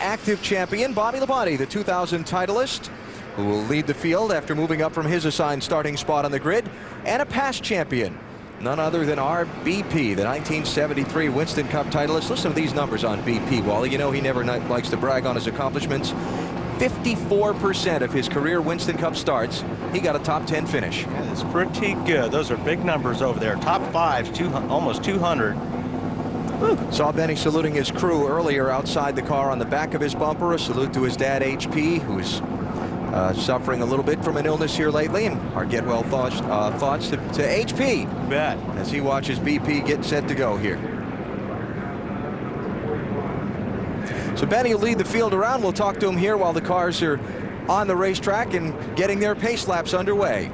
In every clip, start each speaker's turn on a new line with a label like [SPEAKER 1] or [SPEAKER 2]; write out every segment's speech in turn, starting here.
[SPEAKER 1] active champion, Bobby Labonte, the 2000 titleist, who will lead the field after moving up from his assigned starting spot on the grid, and a past champion, none other than our BP, the 1973 Winston Cup titleist. Listen to these numbers on BP, Wally. You know he never likes to brag on his accomplishments. 54% of his career Winston Cup starts, he got a top 10 finish.
[SPEAKER 2] That's pretty good. Those are big numbers over there. Top fives, almost 200.
[SPEAKER 1] Saw Benny saluting his crew earlier outside the car on the back of his bumper. A salute to his dad, HP, who's suffering a little bit from an illness here lately, and our get well thoughts to HP.
[SPEAKER 2] Bet.
[SPEAKER 1] As he watches BP get set to go here. So Benny will lead the field around. We'll talk to him here while the cars are on the racetrack and getting their pace laps underway.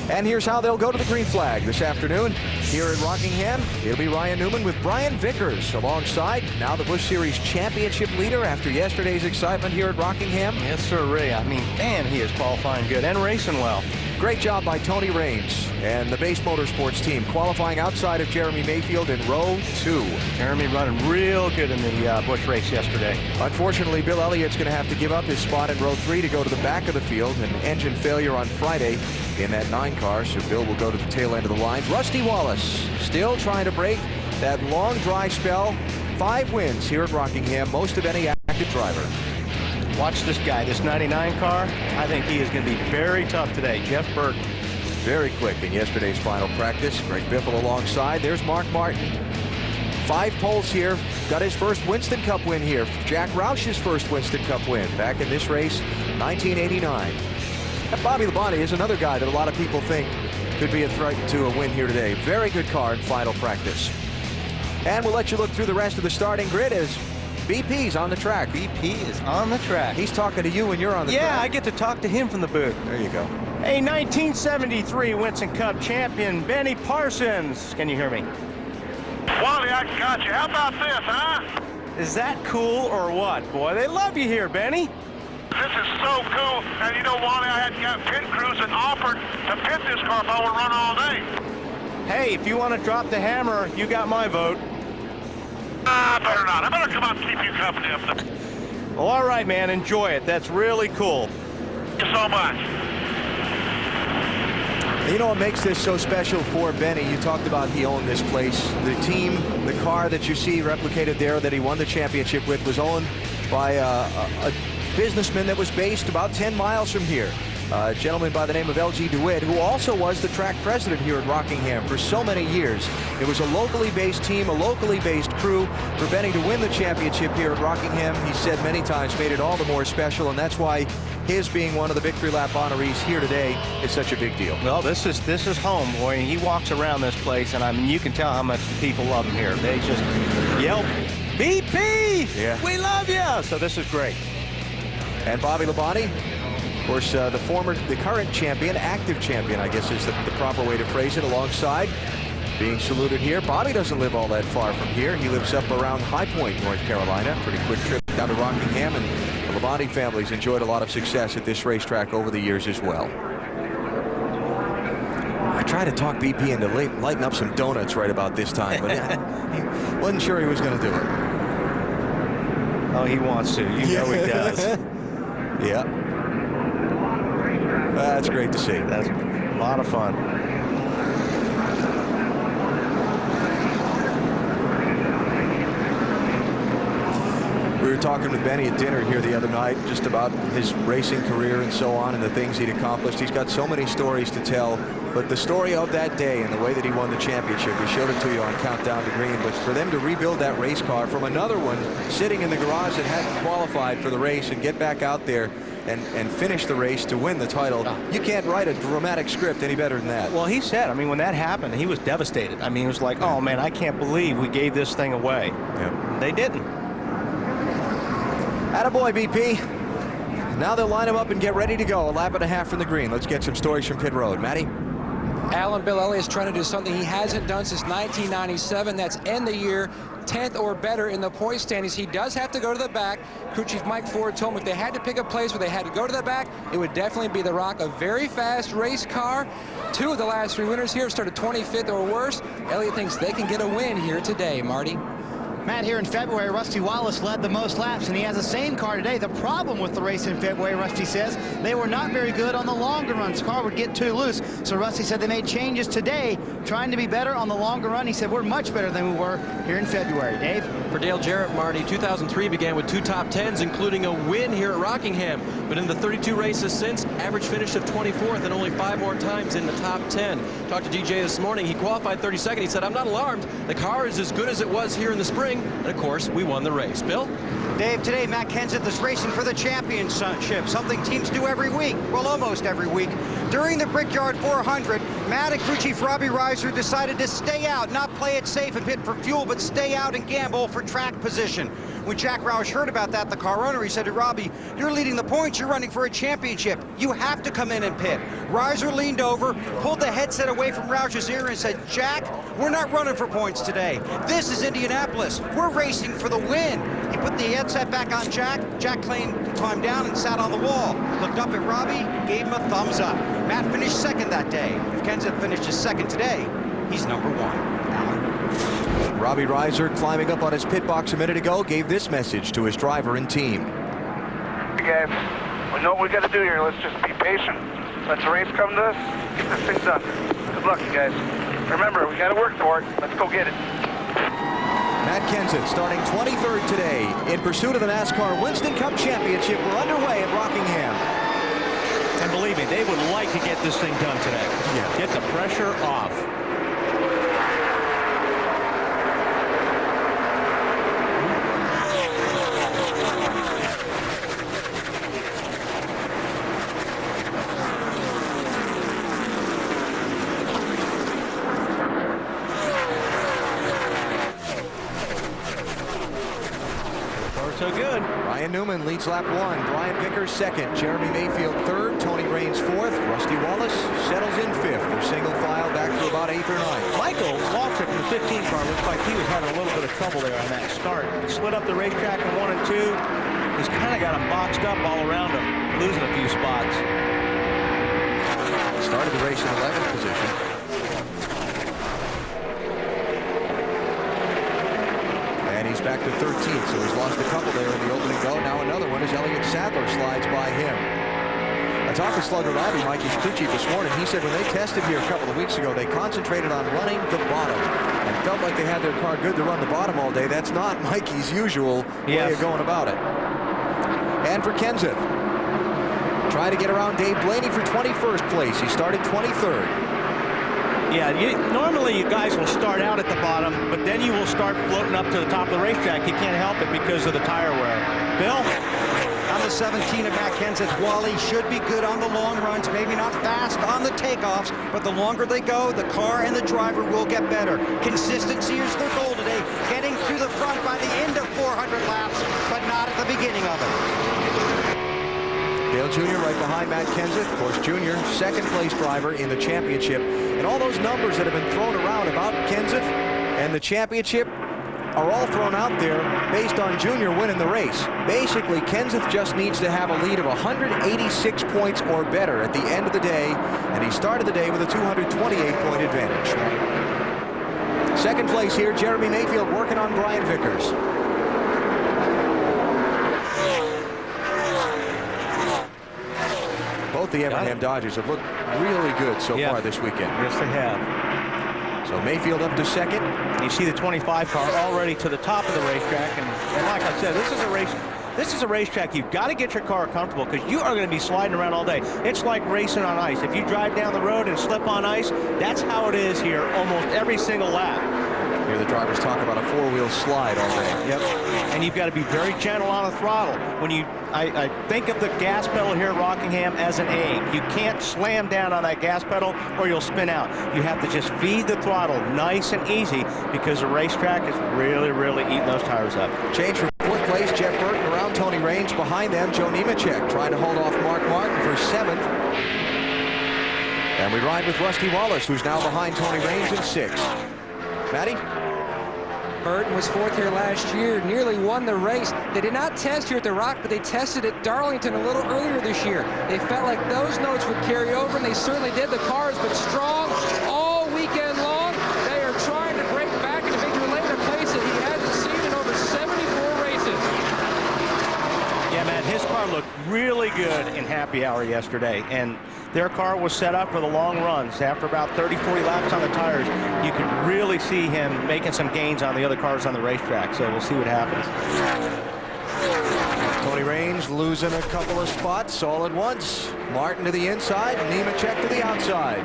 [SPEAKER 1] And here's how they'll go to the green flag this afternoon here at Rockingham. It'll be Ryan Newman with Brian Vickers alongside, now the Busch Series championship leader after yesterday's excitement here at Rockingham.
[SPEAKER 2] Yes, sir, Ray. I mean, man, he is qualifying good and racing well.
[SPEAKER 1] Great job by Tony Raines and the Base Motorsports team, qualifying outside of Jeremy Mayfield in row 2.
[SPEAKER 2] Jeremy running real good in the Busch race yesterday.
[SPEAKER 1] Unfortunately, Bill Elliott's going to have to give up his spot in row 3 to go to the back of the field. An engine failure on Friday in that 9 car, so Bill will go to the tail end of the line. Rusty Wallace still trying to break that long dry spell. 5 wins here at Rockingham, most of any active driver.
[SPEAKER 2] Watch this guy, this 99 car. I think he is going to be very tough today. Jeff Burton.
[SPEAKER 1] Very quick in yesterday's final practice. Greg Biffle alongside. There's Mark Martin. 5 poles here. Got his first Winston Cup win here. Jack Roush's first Winston Cup win back in this race, 1989. And Bobby Labonte is another guy that a lot of people think could be a threat to a win here today. Very good car in final practice. And we'll let you look through the rest of the starting grid as BP's on the track.
[SPEAKER 2] BP is on the track.
[SPEAKER 1] He's talking to you when you're on the track.
[SPEAKER 2] Yeah, I get to talk to him from the booth.
[SPEAKER 1] There you go.
[SPEAKER 2] A 1973 Winston Cup champion, Benny Parsons. Can you hear me?
[SPEAKER 3] Wally, I got you. How about this, huh?
[SPEAKER 2] Is that cool or what, boy? They love you here, Benny.
[SPEAKER 3] This is so cool. And you know, Wally, I had got pit crews that offered to pit this car if I would run all day.
[SPEAKER 2] Hey, if you want to drop the hammer, you got my vote.
[SPEAKER 3] I better not. I better come out and keep you company up there.
[SPEAKER 2] Well, all right, man. Enjoy it. That's really cool.
[SPEAKER 3] Thank you so much.
[SPEAKER 1] You know what makes this so special for Benny? You talked about he owned this place. The team, the car that you see replicated there that he won the championship with was owned by a businessman that was based about 10 miles from here. A gentleman by the name of L.G. DeWitt, who also was the track president here at Rockingham for so many years. It was a locally based team, a locally based crew. For Benny to win the championship here at Rockingham, he said many times, made it all the more special, and that's why his being one of the victory lap honorees here today is such a big deal.
[SPEAKER 2] Well, this is home, boy. He walks around this place, and I mean, you can tell how much the people love him here. They just yell, BP!
[SPEAKER 1] Yeah.
[SPEAKER 2] We love you! So this is great.
[SPEAKER 1] And Bobby Labonte, of course, the current champion, active champion, I guess is the proper way to phrase it, alongside, being saluted here. Bobby doesn't live all that far from here. He lives up around High Point, North Carolina. Pretty quick trip down to Rockingham, and the Labonte family's enjoyed a lot of success at this racetrack over the years as well. I tried to talk BP into lighting up some donuts right about this time, but he wasn't sure he was going to do it.
[SPEAKER 2] Oh, he wants to. You know he does.
[SPEAKER 1] Yeah. That's great to see.
[SPEAKER 2] That's a lot of fun.
[SPEAKER 1] We were talking with Benny at dinner here the other night just about his racing career and so on and the things he'd accomplished. He's got so many stories to tell, but the story of that day and the way that he won the championship, we showed it to you on Countdown to Green, but for them to rebuild that race car from another one sitting in the garage that hadn't qualified for the race and get back out there and finish the race to win the title, you can't write a dramatic script any better than that.
[SPEAKER 2] Well, he said, I mean, when that happened, he was devastated. I mean, he was like, oh, man, I can't believe we gave this thing away.
[SPEAKER 1] Yeah.
[SPEAKER 2] They didn't.
[SPEAKER 1] Attaboy, BP. Now they'll line him up and get ready to go. A lap and a half from the green. Let's get some stories from pit road. Matty?
[SPEAKER 4] Alan Bill Elliott's trying to do something he hasn't done since 1997. That's end the year 10th or better in the point standings. He does have to go to the back. Crew Chief Mike Ford told him if they had to pick a place where they had to go to the back, it would definitely be the Rock. A very fast race car. 2 of the last 3 winners here started 25th or worse. Elliott thinks they can get a win here today, Marty.
[SPEAKER 5] Matt, here in February, Rusty Wallace led the most laps, and he has the same car today. The problem with the race in February, Rusty says, they were not very good on the longer runs. The car would get too loose. So Rusty said they made changes today, trying to be better on the longer run. He said, we're much better than we were here in February. Dave?
[SPEAKER 6] For Dale Jarrett, Marty, 2003 began with 2 top 10s, including a win here at Rockingham. But in the 32 races since, average finish of 24th and only 5 more times in the top 10. Talked to DJ this morning. He qualified 32nd. He said, I'm not alarmed. The car is as good as it was here in the spring. And of course, we won the race. Bill?
[SPEAKER 7] Dave, today Matt Kenseth is racing for the championship, something teams do every week, well, almost every week. During the Brickyard 400, Matt and crew chief Robbie Reiser decided to stay out, not play it safe and pit for fuel, but stay out and gamble for track position. When Jack Roush heard about that, the car owner, he said to Robbie, you're leading the points, you're running for a championship. You have to come in and pit. Reiser leaned over, pulled the headset away from Roush's ear and said, Jack, we're not running for points today. This is Indianapolis. We're racing for the win. He put the headset back on Jack. Jack climbed down and sat on the wall. Looked up at Robbie, gave him a thumbs up. Matt finished second that day. If Kenseth finished his second today, he's number 1. Alan?
[SPEAKER 1] Robbie Reiser, climbing up on his pit box a minute ago, gave this message to his driver and team.
[SPEAKER 3] Hey guys, we know what we got to do here. Let's just be patient. Let the race come to us. Get this thing done. Good luck, you guys. Remember, we got to work for it. Let's go get it.
[SPEAKER 1] Matt Kenseth starting 23rd today in pursuit of the NASCAR Winston Cup Championship. We're underway at Rockingham.
[SPEAKER 2] And believe me, they would like to get this thing done today.
[SPEAKER 1] Yeah.
[SPEAKER 2] Get the pressure off. So good.
[SPEAKER 1] Ryan Newman leads lap 1. Brian Vickers second. Jeremy Mayfield third. Tony Raines fourth. Rusty Wallace settles in fifth. They're single file back to about 8th or 9th.
[SPEAKER 2] Michael Waltrip in the 15 car looks like he was having a little bit of trouble there on that start. He slid up the racetrack in 1 and 2. He's kind of got him boxed up all around him, losing a few spots.
[SPEAKER 1] Started the race in 11th position. And he's back to 13th, so he's lost a couple there in the opening go. Now another one as Elliott Sadler slides by him. I talked to Slugger Robbie, Mikey's crew chief, this morning. He said when they tested here a couple of weeks ago, they concentrated on running the bottom and felt like they had their car good to run the bottom all day. That's not Mikey's usual way of going about it. And for Kenseth, trying to get around Dave Blaney for 21st place. He started 23rd.
[SPEAKER 2] Yeah, normally you guys will start out at the bottom, but then you will start floating up to the top of the racetrack. You can't help it because of the tire wear. Bill?
[SPEAKER 7] On the 17 of Matt Kenseth, Wally should be good on the long runs, maybe not fast on the takeoffs, but the longer they go, the car and the driver will get better. Consistency is their goal today, getting through the front by the end of 400 laps, but not at the beginning of it.
[SPEAKER 1] Dale Jr. right behind Matt Kenseth. Of course, Jr. second place driver in the championship. And all those numbers that have been thrown around about Kenseth and the championship are all thrown out there based on Jr. winning the race. Basically, Kenseth just needs to have a lead of 186 points or better at the end of the day, and he started the day with a 228-point advantage. Second place here, Jeremy Mayfield working on Brian Vickers. Both the Effingham Dodgers have looked really good so far this weekend.
[SPEAKER 2] Yes, they have.
[SPEAKER 1] So Mayfield up to second.
[SPEAKER 2] You see the 25 car already to the top of the racetrack, and like I said, this is a race. This is a racetrack. You've got to get your car comfortable because you are going to be sliding around all day. It's like racing on ice. If you drive down the road and slip on ice, that's how it is here almost every single lap.
[SPEAKER 1] Here the drivers talk about a four-wheel slide all day.
[SPEAKER 2] Yep. And you've got to be very gentle on the throttle. When I think of the gas pedal here at Rockingham as an egg. You can't slam down on that gas pedal or you'll spin out. You have to just feed the throttle nice and easy because the racetrack is really, really eating those tires up.
[SPEAKER 1] Change for fourth place, Jeff Burton around Tony Raines. Behind them, Joe Nemechek trying to hold off Mark Martin for 7th. And we ride with Rusty Wallace, who's now behind Tony Raines in 6th. Matty?
[SPEAKER 4] Burton was 4th here last year, nearly won the race. They did not test here at the Rock, but they tested at Darlington a little earlier this year. They felt like those notes would carry over, and they certainly did. The car has been strong all weekend long. They are trying to break back into victory lane, a place that he hasn't seen in
[SPEAKER 2] looked really good in happy hour yesterday, and their car was set up for the long runs. After about 30, 40 laps on the tires, you could really see him making some gains on the other cars on the racetrack, so we'll see what happens.
[SPEAKER 1] Tony Raines losing a couple of spots all at once. Martin to the inside, Nemechek to the outside.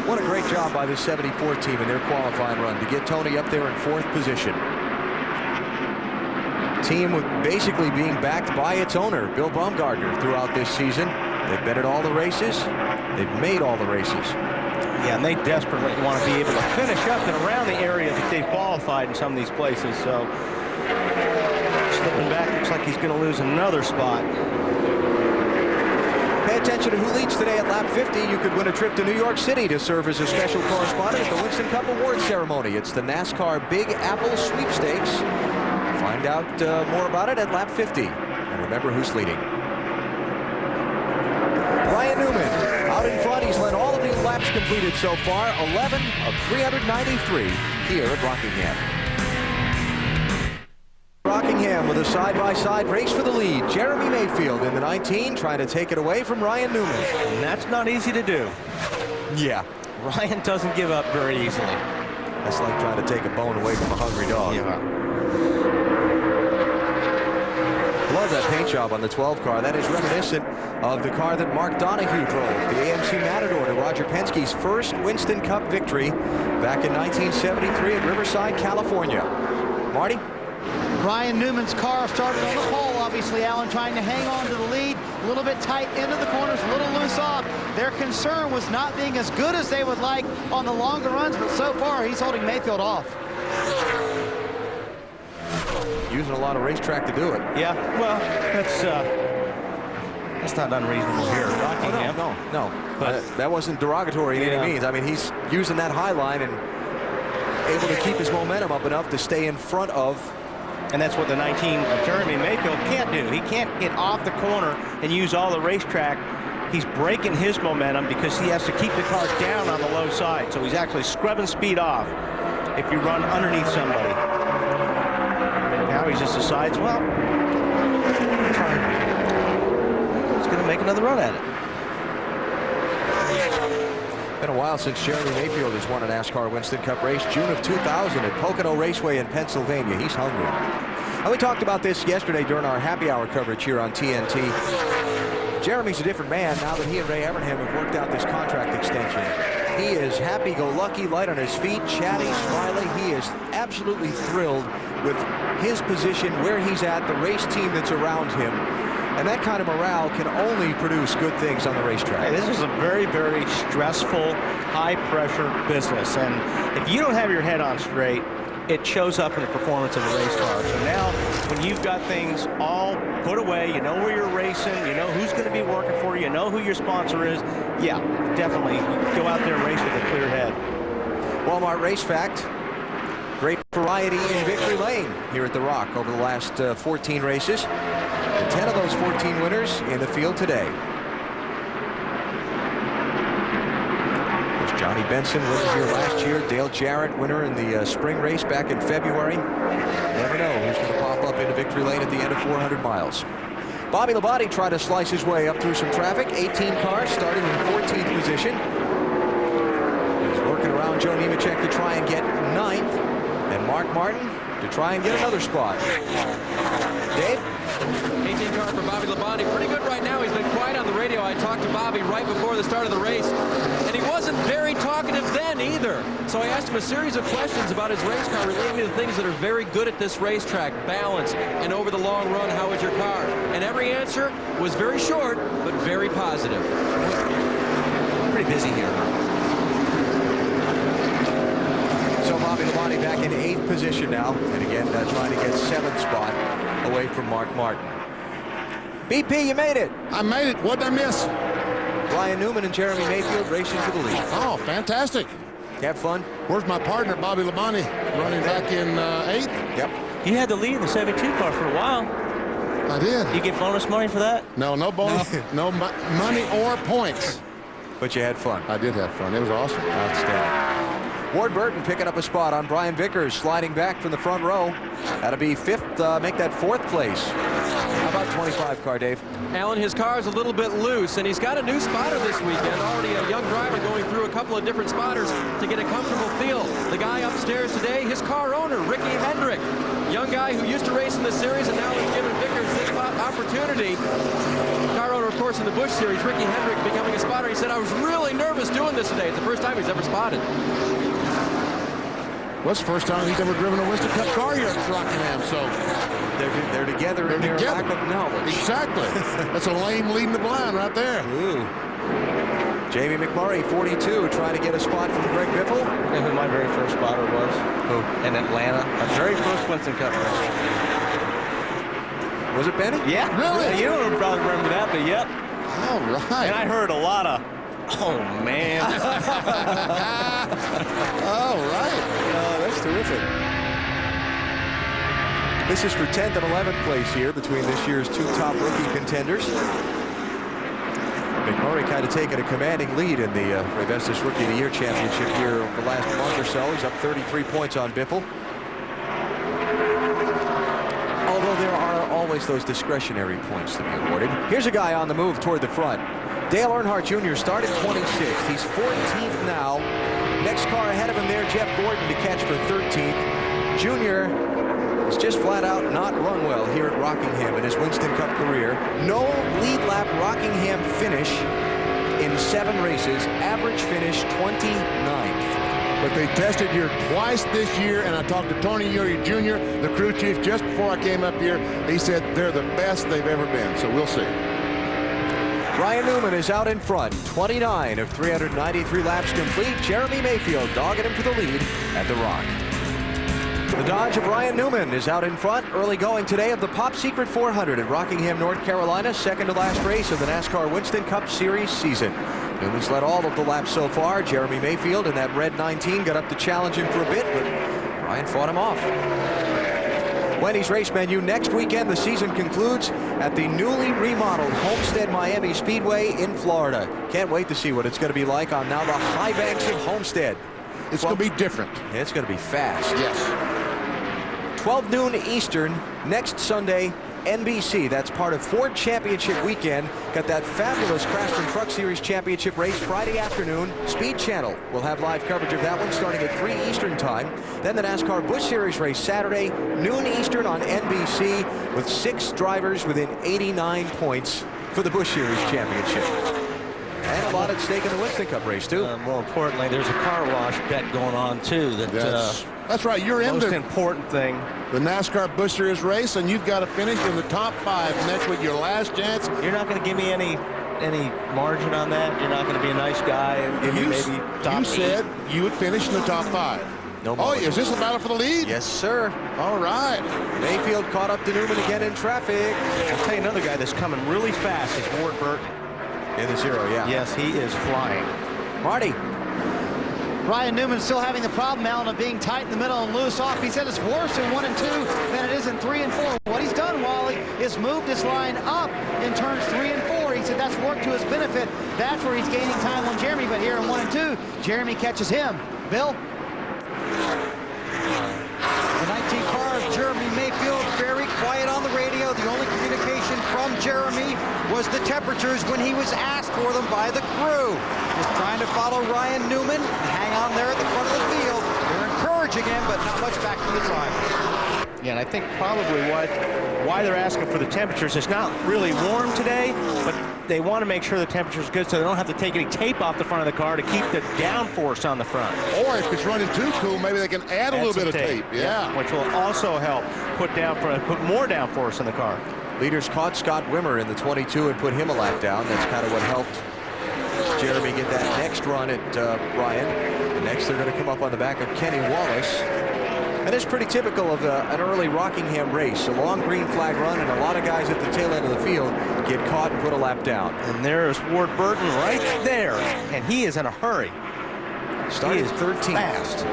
[SPEAKER 1] What a great job by the 74 team in their qualifying run to get Tony up there in 4th position. Team with basically being backed by its owner, Bill Baumgartner, throughout this season. They've been at all the races. They've made all the races.
[SPEAKER 2] Yeah, and they desperately want to be able to finish up and around the area that they've qualified in some of these places. So slipping back, looks like he's going to lose another spot.
[SPEAKER 1] Pay attention to who leads today at lap 50. You could win a trip to New York City to serve as a special correspondent at the Winston Cup Awards ceremony. It's the NASCAR Big Apple Sweepstakes. Find out more about it at lap 50. And remember who's leading. Ryan Newman out in front. He's led all of the laps completed so far. 11 of 393 here at Rockingham. Rockingham with a side-by-side race for the lead. Jeremy Mayfield in the 19 trying to take it away from Ryan Newman.
[SPEAKER 2] And that's not easy to do.
[SPEAKER 1] Yeah.
[SPEAKER 2] Ryan doesn't give up very easily.
[SPEAKER 1] That's like trying to take a bone away from a hungry dog.
[SPEAKER 2] Yeah.
[SPEAKER 1] Love that paint job on the 12 car. That is reminiscent of the car that Mark Donohue drove, the AMC Matador, to Roger Penske's first Winston Cup victory back in 1973 at Riverside, California. Marty?
[SPEAKER 5] Ryan Newman's car started on the pole, obviously, Alan, trying to hang on to the lead. A little bit tight into the corners, a little loose off. Their concern was not being as good as they would like on the longer runs, but so far he's holding Mayfield off.
[SPEAKER 1] Using a lot of racetrack to do it.
[SPEAKER 2] Yeah, well, that's not unreasonable here at Rockingham.
[SPEAKER 1] No. But that wasn't derogatory in any means. I mean, he's using that high line and able to keep his momentum up enough to stay in front of.
[SPEAKER 2] And that's what the 19 Jeremy Mayfield can't do. He can't get off the corner and use all the racetrack. He's breaking his momentum because he has to keep the car down on the low side. So he's actually scrubbing speed off if you run underneath somebody. Now he just decides, well, he's going to make another run at it.
[SPEAKER 1] Been a while since Jeremy Mayfield has won a NASCAR Winston Cup race. June of 2000 at Pocono Raceway in Pennsylvania. He's hungry. And we talked about this yesterday during our happy hour coverage here on TNT. Jeremy's a different man now that he and Ray Evernham have worked out this contract extension. He is happy-go-lucky, light on his feet, chatty, smiling. He is absolutely thrilled with his position, where he's at, the race team that's around him. And that kind of morale can only produce good things on the racetrack.
[SPEAKER 2] Hey, this is a very, very stressful, high-pressure business. And if you don't have your head on straight, it shows up in the performance of the race car. So now, when you've got things all put away, you know where you're racing, you know who's going to be working for you, you know who your sponsor is, yeah, definitely go out there and race with a clear head.
[SPEAKER 1] Walmart Race Fact. Great variety in victory lane here at the Rock over the last 14 races. And 10 of those 14 winners in the field today. There's Johnny Benson, winner here last year. Dale Jarrett, winner in the spring race back in February. Never know who's going to pop up into victory lane at the end of 400 miles. Bobby Labonte tried to slice his way up through some traffic. 18 cars starting in 14th position. He's working around Joe Nemechek to try and get 9th. And Mark Martin to try and get another spot. Dave?
[SPEAKER 6] 18 car for Bobby Labonte. Pretty good right now. He's been quiet on the radio. I talked to Bobby right before the start of the race, and he wasn't very talkative then either. So I asked him a series of questions about his race car relating to the things that are very good at this racetrack, balance, and over the long run, how is your car? And every answer was very short, but very positive.
[SPEAKER 2] Pretty busy here.
[SPEAKER 1] So Bobby Labonte back in 8th position now, and again trying to get 7th spot away from Mark Martin. BP, you made it.
[SPEAKER 8] I made it. What did I miss?
[SPEAKER 1] Ryan Newman and Jeremy Mayfield racing for the lead.
[SPEAKER 8] Oh, fantastic.
[SPEAKER 1] Have fun.
[SPEAKER 8] Where's my partner, Bobby Labonte, running back in 8th?
[SPEAKER 1] Yep.
[SPEAKER 2] You had the lead in the 72 car for a while.
[SPEAKER 8] I did.
[SPEAKER 2] You get bonus money for that?
[SPEAKER 8] No bonus. No money or points.
[SPEAKER 1] But you had fun.
[SPEAKER 8] I did have fun. It was awesome.
[SPEAKER 1] Outstanding. Ward Burton picking up a spot on Brian Vickers, sliding back from the front row. That'll be fifth, make that fourth place. How about 25 car, Dave?
[SPEAKER 6] Alan, his car is a little bit loose, and he's got a new spotter this weekend. Already a young driver going through a couple of different spotters to get a comfortable feel. The guy upstairs today, his car owner, Ricky Hendrick. Young guy who used to race in the series and now has given Vickers this opportunity. Car owner, of course, in the Busch Series, Ricky Hendrick becoming a spotter. He said, I was really nervous doing this today. It's the first time he's ever spotted.
[SPEAKER 8] Well, it's the first time he's ever driven a Winston Cup car here at Rockingham, so
[SPEAKER 1] They're together in their lack of knowledge.
[SPEAKER 8] Exactly. That's a lame leading the blind right there.
[SPEAKER 1] Ooh. Jamie McMurray, 42, trying to get a spot from Greg Biffle.
[SPEAKER 2] You know who my very first spotter was?
[SPEAKER 1] Who?
[SPEAKER 2] In Atlanta. My very first Winston Cup race.
[SPEAKER 1] Was it Benny?
[SPEAKER 2] Yeah.
[SPEAKER 8] Really?
[SPEAKER 2] You don't probably remember that, but yep.
[SPEAKER 8] All right.
[SPEAKER 2] And I heard a lot of, oh, man.
[SPEAKER 8] All right.
[SPEAKER 1] Oh, that's terrific. This is for 10th and 11th place here between this year's two top rookie contenders. McMurray kind of taking a commanding lead in the Revestis Rookie of the Year Championship here over the last month or so. He's up 33 points on Biffle. Although there are always those discretionary points to be awarded. Here's a guy on the move toward the front. Dale Earnhardt Jr. started 26th. He's 14th now. Next car ahead of him there, Jeff Gordon to catch for 13th. Jr. has just flat out not run well here at Rockingham in his Winston Cup career. No lead lap Rockingham finish in 7 races. Average finish 29th.
[SPEAKER 8] But they tested here twice this year, and I talked to Tony Eury Jr., the crew chief, just before I came up here. He said they're the best they've ever been, so we'll see.
[SPEAKER 1] Ryan Newman is out in front, 29 of 393 laps complete. Jeremy Mayfield dogging him for the lead at the Rock. The Dodge of Ryan Newman is out in front, early going today of the Pop Secret 400 at Rockingham, North Carolina, second to last race of the NASCAR Winston Cup Series season. Newman's led all of the laps so far. Jeremy Mayfield in that red 19 got up to challenge him for a bit, but Ryan fought him off. Wendy's race menu next weekend. The season concludes at the newly remodeled Homestead Miami Speedway in Florida. Can't wait to see what it's going to be like on now the high banks of Homestead.
[SPEAKER 8] It's going to be different.
[SPEAKER 1] It's going to be fast.
[SPEAKER 8] Yes.
[SPEAKER 1] 12 noon Eastern next Sunday, NBC. That's part of Ford Championship weekend. Got that fabulous Craftsman Truck Series Championship race Friday afternoon. Speed Channel will have live coverage of that one starting at 3 Eastern time. Then the NASCAR Busch Series race Saturday, noon Eastern on NBC, with 6 drivers within 89 points for the Busch Series Championship. And a lot at stake in the Winston Cup race, too.
[SPEAKER 2] More importantly, there's a car wash bet going on, too.
[SPEAKER 8] That's right. You're in
[SPEAKER 2] most
[SPEAKER 8] the
[SPEAKER 2] important thing.
[SPEAKER 8] The NASCAR Busch Series race, and you've got to finish in the top 5, and that's with your last chance.
[SPEAKER 2] You're not going to give me any margin on that. You're not going to be a nice guy and give me maybe top 8.
[SPEAKER 8] You said you would finish in the top 5.
[SPEAKER 1] No
[SPEAKER 8] Oh, is this a battle for the lead?
[SPEAKER 1] Yes, sir.
[SPEAKER 8] All right.
[SPEAKER 1] Mayfield caught up to Newman again in traffic.
[SPEAKER 2] I'll tell you another guy that's coming really fast is Ward Burton.
[SPEAKER 1] In the 0, yeah.
[SPEAKER 2] Yes, he is flying.
[SPEAKER 1] Marty.
[SPEAKER 5] Ryan Newman still having the problem, Alan, of being tight in the middle and loose off. He said it's worse in 1 and 2 than it is in 3 and 4. What he's done, Wally, is moved his line up in turns 3 and 4. He said that's worked to his benefit. That's where he's gaining time on Jeremy. But here in 1 and 2, Jeremy catches him. Bill?
[SPEAKER 7] The 19 car of Jeremy Mayfield, very quiet on the radio. The only communication from Jeremy was the temperatures when he was asked for them by the crew. Just trying to follow Ryan Newman and hang on there at the front of the field. They're encouraging him, but not much back from the driver.
[SPEAKER 2] Yeah, and I think probably why they're asking for the temperatures. It's not really warm today, but they want to make sure the temperature's good so they don't have to take any tape off the front of the car to keep the downforce on the front.
[SPEAKER 8] Or if it's running too cool, maybe they can add a little bit of tape. Yeah.
[SPEAKER 2] Which will also help put more downforce in the car.
[SPEAKER 1] Leaders caught Scott Wimmer in the 22 and put him a lap down. That's kind of what helped Jeremy get that next run at Ryan. Next, they're going to come up on the back of Kenny Wallace. And it's pretty typical of an early Rockingham race. A long green flag run, and a lot of guys at the tail end of the field get caught and put a lap down.
[SPEAKER 2] And there's Ward Burton right there, and he is in a hurry.
[SPEAKER 1] Started 13th.
[SPEAKER 2] Fast.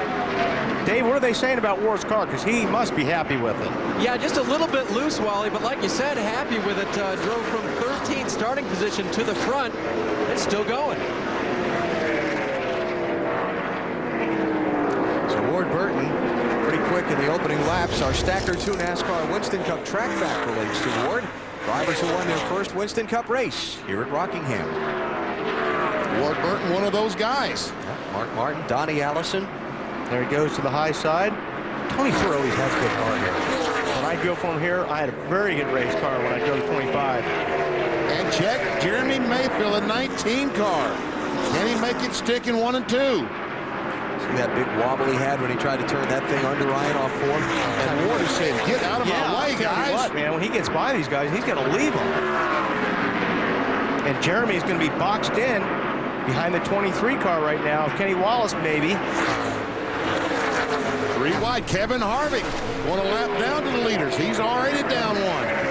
[SPEAKER 2] Dave, what are they saying about Ward's car? Because he must be happy with it.
[SPEAKER 6] Yeah, just a little bit loose, Wally, but like you said, happy with it. Drove from 13th starting position to the front. It's still going.
[SPEAKER 1] in the opening laps. Our Stacker 2 NASCAR Winston Cup track fact relates to Ward. Drivers who won their first Winston Cup race here at Rockingham.
[SPEAKER 8] Ward Burton, one of those guys.
[SPEAKER 1] Mark Martin, Donnie Allison.
[SPEAKER 2] There he goes to the high side. Tony Stewart always has a good car here. When I go from here, I had a very good race car when I drove the 25.
[SPEAKER 8] And check Jeremy Mayfield, a 19 car. Can he make it stick in 1 and 2?
[SPEAKER 1] See that big wobble he had when he tried to turn that thing under Ryan off 4?
[SPEAKER 8] And Ward is saying, get out of my way, guys.
[SPEAKER 2] What, man, when he gets by these guys, he's going to leave them. And Jeremy's going to be boxed in behind the 23 car right now. Kenny Wallace, maybe.
[SPEAKER 8] 3 wide, Kevin Harvick. 1 lap down to the leaders. He's already down 1.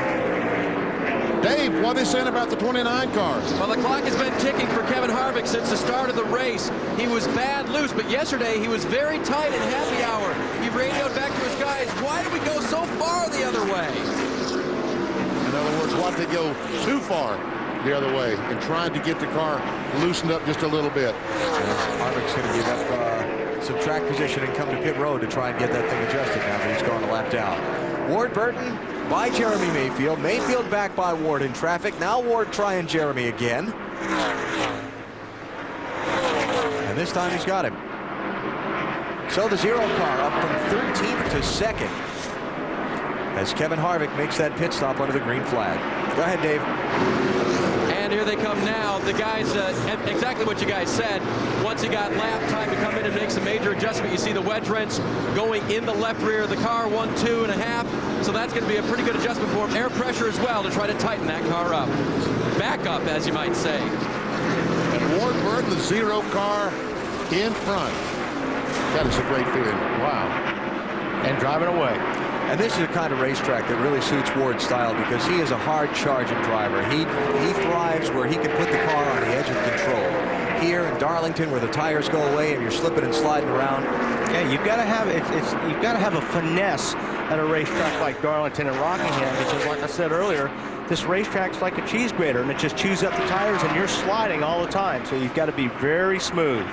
[SPEAKER 8] Dave, what are they saying about the 29 cars?
[SPEAKER 6] Well, the clock has been ticking for Kevin Harvick since the start of the race. He was bad loose, but yesterday he was very tight in happy hour. He radioed back to his guys, why did we go so far the other way?
[SPEAKER 8] In other words, why did they go too far the other way and trying to get the car loosened up just a little bit?
[SPEAKER 1] Harvick's going to give up some track position and come to pit road to try and get that thing adjusted now that he's gone a lap down. Ward Burton by Jeremy Mayfield. Mayfield back by Ward in traffic. Now Ward trying Jeremy again. And this time he's got him. So the 0 car up from 13th to 2nd as Kevin Harvick makes that pit stop under the green flag. Go ahead, Dave.
[SPEAKER 6] And here they come now. The guys, exactly what you guys said. Once he got lap time to come in and make some major adjustment, you see the wedge wrench going in the left rear of the car, 1, 2 and a half. So that's going to be a pretty good adjustment for him. Air pressure as well to try to tighten that car up. Back up, as you might say.
[SPEAKER 8] And Ward Burton, the 0 car in front. That is a great feeling.
[SPEAKER 2] Wow. And driving away.
[SPEAKER 1] And this is a kind of racetrack that really suits Ward's style because he is a hard-charging driver. He thrives where he can put the car on the edge of control. Here in Darlington, where the tires go away and you're slipping and sliding around.
[SPEAKER 2] Yeah, you've got to have you've got to have a finesse at a racetrack like Darlington and Rockingham, because like I said earlier, this racetrack's like a cheese grater and it just chews up the tires and you're sliding all the time. So you've got to be very smooth.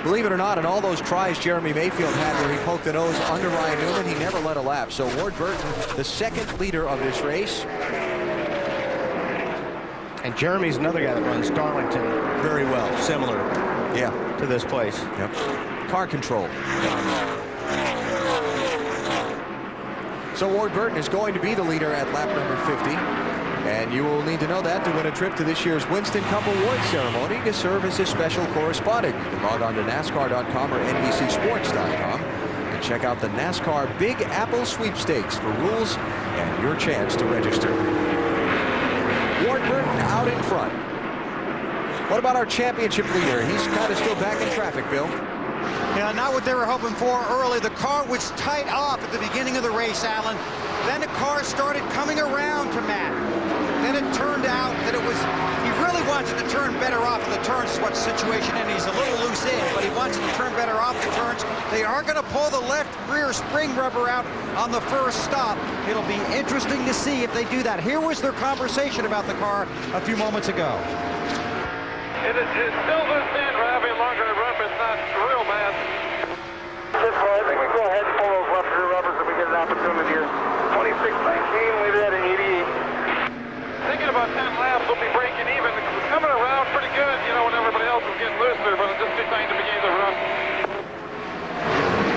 [SPEAKER 1] Believe it or not, in all those tries Jeremy Mayfield had where he poked the nose under Ryan Newman, he never led a lap. So Ward Burton, the 2nd leader of this race.
[SPEAKER 2] And Jeremy's another guy that runs Darlington very well, similar to this place.
[SPEAKER 1] Yep. Car control. So Ward Burton is going to be the leader at lap number 50. And you will need to know that to win a trip to this year's Winston Cup Award ceremony to serve as a special correspondent. You can log on to NASCAR.com or NBCSports.com and check out the NASCAR Big Apple Sweepstakes for rules and your chance to register. Ward Burton out in front. What about our championship leader? He's kind of still back in traffic, Bill.
[SPEAKER 7] Yeah, not what they were hoping for early. The car was tight off at the beginning of the race, Alan. Then the car started coming around to Matt. Then it turned out that he really wants it to turn better off of the turns is what the situation, and he's a little loose in, but he wants it to turn better off the turns. They are going to pull the left rear spring rubber out on the first stop. It'll be interesting to see if they do that. Here was their conversation about the car a few moments ago.
[SPEAKER 3] It's still loose in for having a longer run, but it's not real bad. I think we go ahead and pull those left rear rubbers if we get an opportunity here. 26-19, leave that at 88. Thinking about 10 laps, we'll be breaking even. Coming around pretty good, you know, when everybody else is getting looser, but it's just designed to begin the run.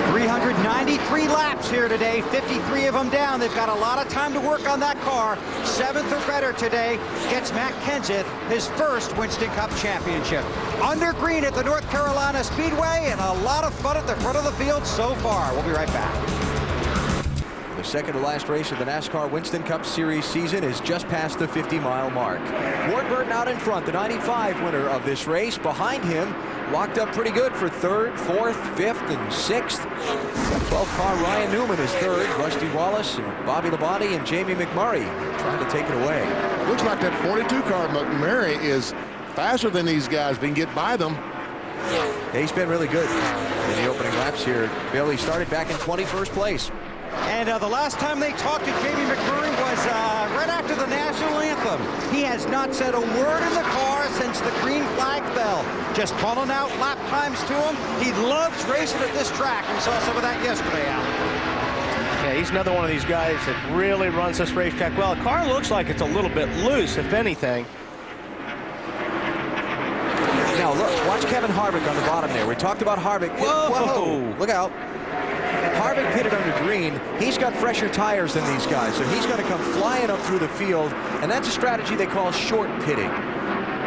[SPEAKER 7] 393 laps here today, 53 of them down. They've got a lot of time to work on that car. 7th or better today gets Matt Kenseth his first Winston Cup championship. Under green at the North Carolina Speedway, and a lot of fun at the front of the field so far. We'll be right back.
[SPEAKER 1] The second to last race of the NASCAR Winston Cup Series season is just past the 50-mile mark. Ward Burton out in front, the 95 winner of this race. Behind him, locked up pretty good for 3rd, 4th, 5th, and 6th. 12-car Ryan Newman is 3rd. Rusty Wallace and Bobby Labonte and Jamie McMurray trying to take it away.
[SPEAKER 8] Looks like that 42-car McMurray is faster than these guys. We can get by them.
[SPEAKER 1] Yeah, he's been really good in the opening laps here. Bill, he started back in 21st place.
[SPEAKER 7] And the last time they talked to Jamie McMurray was right after the national anthem. He has not said a word in the car since the green flag fell. Just calling out lap times to him. He loves racing at this track. We saw some of that yesterday, Alan.
[SPEAKER 2] he's another one of these guys that really runs this racetrack well. The car looks like it's a little bit loose, if anything.
[SPEAKER 1] Now look, watch Kevin Harvick on the bottom there. We talked about Harvick. Whoa! Look out. Harvick pitted under green. He's got fresher tires than these guys, so he's going to come flying up through the field, and that's a strategy they call short pitting.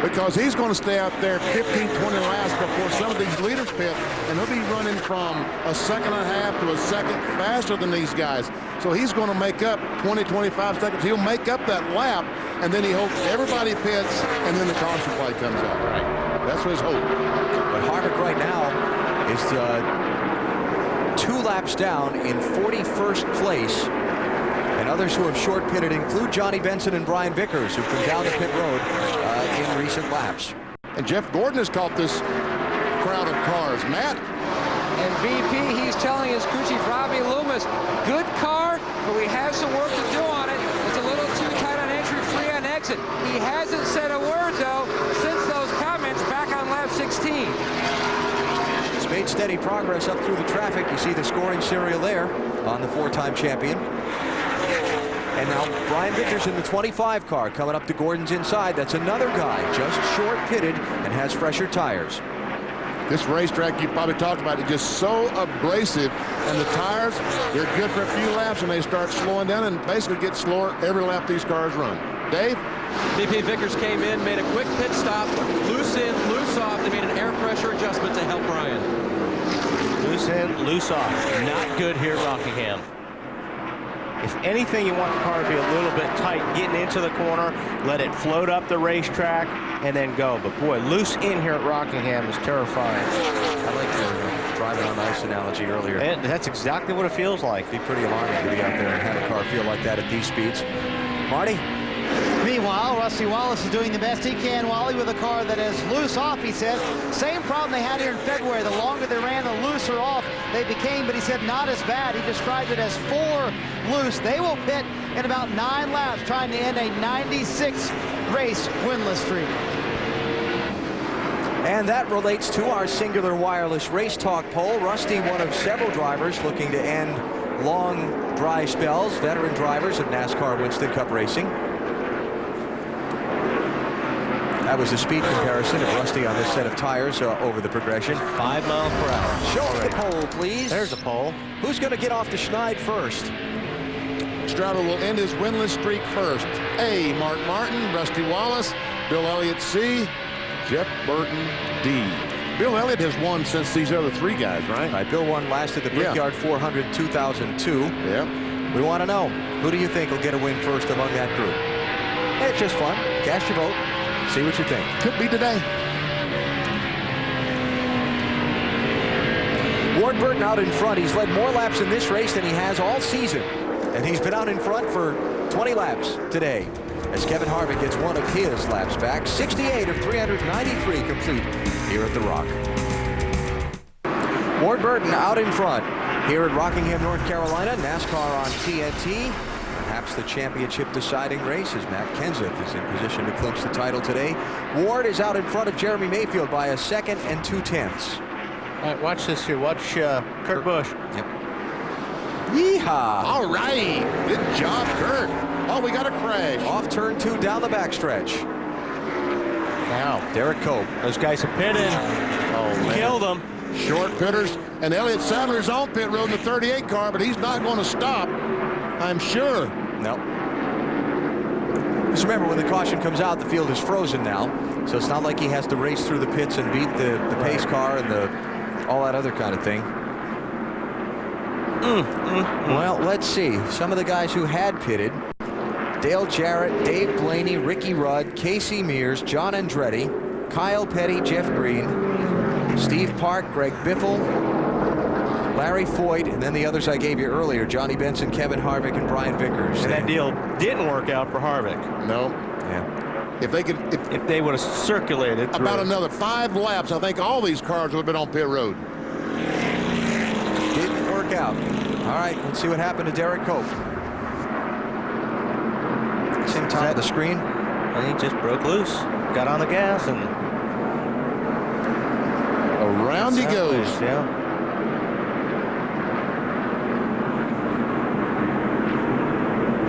[SPEAKER 8] Because he's going to stay out there 15, 20 laps before some of these leaders pit, and he'll be running from a second and a half to a second faster than these guys. So he's going to make up 20, 25 seconds. He'll make up that lap, and then he hopes everybody pits, and then the caution flag comes out. Right. That's his hope.
[SPEAKER 1] But Harvick right now is 2 laps down in 41st place. And others who have short pitted include Johnny Benson and Brian Vickers, who've come down the pit road in recent laps.
[SPEAKER 8] And Jeff Gordon has caught this crowd of cars. Matt?
[SPEAKER 4] And BP, he's telling his crew chief, Robbie Loomis, good car, but we have some work to do on it. It's a little too tight on entry, free on exit. He hasn't said a word, though, since those comments back on lap 16.
[SPEAKER 1] He's made steady progress up through the traffic. You see the scoring serial there on the 4-time champion. And now Brian Vickers in the 25 car coming up to Gordon's inside. That's another guy just short pitted and has fresher tires.
[SPEAKER 8] This racetrack you probably talked about is just so abrasive, and the tires, they're good for a few laps, and they start slowing down and basically get slower every lap these cars run. Dave?
[SPEAKER 6] BP Vickers came in, made a quick pit stop, loose in, loose off. They made an air pressure adjustment to help Brian.
[SPEAKER 2] Loose in, loose off. Not good here at Rockingham. If anything, you want the car to be a little bit tight getting into the corner, let it float up the racetrack, and then go. But boy, loose in here at Rockingham is terrifying.
[SPEAKER 1] I like your driving on ice analogy earlier.
[SPEAKER 2] And that's exactly what it feels like.
[SPEAKER 1] It'd be pretty alarming to be out there and have a car feel like that at these speeds. Marty?
[SPEAKER 5] Meanwhile, Rusty Wallace is doing the best he can, Wally, with a car that is loose off, he says. Same problem they had here in February. The longer they ran, the looser off they became, but he said not as bad. He described it as 4 loose. They will pit in about 9 laps, trying to end a 96 race winless streak.
[SPEAKER 1] And that relates to our singular wireless race talk poll. Rusty, one of several drivers looking to end long dry spells, veteran drivers of NASCAR Winston Cup racing. That was a speed comparison of Rusty on this set of tires over the progression.
[SPEAKER 2] 5 miles per hour.
[SPEAKER 1] Show us the poll, please.
[SPEAKER 2] There's a poll.
[SPEAKER 1] Who's going to get off the schneid first?
[SPEAKER 8] Strauber will end his winless streak first. A, Mark Martin, Rusty Wallace, Bill Elliott C, Jeff Burton D. Bill Elliott has won since these other 3 guys, right?
[SPEAKER 1] Right, Bill won last at the Brickyard 400 2002.
[SPEAKER 8] Yeah.
[SPEAKER 1] We want to know, who do you think will get a win first among that group? It's just fun. Cast your vote. See what you think.
[SPEAKER 8] Could be today.
[SPEAKER 1] Ward Burton out in front. He's led more laps in this race than he has all season. And he's been out in front for 20 laps today. As Kevin Harvick gets one of his laps back. 68 of 393 complete here at the Rock. Ward Burton out in front here at Rockingham, North Carolina. NASCAR on TNT. Perhaps the championship deciding race as Matt Kenseth is in position to clinch the title today. Ward is out in front of Jeremy Mayfield by a second and 2/10.
[SPEAKER 2] All right, watch this here. Watch Kurt Busch.
[SPEAKER 1] Yep. Yeehaw!
[SPEAKER 8] All right. Good job, Kurt. Oh, we got a crash.
[SPEAKER 1] Off turn 2 down the backstretch.
[SPEAKER 2] Now,
[SPEAKER 1] Derek Cope.
[SPEAKER 2] those guys have pitted. Oh, man. Killed them.
[SPEAKER 8] Short pitters. And Elliott Sadler's on pit road in the 38 car, but he's not going to stop, I'm sure.
[SPEAKER 1] No. Just remember, when the caution comes out, the field is frozen now. So it's not like he has to race through the pits and beat the pace car and all that other kind of thing. Well, let's see. Some of the guys who had pitted: Dale Jarrett, Dave Blaney, Ricky Rudd, Casey Mears, John Andretti, Kyle Petty, Jeff Green, Steve Park, Greg Biffle, Larry Foyt, and then the others I gave you earlier: Johnny Benson, Kevin Harvick, and Brian Vickers.
[SPEAKER 2] And that deal didn't work out for Harvick.
[SPEAKER 8] No.
[SPEAKER 1] Yeah.
[SPEAKER 8] If they could,
[SPEAKER 2] If they would have circulated through.
[SPEAKER 8] about another 5 laps, I think all these cars would have been on pit road.
[SPEAKER 1] Didn't work out. All right, let's see what happened to Derek Cope. Same time of the screen.
[SPEAKER 2] And he just broke loose. Got on the gas and
[SPEAKER 8] Around he goes.
[SPEAKER 2] Yeah.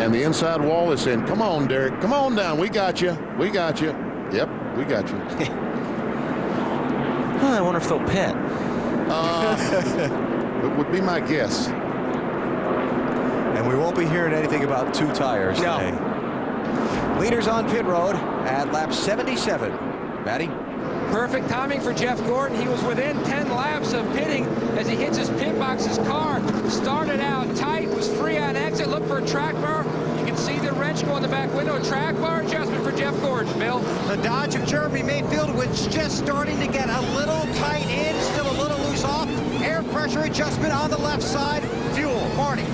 [SPEAKER 8] And the inside wall is saying, come on, Derek, come on down. We got you. We got you. Yep, we got you.
[SPEAKER 2] I wonder if they'll pit.
[SPEAKER 8] It would be my guess.
[SPEAKER 1] And we won't be hearing anything about 2 tires today. Leaders on pit road at lap 77. Matty?
[SPEAKER 4] Perfect timing for Jeff Gordon. He was within 10 laps of pitting as he hits his pit box. His car started out tight, was free on exit, looked for a track bar. You can see the wrench go in the back window. A track bar adjustment for Jeff Gordon, Bill.
[SPEAKER 7] The Dodge of Jeremy Mayfield was just starting to get a little tight in, still a little loose off. Air pressure adjustment on the left side. Fuel. Marty.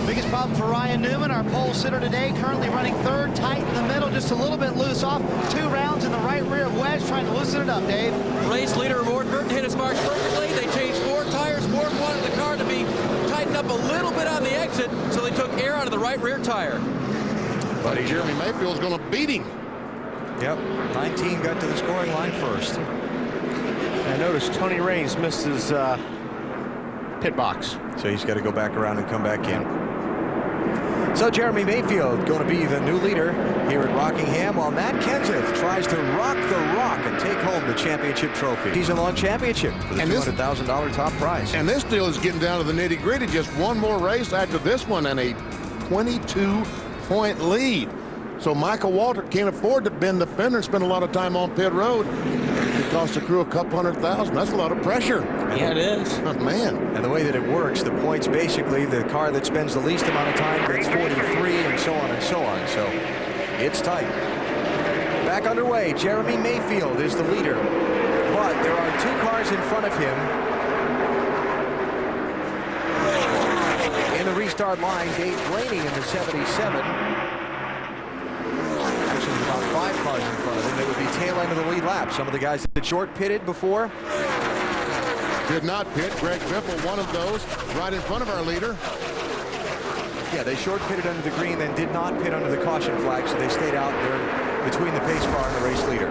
[SPEAKER 5] Biggest problem for Ryan Newman, our pole sitter today, currently running third, tight in the middle, just a little bit loose off. 2 rounds in the right rear wedge, trying to loosen it up, Dave.
[SPEAKER 6] Race leader Ward Burton hit his marks perfectly. They changed 4 tires. Ward wanted the car to be tightened up a little bit on the exit, so they took air out of the right rear tire.
[SPEAKER 8] But Jeremy Mayfield's going to beat him.
[SPEAKER 1] Yep, 19 got to the scoring line first.
[SPEAKER 2] I noticed Tony Raines missed his pit box.
[SPEAKER 1] So he's got to go back around and come back in. So Jeremy Mayfield going to be the new leader here at Rockingham, while Matt Kenseth tries to rock the rock and take home the championship trophy. Season-long championship for the $200,000 top prize.
[SPEAKER 8] And this deal is getting down to the nitty-gritty. Just one more race after this one and a 22-point lead. So Michael Walter can't afford to bend the fender and spend a lot of time on pit road. It costs the crew a couple $100,000. That's a lot of pressure.
[SPEAKER 6] Yeah, it is.
[SPEAKER 8] Oh, man.
[SPEAKER 1] And the way that it works, the points basically, the car that spends the least amount of time gets 43 and so on and so on. So it's tight. Back underway, Jeremy Mayfield is the leader. But there are 2 cars in front of him. In the restart line, Dave Blaney in the 77. About 5 cars in front of him. They would be tail end of the lead lap. Some of the guys that short pitted before.
[SPEAKER 8] Did not pit. Greg Biffle, one of those, right in front of our leader.
[SPEAKER 1] Yeah, they short pitted under the green, then did not pit under the caution flag, so they stayed out there between the pace car and the race leader.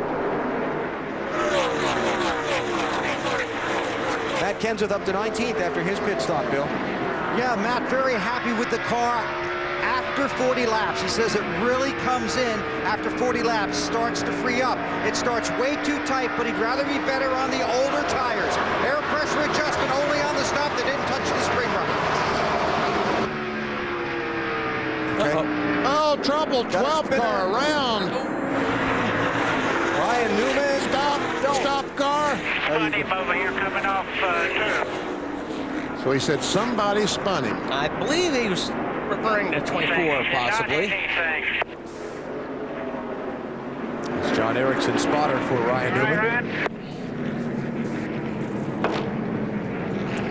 [SPEAKER 1] Matt Kenseth up to 19th after his pit stop, Bill.
[SPEAKER 7] Yeah, Matt very happy with the car after 40 laps. He says it really comes in after 40 laps, starts to free up. It starts way too tight, but he'd rather be better on the older tires. Air pressure adjustment only on the stop. They didn't touch the spring rubber.
[SPEAKER 1] Okay.
[SPEAKER 8] Oh, trouble. 12 car around.
[SPEAKER 1] Ryan Newman.
[SPEAKER 8] Stop car.
[SPEAKER 3] over here coming off turn.
[SPEAKER 8] So he said somebody spun him.
[SPEAKER 2] I believe he was referring to 24, possibly.
[SPEAKER 1] It's John Erickson spotter for Ryan Newman.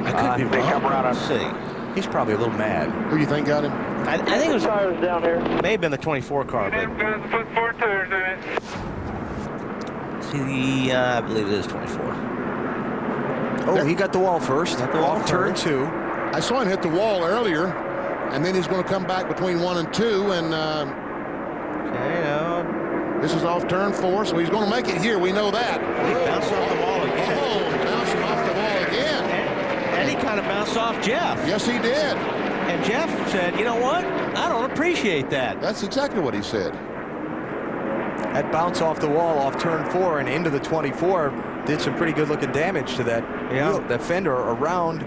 [SPEAKER 2] I could be wrong. Let's see.
[SPEAKER 1] He's probably a little mad.
[SPEAKER 8] Who do you think got him?
[SPEAKER 2] I think it was
[SPEAKER 3] Tires down here.
[SPEAKER 2] may have been the 24 car, but
[SPEAKER 3] Put 4 tires in it.
[SPEAKER 2] see, I believe it is 24.
[SPEAKER 1] Oh, he got the wall first.
[SPEAKER 2] Got the wall
[SPEAKER 1] off turn
[SPEAKER 2] first.
[SPEAKER 1] 2.
[SPEAKER 8] I saw him hit the wall earlier, and then he's going to come back between 1 and 2, and
[SPEAKER 2] Okay,
[SPEAKER 8] this is off turn 4, so he's going to make it here. We know that.
[SPEAKER 2] he bounced off the wall again.
[SPEAKER 8] Oh, bouncing off the wall again.
[SPEAKER 2] And he kind of bounced off Jeff.
[SPEAKER 8] Yes, he did.
[SPEAKER 2] And Jeff said, you know what? I don't appreciate that.
[SPEAKER 8] That's exactly what he said.
[SPEAKER 1] That bounce off the wall off turn 4 and into the 24 did some pretty good looking damage to that wheel, that fender around.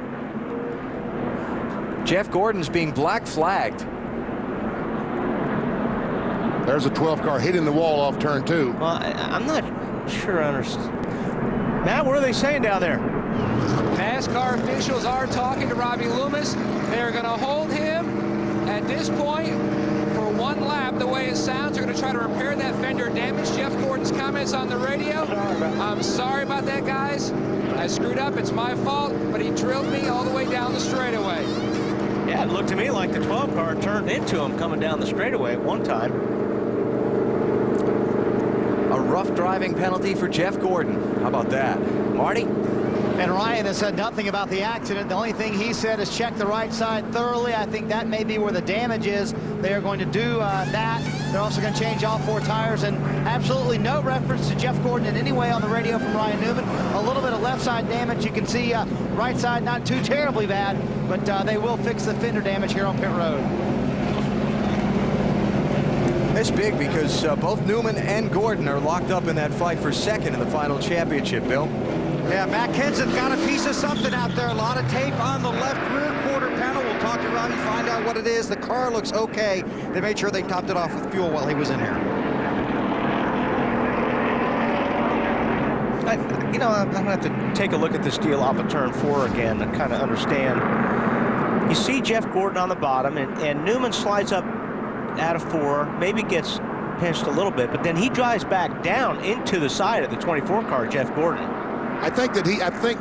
[SPEAKER 1] Jeff Gordon's being black flagged.
[SPEAKER 8] There's a 12 car hitting the wall off turn 2.
[SPEAKER 2] Well, I'm not sure I understand. Matt, what are they saying down there?
[SPEAKER 4] NASCAR officials are talking to Robbie Loomis. They're going to hold him at this point for 1 lap. The way it sounds, they're going to try to repair that fender damage. Jeff Gordon's comments on the radio. I'm sorry about that, guys. I screwed up. It's my fault. But he drilled me all the way down the straightaway.
[SPEAKER 2] Yeah, it looked to me like the 12 car turned into him coming down the straightaway at one time.
[SPEAKER 1] A rough driving penalty for Jeff Gordon. How about that? Marty?
[SPEAKER 5] And Ryan has said nothing about the accident. The only thing he said is check the right side thoroughly. I think that may be where the damage is. They are going to do that. They're also going to change all 4 tires, and absolutely no reference to Jeff Gordon in any way on the radio from Ryan Newman. A little bit of left side damage. You can see right side not too terribly bad, but they will fix the fender damage here on pit road.
[SPEAKER 1] It's big because both Newman and Gordon are locked up in that fight for second in the final championship, Bill.
[SPEAKER 7] Yeah, Matt Kenseth got a piece of something out there. A lot of tape on the left rear quarter panel. We'll talk to Robbie, find out what it is. The car looks okay. They made sure they topped it off with fuel while he was in here.
[SPEAKER 2] I'm going to have to take a look at this deal off of turn 4 again and kind of understand. You see Jeff Gordon on the bottom, and Newman slides up out of 4, maybe gets pinched a little bit, but then he drives back down into the side of the 24 car, Jeff Gordon.
[SPEAKER 8] I think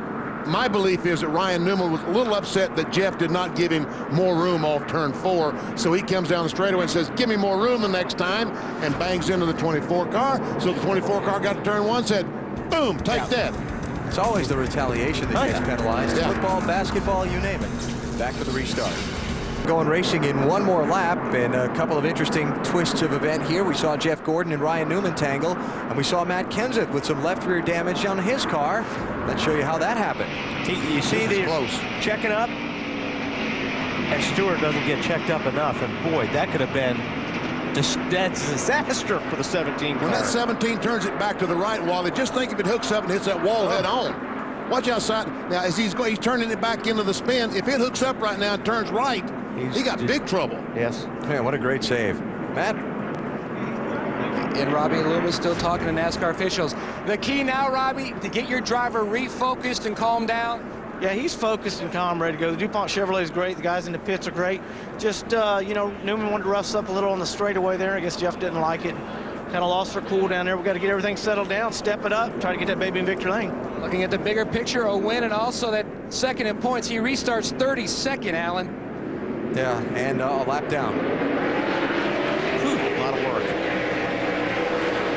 [SPEAKER 8] my belief is that Ryan Newman was a little upset that Jeff did not give him more room off turn 4. So he comes down the straightaway and says, give me more room the next time, and bangs into the 24 car. So the 24 car got to turn 1, said, boom, take that.
[SPEAKER 1] It's always the retaliation that gets penalized.
[SPEAKER 8] Yeah.
[SPEAKER 1] Football, basketball, you name it. Back to the restart. Going racing in one more lap, and a couple of interesting twists of event here. We saw Jeff Gordon and Ryan Newman tangle, and we saw Matt Kenseth with some left rear damage on his car. Let's show you how that happened.
[SPEAKER 2] You see these checking up, and Stewart doesn't get checked up enough, and boy, that could have been that's a disaster for the 17 car.
[SPEAKER 8] When that 17 turns it back to the right, Wally, just think if it hooks up and hits that wall head on. Watch outside. Now, as he's turning it back into the spin, if it hooks up right now and turns right, he got big trouble.
[SPEAKER 2] Yes.
[SPEAKER 1] Man, what a great save. Matt?
[SPEAKER 4] And Robbie Loomis still talking to NASCAR officials. The key now, Robbie, to get your driver refocused and calm down.
[SPEAKER 2] Yeah, he's focused and calm, ready to go. The DuPont Chevrolet is great. The guys in the pits are great. Just, Newman wanted to rough us up a little on the straightaway there. I guess Jeff didn't like it. Kind of lost our cool down there. We got to get everything settled down, step it up, try to get that baby in victory lane.
[SPEAKER 4] Looking at the bigger picture, a win and also that second in points. He restarts 32nd, Alan.
[SPEAKER 1] Yeah, and a lap down.
[SPEAKER 2] Whew, a lot of work.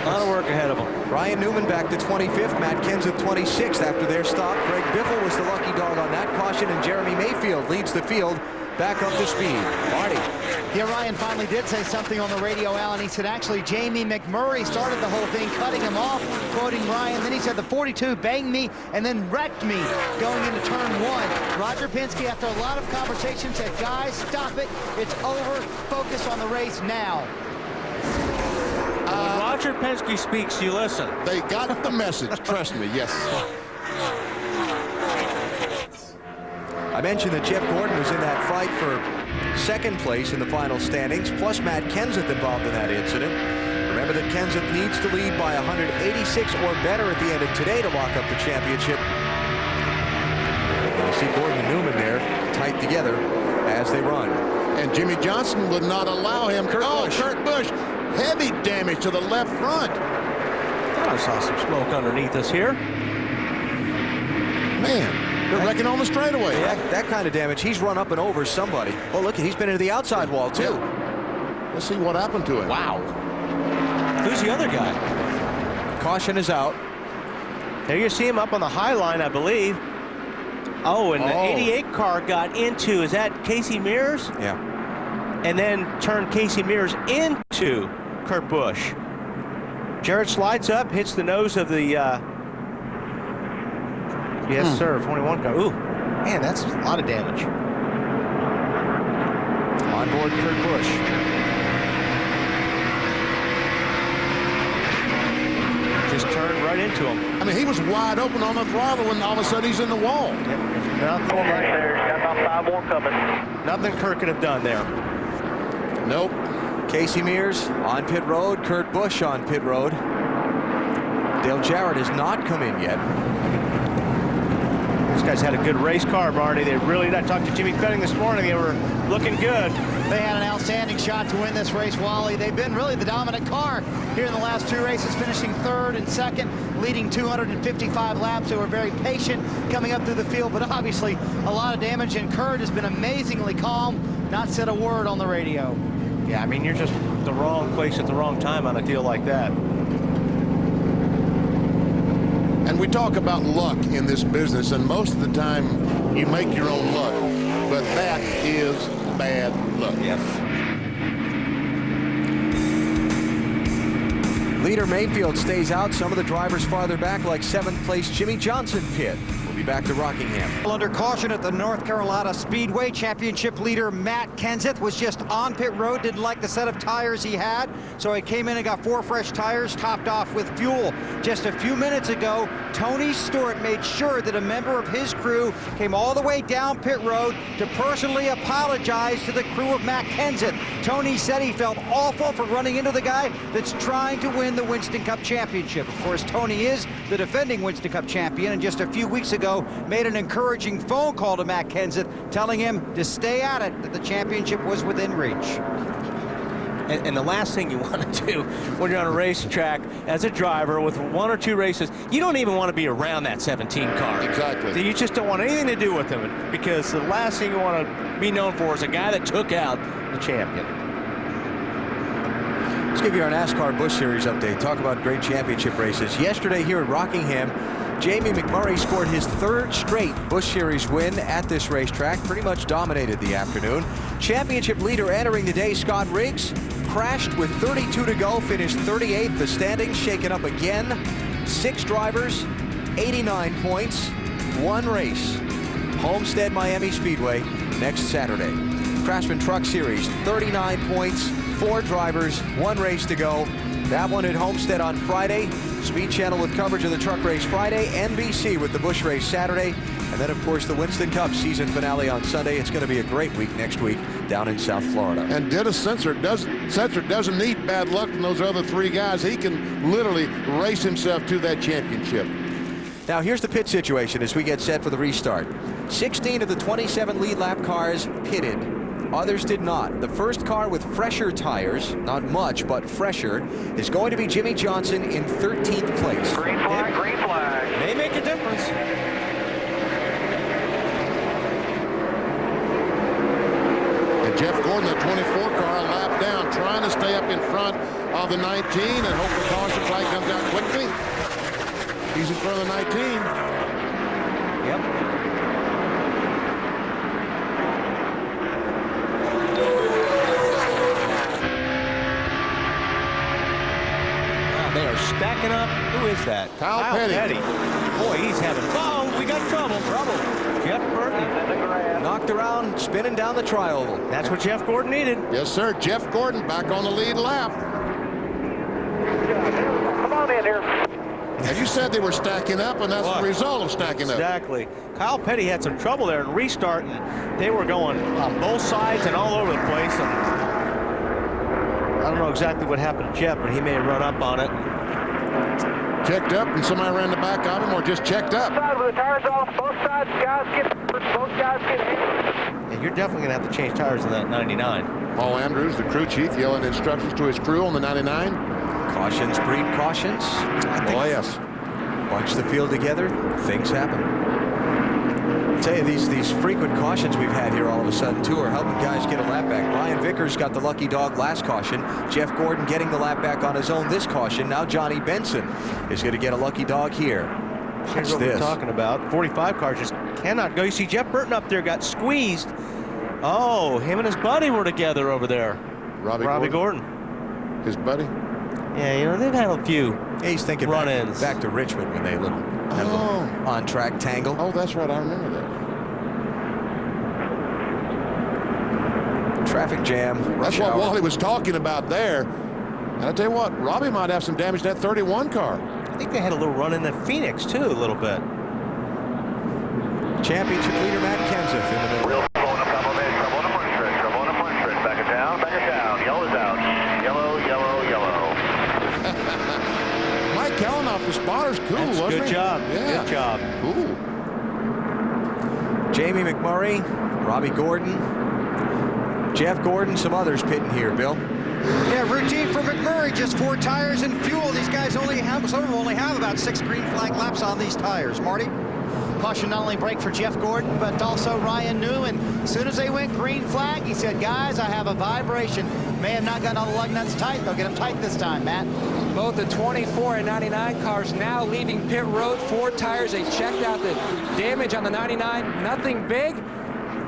[SPEAKER 2] A lot of work ahead of him.
[SPEAKER 1] Ryan Newman back to 25th, Matt Kenseth 26th after their stop. Greg Biffle was the lucky dog on that caution, and Jeremy Mayfield leads the field back up to speed. Marty.
[SPEAKER 5] Yeah, Ryan finally did say something on the radio, Alan. He said actually Jamie McMurray started the whole thing, cutting him off, quoting Ryan. Then he said the 42 banged me and then wrecked me going into turn 1. Roger Penske, after a lot of conversation, said, guys, stop it. It's over. Focus on the race now.
[SPEAKER 2] When Roger Penske speaks, you listen.
[SPEAKER 8] They got the message, trust me, yes.
[SPEAKER 1] I mentioned that Jeff Gordon was in that fight for second place in the final standings, plus Matt Kenseth involved in that incident. Remember that Kenseth needs to lead by 186 or better at the end of today to lock up the championship. And you see Gordon and Newman there tight together as they run.
[SPEAKER 8] And Jimmy Johnson would not allow him. Kurt Busch, heavy damage to the left front.
[SPEAKER 2] I saw some smoke underneath us here.
[SPEAKER 8] Man, they're wrecking on the straightaway.
[SPEAKER 1] That kind of damage, he's run up and over somebody. Oh, look, he's been into the outside wall, too.
[SPEAKER 8] Yeah. Let's see what happened to him.
[SPEAKER 2] Wow. Who's the other guy?
[SPEAKER 1] Caution is out.
[SPEAKER 2] There you see him up on the high line, I believe. Oh, and the 88 car got into, is that Casey Mears?
[SPEAKER 1] Yeah.
[SPEAKER 2] And then turned Casey Mears into Kurt Busch. Jarrett slides up, hits the nose of the, yes, sir, 21 car. Ooh, man, that's a lot of damage.
[SPEAKER 1] On board Kurt Busch.
[SPEAKER 2] Just turned right into him.
[SPEAKER 8] I mean, he was wide open on the throttle, and all of a sudden he's in the wall.
[SPEAKER 2] Yep, nothing.
[SPEAKER 3] Got about 5 more coming.
[SPEAKER 2] Nothing Kurt could have done there.
[SPEAKER 8] Nope.
[SPEAKER 1] Casey Mears on pit road, Kurt Busch on pit road. Dale Jarrett has not come in yet.
[SPEAKER 2] These guys had a good race car, Marty. They really did. I talked to Jimmy Fenning this morning. They were looking good.
[SPEAKER 5] They had an outstanding shot to win this race, Wally. They've been really the dominant car here in the last 2 races, finishing 3rd and 2nd, leading 255 laps. They were very patient coming up through the field, but obviously a lot of damage, and Kurt has been amazingly calm, not said a word on the radio.
[SPEAKER 2] Yeah, I mean, you're just the wrong place at the wrong time on a deal like that.
[SPEAKER 8] And we talk about luck in this business, and most of the time you make your own luck, but that is bad luck.
[SPEAKER 2] Yes.
[SPEAKER 1] Leader Mayfield stays out. Some of the drivers farther back, like 7th place Jimmy Johnson, pit. We'll be be back to Rockingham.
[SPEAKER 7] Under caution at the North Carolina Speedway, championship leader Matt Kenseth was just on pit road, didn't like the set of tires he had, so he came in and got 4 fresh tires, topped off with fuel. Just a few minutes ago, Tony Stewart made sure that a member of his crew came all the way down pit road to personally apologize to the crew of Matt Kenseth. Tony said he felt awful for running into the guy that's trying to win the Winston Cup Championship. Of course, Tony is the defending Winston Cup champion, and just a few weeks ago made an encouraging phone call to Matt Kenseth, telling him to stay at it, that the championship was within reach.
[SPEAKER 2] And the last thing you want to do when you're on a racetrack as a driver with 1 or 2 races, you don't even want to be around that 17 car.
[SPEAKER 8] Exactly.
[SPEAKER 2] You just don't want anything to do with him, because the last thing you want to be known for is a guy that took out the champion.
[SPEAKER 1] Let's give you our NASCAR Busch Series update. Talk about great championship races. Yesterday here at Rockingham, Jamie McMurray scored his 3rd straight Busch Series win at this racetrack. Pretty much dominated the afternoon. Championship leader entering the day, Scott Riggs, crashed with 32 to go, finished 38th. The standings shaken up again. 6 drivers, 89 points, 1 race. Homestead Miami Speedway next Saturday. Craftsman Truck Series, 39 points, 4 drivers, 1 race to go. That one at Homestead on Friday. Speed Channel with coverage of the truck race Friday. NBC with the Busch race Saturday. And then, of course, the Winston Cup season finale on Sunday. It's going to be a great week next week down in South Florida.
[SPEAKER 8] And Dennis Sensor doesn't need bad luck from those other 3 guys. He can literally race himself to that championship.
[SPEAKER 1] Now, here's the pit situation as we get set for the restart. 16 of the 27 lead lap cars pitted. Others did not. The first car with fresher tires, not much, but fresher, is going to be Jimmy Johnson in 13th place.
[SPEAKER 3] Green flag, green flag.
[SPEAKER 2] May make a difference.
[SPEAKER 8] And Jeff Gordon, the 24 car, a lap down, trying to stay up in front of the 19 and hope the caution flag comes out quickly. He's in front of the 19.
[SPEAKER 2] Yep. They are stacking up. Who is that?
[SPEAKER 8] Kyle Petty.
[SPEAKER 2] Boy, he's having fun. We got trouble. Jeff Burton.
[SPEAKER 1] Knocked around, spinning down the tri-oval.
[SPEAKER 2] That's what Jeff Gordon needed.
[SPEAKER 8] Yes, sir. Jeff Gordon back on the lead lap.
[SPEAKER 3] Come on in here.
[SPEAKER 8] And you said they were stacking up, and that's the result of stacking up.
[SPEAKER 2] Exactly. Kyle Petty had some trouble there in restarting. They were going on both sides and all over the place. And I don't know exactly what happened to Jeff, but he may have run up on it.
[SPEAKER 8] Checked up, and somebody ran the back of him, or just checked up.
[SPEAKER 3] Side with the tires off, both sides, guys get hit.
[SPEAKER 2] And you're definitely going to have to change tires in that 99.
[SPEAKER 8] Paul Andrews, the crew chief, yelling instructions to his crew on the 99.
[SPEAKER 1] Cautions breed cautions.
[SPEAKER 8] Oh, yes.
[SPEAKER 1] Bunch the field together, things happen. I tell you, these frequent cautions we've had here all of a sudden, too, are helping guys get a lap back. Brian Vickers got the lucky dog last caution. Jeff Gordon getting the lap back on his own this caution. Now Johnny Benson is going to get a lucky dog here.
[SPEAKER 2] Here's what we're talking about. 45 cars just cannot go. You see Jeff Burton up there got squeezed. Oh, him and his buddy were together over there. Robbie Gordon.
[SPEAKER 8] His buddy?
[SPEAKER 2] Yeah, you know, they've had a few
[SPEAKER 1] He's thinking
[SPEAKER 2] run-ins.
[SPEAKER 1] back to Richmond when they had a little on-track tangle.
[SPEAKER 8] Oh, that's right. I remember that.
[SPEAKER 1] Traffic jam.
[SPEAKER 8] That's what Wally was talking about there. And I tell you what, Robbie might have some damage to that 31 car.
[SPEAKER 2] I think they had a little run in at Phoenix, too, a little bit.
[SPEAKER 1] Championship leader Matt Kenseth in the middle.
[SPEAKER 3] Real trouble on the front stretch, trouble on the front stretch. Back it down. Yellow's out. Yellow.
[SPEAKER 8] Mike Kellenoff, the spotter's cool,
[SPEAKER 2] That's
[SPEAKER 8] wasn't
[SPEAKER 2] good
[SPEAKER 8] he?
[SPEAKER 2] job.
[SPEAKER 8] Yeah.
[SPEAKER 2] Good job.
[SPEAKER 8] Ooh.
[SPEAKER 1] Jamie McMurray, Robbie Gordon, Jeff Gordon, some others pitting here, Bill.
[SPEAKER 7] Yeah, routine for McMurray, just 4 tires and fuel. These guys some of them only have about 6 green flag laps on these tires. Marty?
[SPEAKER 5] Caution not only brake for Jeff Gordon, but also Ryan Newman. As soon as they went green flag, he said, guys, I have a vibration. May have not gotten all the lug nuts tight. They'll get them tight this time, Matt.
[SPEAKER 4] Both the 24 and 99 cars now leaving pit road. 4 tires. They checked out the damage on the 99. Nothing big.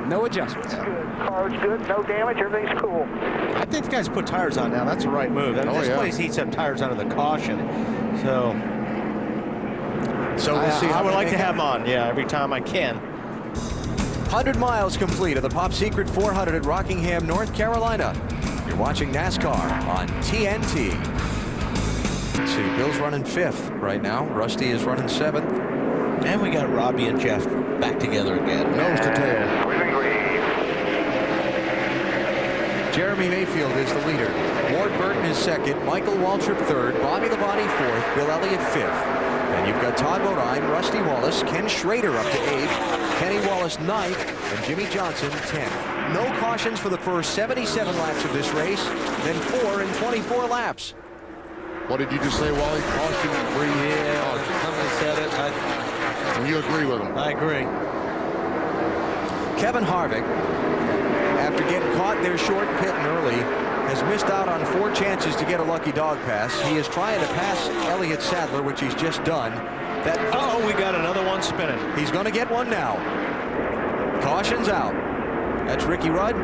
[SPEAKER 4] No adjustments.
[SPEAKER 3] Car's good, no damage, everything's cool.
[SPEAKER 2] I think the guys put tires on now. That's the right move. This place heats up tires under the caution. So
[SPEAKER 1] So we'll see.
[SPEAKER 2] I
[SPEAKER 1] how
[SPEAKER 2] would
[SPEAKER 1] they
[SPEAKER 2] like to
[SPEAKER 1] make
[SPEAKER 2] have
[SPEAKER 1] it.
[SPEAKER 2] him on, yeah, every time I can.
[SPEAKER 1] 100 miles complete of the Pop Secret 400 at Rockingham, North Carolina. You're watching NASCAR on TNT. Let's see, Bill's running 5th right now. Rusty is running 7th.
[SPEAKER 2] And we got Robbie and Jeff back together again.
[SPEAKER 8] Nose to tail.
[SPEAKER 1] Jeremy Mayfield is the leader. Ward Burton is 2nd. Michael Waltrip 3rd. Bobby Labonte 4th. Bill Elliott 5th. And you've got Todd Bodine, Rusty Wallace, Ken Schrader up to 8th. Kenny Wallace 9th. And Jimmy Johnson 10th. No cautions for the first 77 laps of this race. Then 4 in 24 laps.
[SPEAKER 8] What did you just say, Wally? Caution, free.
[SPEAKER 2] Yeah, somebody said it.
[SPEAKER 8] And you agree with him?
[SPEAKER 2] I agree.
[SPEAKER 1] Kevin Harvick, after getting caught there short and pitting early, has missed out on 4 chances to get a lucky dog pass. He is trying to pass Elliott Sadler, which he's just done.
[SPEAKER 2] Oh, we got another one spinning.
[SPEAKER 1] He's going to get one now. Caution's out. That's Ricky Rudd.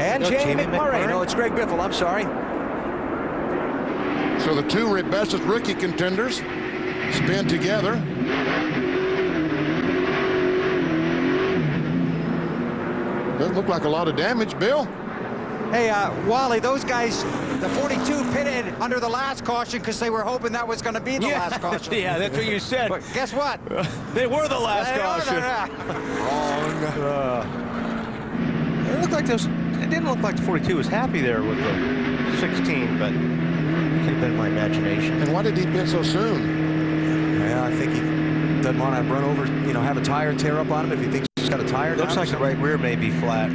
[SPEAKER 1] And
[SPEAKER 2] No,
[SPEAKER 1] Jamie
[SPEAKER 2] Jamie
[SPEAKER 1] McMurray.
[SPEAKER 2] McMurray.
[SPEAKER 1] No, it's Greg Biffle. I'm sorry.
[SPEAKER 8] So the 2 bestest rookie contenders spin together. Doesn't look like a lot of damage, Bill.
[SPEAKER 7] Hey, Wally, those guys, the 42 pitted under the last caution because they were hoping that was going to be the last caution.
[SPEAKER 2] Yeah, that's what you said.
[SPEAKER 7] But guess what?
[SPEAKER 2] They were the last caution. It looked like those. It didn't look like the 42 was happy there with the 16, but it could have been my imagination.
[SPEAKER 8] And why did he pit so soon?
[SPEAKER 1] Yeah, I think he doesn't want to run over, have a tire tear up on him if he thinks he's got a tire.
[SPEAKER 2] Looks
[SPEAKER 1] down or
[SPEAKER 2] like the right rear may be flat.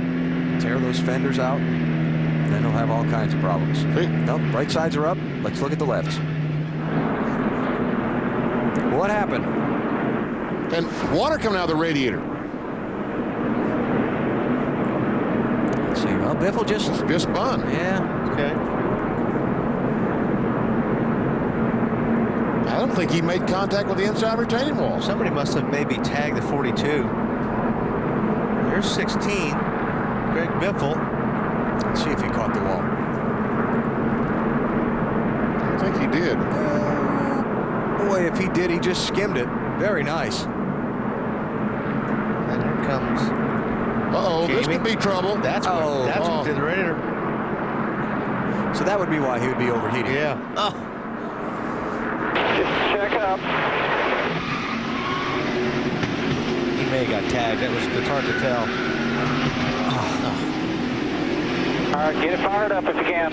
[SPEAKER 1] tear those fenders out, then he'll have all kinds of problems.
[SPEAKER 8] See?
[SPEAKER 1] Nope, right sides are up. Let's look at the lefts. What happened?
[SPEAKER 8] And water coming out of the radiator.
[SPEAKER 1] Let's see. Well, Biffle just
[SPEAKER 8] spun.
[SPEAKER 1] Yeah.
[SPEAKER 2] Okay.
[SPEAKER 8] I don't think he made contact with the inside retaining wall.
[SPEAKER 2] Somebody must have maybe tagged the 42. There's 16. Greg Biffle.
[SPEAKER 1] Let's see if he caught the wall.
[SPEAKER 8] I think he did.
[SPEAKER 1] Boy, if he did, he just skimmed it. Very nice.
[SPEAKER 2] And here comes.
[SPEAKER 8] Uh-oh, this
[SPEAKER 2] Jamie.
[SPEAKER 8] could be trouble.
[SPEAKER 2] That's what did the radiator.
[SPEAKER 1] So that would be why he would be overheating.
[SPEAKER 2] Yeah. Oh.
[SPEAKER 3] Just check up.
[SPEAKER 2] He may have got tagged. It's hard to tell.
[SPEAKER 3] All right, get it fired up if you can.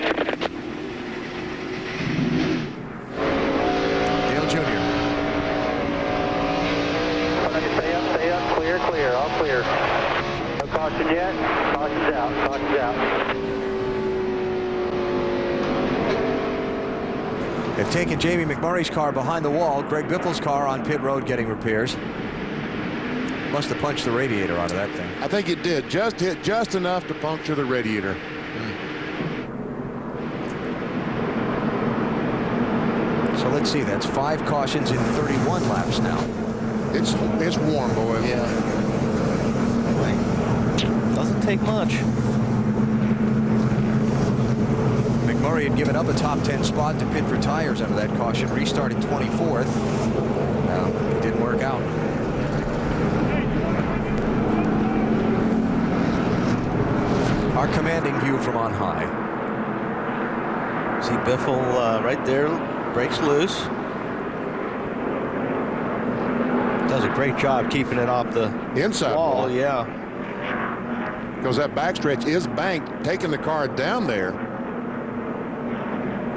[SPEAKER 1] Dale Jr.
[SPEAKER 3] Stay up, clear, all clear. No caution yet, caution's out.
[SPEAKER 1] They've taken Jamie McMurray's car behind the wall. Greg Biffle's car on pit road getting repairs. Must have punched the radiator out of that thing.
[SPEAKER 8] I think it did. Just hit just enough to puncture the radiator.
[SPEAKER 1] So let's see. That's 5 cautions in 31 laps now.
[SPEAKER 8] It's warm, boys.
[SPEAKER 2] Yeah. Doesn't take much.
[SPEAKER 1] McMurray had given up a top 10 spot to pit for tires under that caution. Restarted 24th. No, it didn't work out. Our commanding view from on high.
[SPEAKER 2] See Biffle right there, breaks loose. Does a great job keeping it off the
[SPEAKER 8] inside
[SPEAKER 2] wall.
[SPEAKER 8] wall.
[SPEAKER 2] Yeah.
[SPEAKER 8] Because that backstretch is banked, taking the car down there.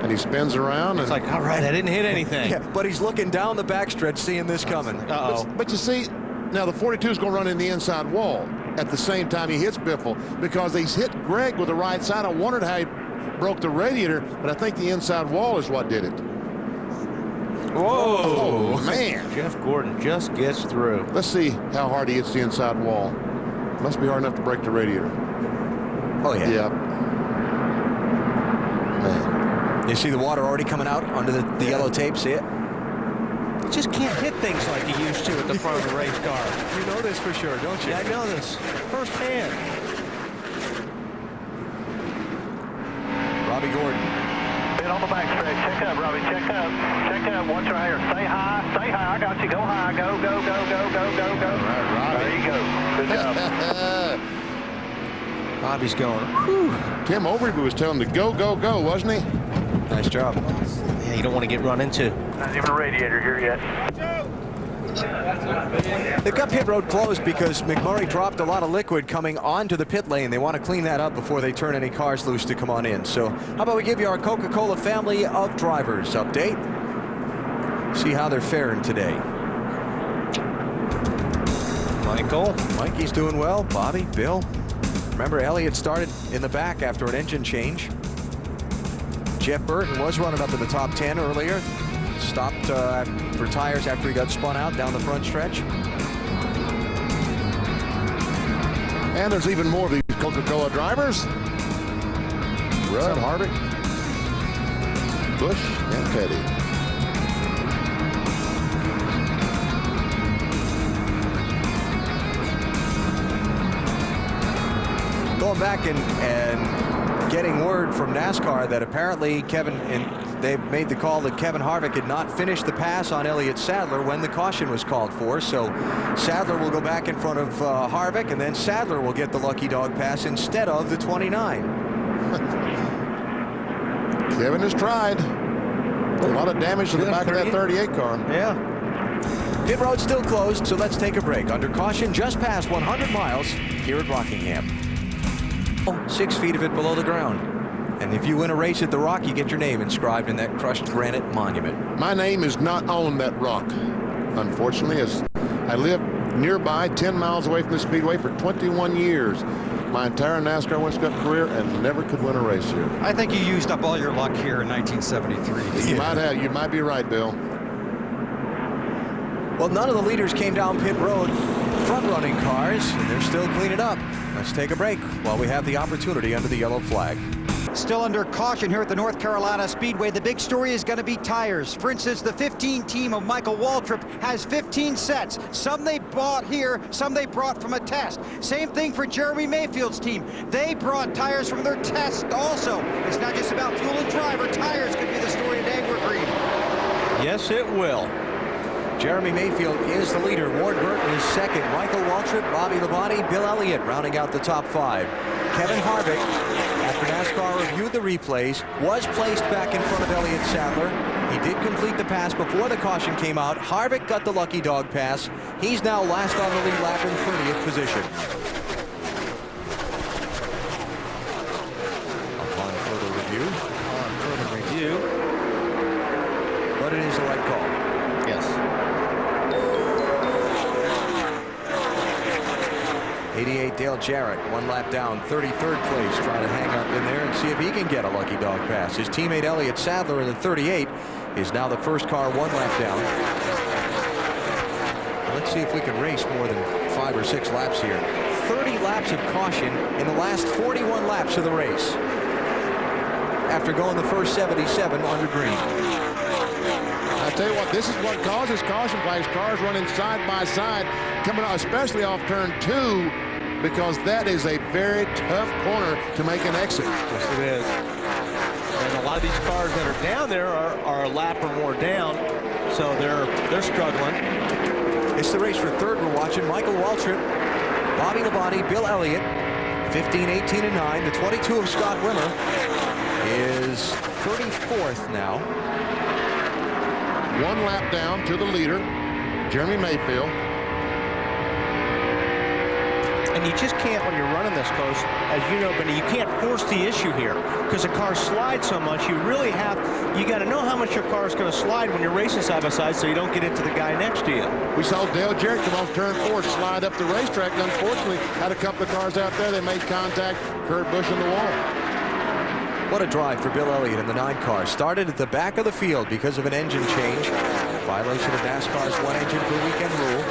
[SPEAKER 8] And he spins around.
[SPEAKER 2] It's like, all right, I didn't hit anything.
[SPEAKER 1] Yeah, but he's looking down the backstretch, seeing this coming.
[SPEAKER 2] Uh-oh.
[SPEAKER 8] But you see, now the 42 is going to run in the inside wall at the same time he hits Biffle, because he's hit Greg with the right side. I wondered how he broke the radiator, but I think the inside wall is what did it.
[SPEAKER 2] Whoa.
[SPEAKER 8] Oh, man.
[SPEAKER 2] Jeff Gordon just gets through.
[SPEAKER 8] Let's see how hard he hits the inside wall. Must be hard enough to break the radiator.
[SPEAKER 1] Oh, yeah.
[SPEAKER 8] Yeah. Man.
[SPEAKER 1] You see the water already coming out under the yellow tape, see it?
[SPEAKER 2] You just can't hit things like you used to at the front of the race car.
[SPEAKER 1] You know this for sure, don't you?
[SPEAKER 2] Yeah, I know this firsthand.
[SPEAKER 1] Robbie Gordon.
[SPEAKER 3] Head on the backstretch. Check up, Robbie. Check up. Check up. Watch right here. Stay high. Stay high. I got you. Go high. Go, go, go, go, go, go, go.
[SPEAKER 8] All right, Robbie.
[SPEAKER 3] There you go. Good job.
[SPEAKER 2] Bobby's going. Whew.
[SPEAKER 8] Tim Overby was telling him to go, go, go, wasn't he?
[SPEAKER 1] Nice job.
[SPEAKER 2] Yeah, you don't want to get run into.
[SPEAKER 3] Not even a radiator here yet.
[SPEAKER 1] They've got pit road closed because McMurray dropped a lot of liquid coming onto the pit lane. They want to clean that up before they turn any cars loose to come on in. So how about we give you our Coca-Cola family of drivers update. See how they're faring today. Mikey's doing well. Bobby, Bill. Remember, Elliott started in the back after an engine change. Jeff Burton was running up in the top 10 earlier. Stopped for tires after he got spun out down the front stretch.
[SPEAKER 8] And there's even more of these Coca-Cola drivers. Rudd, Harvick, Busch, and Petty.
[SPEAKER 1] Going back and getting word from NASCAR that apparently they've made the call that Kevin Harvick had not finished the pass on Elliott Sadler when the caution was called for. So Sadler will go back in front of Harvick, and then Sadler will get the lucky dog pass instead of the 29.
[SPEAKER 8] Kevin has tried. A lot of damage to the back of that 38 car.
[SPEAKER 2] Yeah.
[SPEAKER 1] Pit road still closed, so let's take a break. Under caution, just past 100 miles here at Rockingham. 6 feet of it below the ground. And if you win a race at the Rock, you get your name inscribed in that crushed granite monument.
[SPEAKER 8] My name is not on that rock, unfortunately, as I lived nearby 10 miles away from the Speedway for 21 years. My entire NASCAR West Cup career, and never could win a race here.
[SPEAKER 7] I think you used up all your luck here in 1973.
[SPEAKER 8] You might have. You might be right, Bill.
[SPEAKER 1] Well, none of the leaders came down pit road front-running cars, and they're still cleaning up. Let's take a break while we have the opportunity under the yellow flag.
[SPEAKER 7] Still under caution here at the North Carolina Speedway. The big story is going to be tires. For instance, the 15 team of Michael Waltrip has 15 sets. Some they bought here, some they brought from a test. Same thing for Jeremy Mayfield's team. They brought tires from their test also. It's not just about fuel and driver. Tires could be the story today, we're green.
[SPEAKER 2] Yes, it will.
[SPEAKER 1] Jeremy Mayfield is the leader. Ward Burton is second. Michael Waltrip, Bobby Labonte, Bill Elliott rounding out the top 5. Kevin Harvick, after NASCAR reviewed the replays, was placed back in front of Elliott Sadler. He did complete the pass before the caution came out. Harvick got the lucky dog pass. He's now last on the lead lap in 30th position. Upon further review. But it is the right call.
[SPEAKER 2] Yes.
[SPEAKER 1] 88 Dale Jarrett, 1 lap down, 33rd place, trying to hang up in there and see if he can get a lucky dog pass. His teammate Elliott Sadler in the 38 is now the first car 1 lap down. Let's see if we can race more than 5 or 6 laps here. 30 laps of caution in the last 41 laps of the race, after going the first 77 under green.
[SPEAKER 8] I tell you what, this is what causes caution flags. Cars running side by side, coming out, especially off turn 2, because that is a very tough corner to make an exit.
[SPEAKER 2] Yes, it is. And a lot of these cars that are down there are a lap or more down, so they're struggling.
[SPEAKER 1] It's the race for third we're watching. Michael Waltrip, Bobby Labonte, Bill Elliott, 15, 18, and 9. The 22 of Scott Wimmer is 34th now.
[SPEAKER 8] 1 lap down to the leader, Jeremy Mayfield.
[SPEAKER 2] And you just can't, when you're running this close, as you know, Benny, you can't force the issue here because the car slides so much. You really have, you got to know how much your car is going to slide when you're racing side by side so you don't get into the guy next to you.
[SPEAKER 8] We saw Dale Jarrett come off turn 4, slide up the racetrack. Unfortunately, had a couple of cars out there. They made contact, Kurt Busch in the wall.
[SPEAKER 1] What a drive for Bill Elliott in the 9 car. Started at the back of the field because of an engine change. Violation of NASCAR's 1 engine per weekend rule.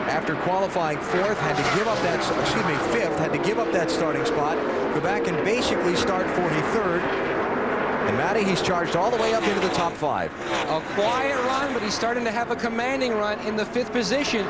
[SPEAKER 1] After qualifying 4th, had to give up that, 5th, had to give up that starting spot, go back and basically start 43rd. And Matty, he's charged all the way up into the top 5.
[SPEAKER 4] A quiet run, but he's starting to have a commanding run in the 5th position.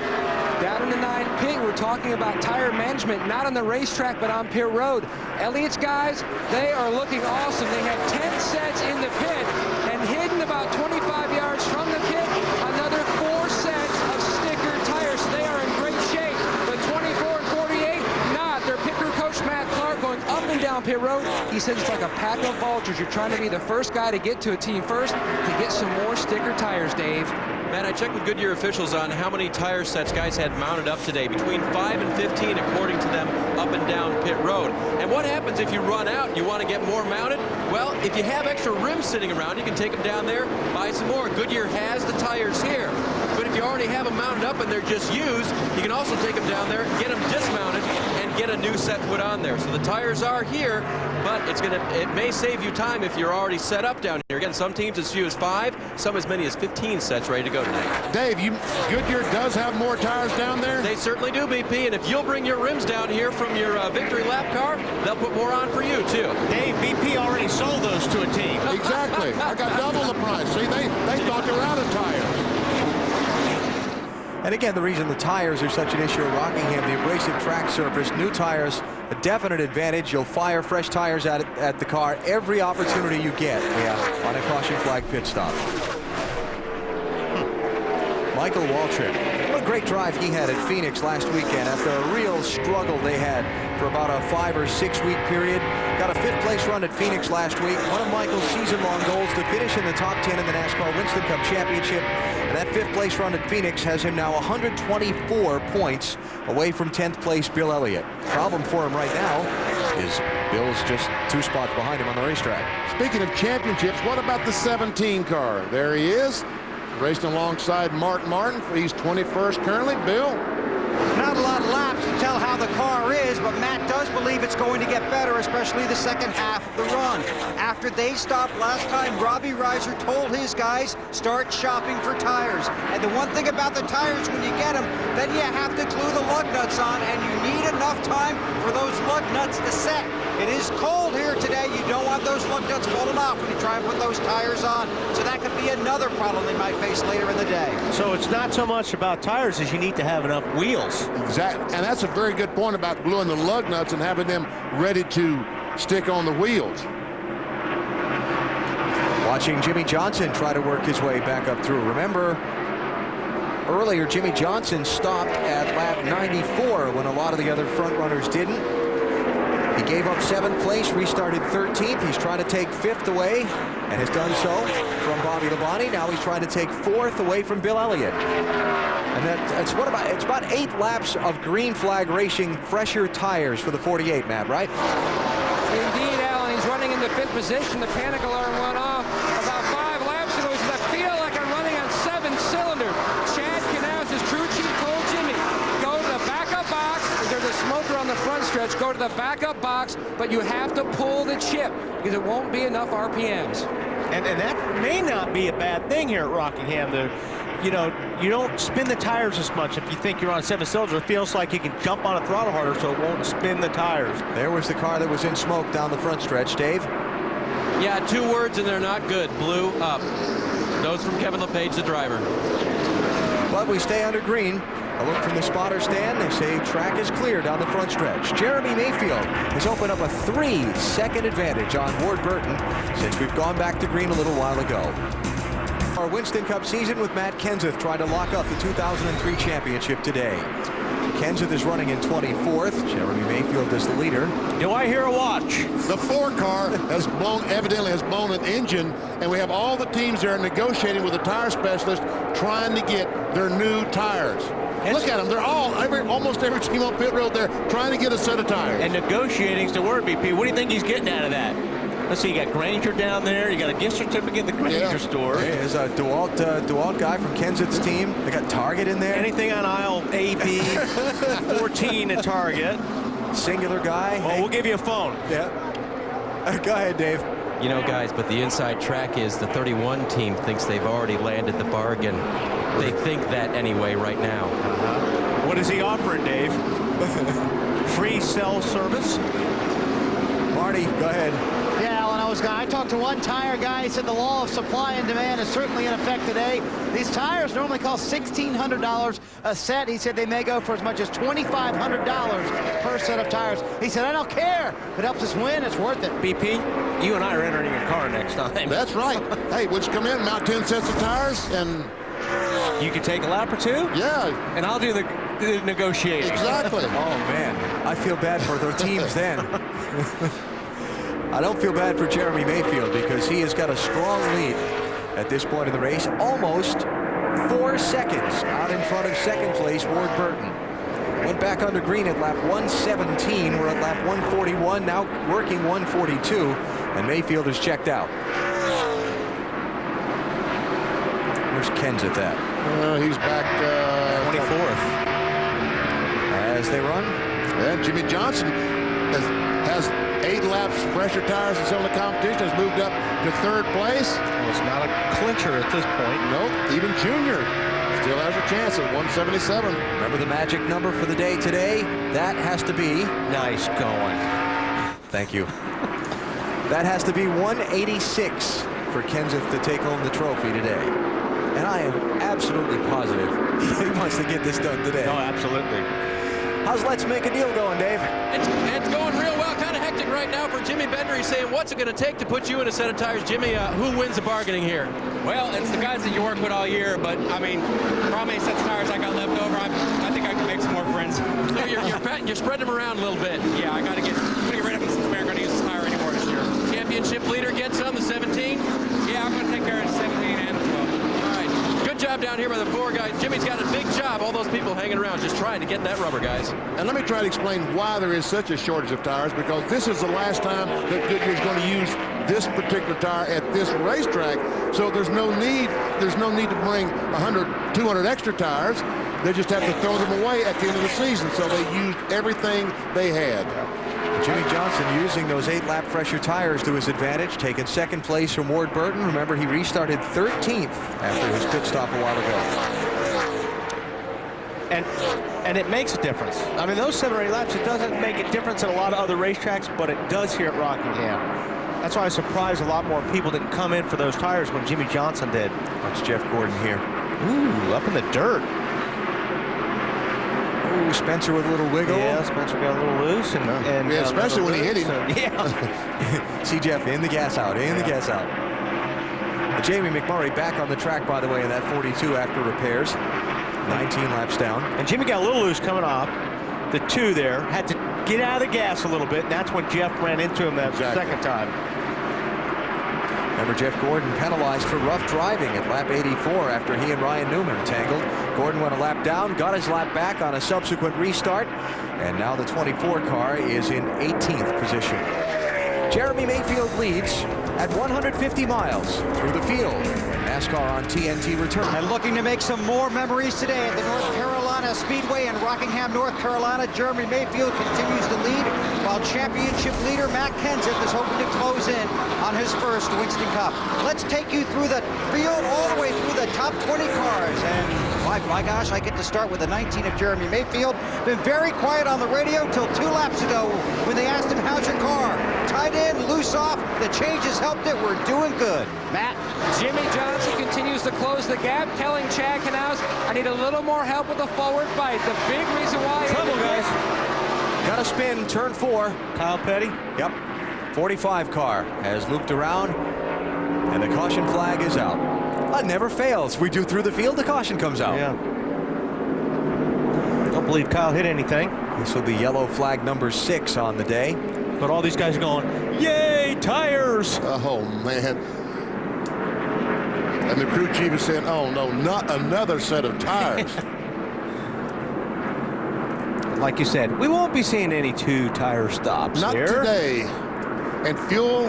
[SPEAKER 4] Down in the 9 pit, we're talking about tire management, not on the racetrack, but on pit road. Elliott's guys, they are looking awesome. They have 10 sets in the pit, and hidden about 25 yards from the pit, another 4 sets of sticker tires. So they are in great shape. The 24 and 48, not. Their pit crew coach, Matt Clark, going up and down pit road. He says it's like a pack of vultures. You're trying to be the first guy to get to a team first to get some more sticker tires, Dave.
[SPEAKER 6] Man, I checked with Goodyear officials on how many tire sets guys had mounted up today. Between 5 and 15, according to them, up and down pit road. And what happens if you run out and you want to get more mounted? Well, if you have extra rims sitting around, you can take them down there, buy some more. Goodyear has the tires here. But if you already have them mounted up and they're just used, you can also take them down there, get them dismounted, and get a new set put on there. So the tires are here, but it may save you time if you're already set up down here. Again, some teams as few as 5, some as many as 15 sets ready to go tonight.
[SPEAKER 8] Dave, Goodyear does have more tires down there?
[SPEAKER 6] They certainly do, BP, and if you'll bring your rims down here from your victory lap car, they'll put more on for you, too.
[SPEAKER 2] Dave, BP already sold those to a team.
[SPEAKER 8] Exactly. I got double the price. See, they thought they were out of tires.
[SPEAKER 1] And again, the reason the tires are such an issue at Rockingham, the abrasive track surface, new tires, a definite advantage. You'll fire fresh tires at the car every opportunity you get on a caution flag pit stop. Michael Waltrip, what a great drive he had at Phoenix last weekend after a real struggle they had for about a 5 or 6 week period. Got a 5th place run at Phoenix last week. One of Michael's season-long goals to finish in the top 10 in the NASCAR Winston Cup Championship. And that 5th place run at Phoenix has him now 124 points away from 10th place Bill Elliott. Problem for him right now is Bill's just 2 spots behind him on the racetrack.
[SPEAKER 8] Speaking of championships, what about the 17 car? There he is, racing alongside Mark Martin. He's 21st currently. Bill?
[SPEAKER 7] Not a lot of laps to tell how the car is, but Matt does believe it's going to get better, especially the second half of the run. After they stopped last time, Robbie Reiser told his guys, start shopping for tires. And the one thing about the tires, when you get them, then you have to glue the lug nuts on, and you need enough time for those lug nuts to set. It is cold here today. You don't want those lug nuts falling off when you try and put those tires on. So that could be another problem they might face later in the day.
[SPEAKER 2] So it's not so much about tires as you need to have enough wheels.
[SPEAKER 8] Exactly. And that's a very good point about gluing the lug nuts and having them ready to stick on the wheels.
[SPEAKER 1] Watching Jimmy Johnson try to work his way back up through. Remember, earlier Jimmy Johnson stopped at lap 94 when a lot of the other front runners didn't. He gave up 7th place, restarted 13th. He's trying to take 5th away, and has done so from Bobby Labonte. Now he's trying to take 4th away from Bill Elliott. And it's about 8 laps of green flag racing, fresher tires for the 48, Matt, right?
[SPEAKER 4] Indeed, Alan. He's running in the 5th position. The panic alarm went off about 5 laps ago. He said, I feel like I'm running on 7 cylinder. Chad Knaus, his crew chief, told Jimmy, go to the backup box. There's a smoker on the front stretch. Go to the backup box, but you have to pull the chip because it won't be enough RPMs.
[SPEAKER 2] And that may not be a bad thing here at Rockingham. You know, you don't spin the tires as much if you think you're on 7 cylinders. It feels like you can jump on a throttle harder so it won't spin the tires.
[SPEAKER 1] There was the car that was in smoke down the front stretch. Dave?
[SPEAKER 6] Yeah, 2 words and they're not good. Blew up. Those from Kevin LePage, the driver.
[SPEAKER 1] But we stay under green. A look from the spotter stand. They say track is clear down the front stretch. Jeremy Mayfield has opened up a 3-second advantage on Ward Burton since we've gone back to green a little while ago. Our Winston Cup season with Matt Kenseth trying to lock up the 2003 championship today. Kenseth is running in 24th. Jeremy Mayfield is the leader.
[SPEAKER 2] Do I hear a watch?
[SPEAKER 8] The 4 car evidently has blown an engine, and we have all the teams there negotiating with the tire specialist trying to get their new tires. Look at them. They're almost every team on pit road there trying to get a set of tires.
[SPEAKER 2] And negotiating's the word, BP. What do you think he's getting out of that? Let's see, you got Granger down there. You got a gift certificate in the Granger store.
[SPEAKER 1] There's a DeWalt guy from Kenseth's team. They got Target in there.
[SPEAKER 2] Anything on aisle A, B, 14 at Target.
[SPEAKER 1] Singular guy.
[SPEAKER 2] Oh, we'll give you a phone.
[SPEAKER 1] Yeah. Go ahead, Dave.
[SPEAKER 6] You know, guys, but the inside track is the 31 team thinks they've already landed the bargain. They think that anyway right now.
[SPEAKER 2] What is he offering, Dave? Free cell service?
[SPEAKER 1] Marty, go ahead.
[SPEAKER 5] Yeah, Alan, I was those guys. I talked to one tire guy. He said the law of supply and demand is certainly in effect today. These tires normally cost $1,600 a set. He said they may go for as much as $2,500 per set of tires. He said, I don't care. If it helps us win, it's worth it.
[SPEAKER 2] BP, you and I are entering your car next time.
[SPEAKER 8] That's right. Hey, would you come in, mount 10 sets of tires, and
[SPEAKER 2] You can take a lap or two?
[SPEAKER 8] yeah,
[SPEAKER 2] And I'll do the negotiating.
[SPEAKER 8] exactly.
[SPEAKER 1] Oh, man. I feel bad for their teams then. I don't feel bad for Jeremy Mayfield because he has got a strong lead at this point in the race. Almost 4 seconds out in front of second place, Ward Burton. Went back under green at lap 117. We're at lap 141, now working 142, and Mayfield is checked out. Where's Kenseth at?
[SPEAKER 8] He's back
[SPEAKER 2] 24th.
[SPEAKER 1] As they run.
[SPEAKER 8] And Jimmy Johnson has 8 laps fresher tires than some of the competition, has moved up to 3rd place.
[SPEAKER 2] Well, it's not a clincher at this point.
[SPEAKER 8] Nope, even Junior still has a chance at 177.
[SPEAKER 1] Remember the magic number for the day today? That has to be...
[SPEAKER 2] Nice going.
[SPEAKER 1] Thank you. That has to be 186 for Kenseth to take home the trophy today. And I am absolutely positive he wants to get this done today.
[SPEAKER 2] No, absolutely.
[SPEAKER 1] How's Let's Make a Deal going, Dave?
[SPEAKER 6] It's going real well. Kind of hectic right now for Jimmy Bender. He's saying, what's it going to take to put you in a set of tires? Jimmy, who wins the bargaining here?
[SPEAKER 9] Well, it's the guys that you work with all year, but I mean, for how many sets of tires I got left over, I think I can make some more friends.
[SPEAKER 6] So you're spreading them around a little bit.
[SPEAKER 9] Yeah, I got to get rid of them since we aren't going to use this tire anymore this year.
[SPEAKER 6] Championship leader gets some, the 17.
[SPEAKER 9] Yeah, I'm going to take care of the 17 and as well.
[SPEAKER 6] All right. Good job down here by the 4 guys. Jimmy's got a big job. All those people hanging around just trying to get that rubber, guys.
[SPEAKER 8] And let me try to explain why there is such a shortage of tires, because this is the last time that Goodyear's going to use this particular tire at this racetrack. So there's no need to bring 100, 200 extra tires. They just have to throw them away at the end of the season. So they used everything they had.
[SPEAKER 1] Jimmy Johnson using those 8-lap fresher tires to his advantage, taking second place from Ward Burton. Remember, he restarted 13th after his pit stop a while ago.
[SPEAKER 2] And it makes a difference. I mean, those 7 or 8 laps, it doesn't make a difference at a lot of other racetracks, but it does here at Rockingham. That's why I was surprised a lot more people didn't come in for those tires when Jimmy Johnson did.
[SPEAKER 1] That's Jeff Gordon here.
[SPEAKER 2] Ooh, up in the dirt.
[SPEAKER 1] Ooh, Spencer with a little wiggle.
[SPEAKER 2] Yeah, Spencer got a little loose. And
[SPEAKER 8] Yeah, especially when he hit him.
[SPEAKER 2] Yeah.
[SPEAKER 1] See Jeff in the gas out, in the gas out. Jamie McMurray back on the track, by the way, in that 42 after repairs. 19 laps down.
[SPEAKER 2] And Jimmy got a little loose coming off. The 2 there had to get out of the gas a little bit, and that's when Jeff ran into him that second time.
[SPEAKER 1] Remember, Jeff Gordon penalized for rough driving at lap 84 after he and Ryan Newman tangled. Gordon went a lap down, got his lap back on a subsequent restart, and now the 24 car is in 18th position. Jeremy Mayfield leads at 150 miles through the field. NASCAR on TNT return.
[SPEAKER 7] And looking to make some more memories today at the North Carolina Speedway in Rockingham, North Carolina. Jeremy Mayfield continues to lead, while championship leader Matt Kenseth is hoping to close in on his first Winston Cup. Let's take you through the field all the way through the top 20 cars. And my gosh, I get to start with the 19 of Jeremy Mayfield. Been very quiet on the radio till 2 laps ago when they asked him, how's your car? Tight in, loose off. The changes helped it. We're doing good.
[SPEAKER 4] Matt, Jimmy Johnson continues to close the gap, telling Chad Knaus, I need a little more help with the forward bite. The big reason why...
[SPEAKER 2] Trouble, guys.
[SPEAKER 1] Got to spin, turn 4.
[SPEAKER 2] Kyle Petty.
[SPEAKER 1] Yep. 45 car has looped around, and the caution flag is out. That never fails. We do through the field, the caution comes out.
[SPEAKER 2] Yeah. Don't believe Kyle hit anything.
[SPEAKER 1] This will be yellow flag number 6 on the day.
[SPEAKER 2] But all these guys are going, yay, tires!
[SPEAKER 8] Oh, man. And the crew chief is saying, oh, no, not another set of tires.
[SPEAKER 2] Like you said, we won't be seeing any 2-tire stops
[SPEAKER 8] Not
[SPEAKER 2] here.
[SPEAKER 8] today. And fuel,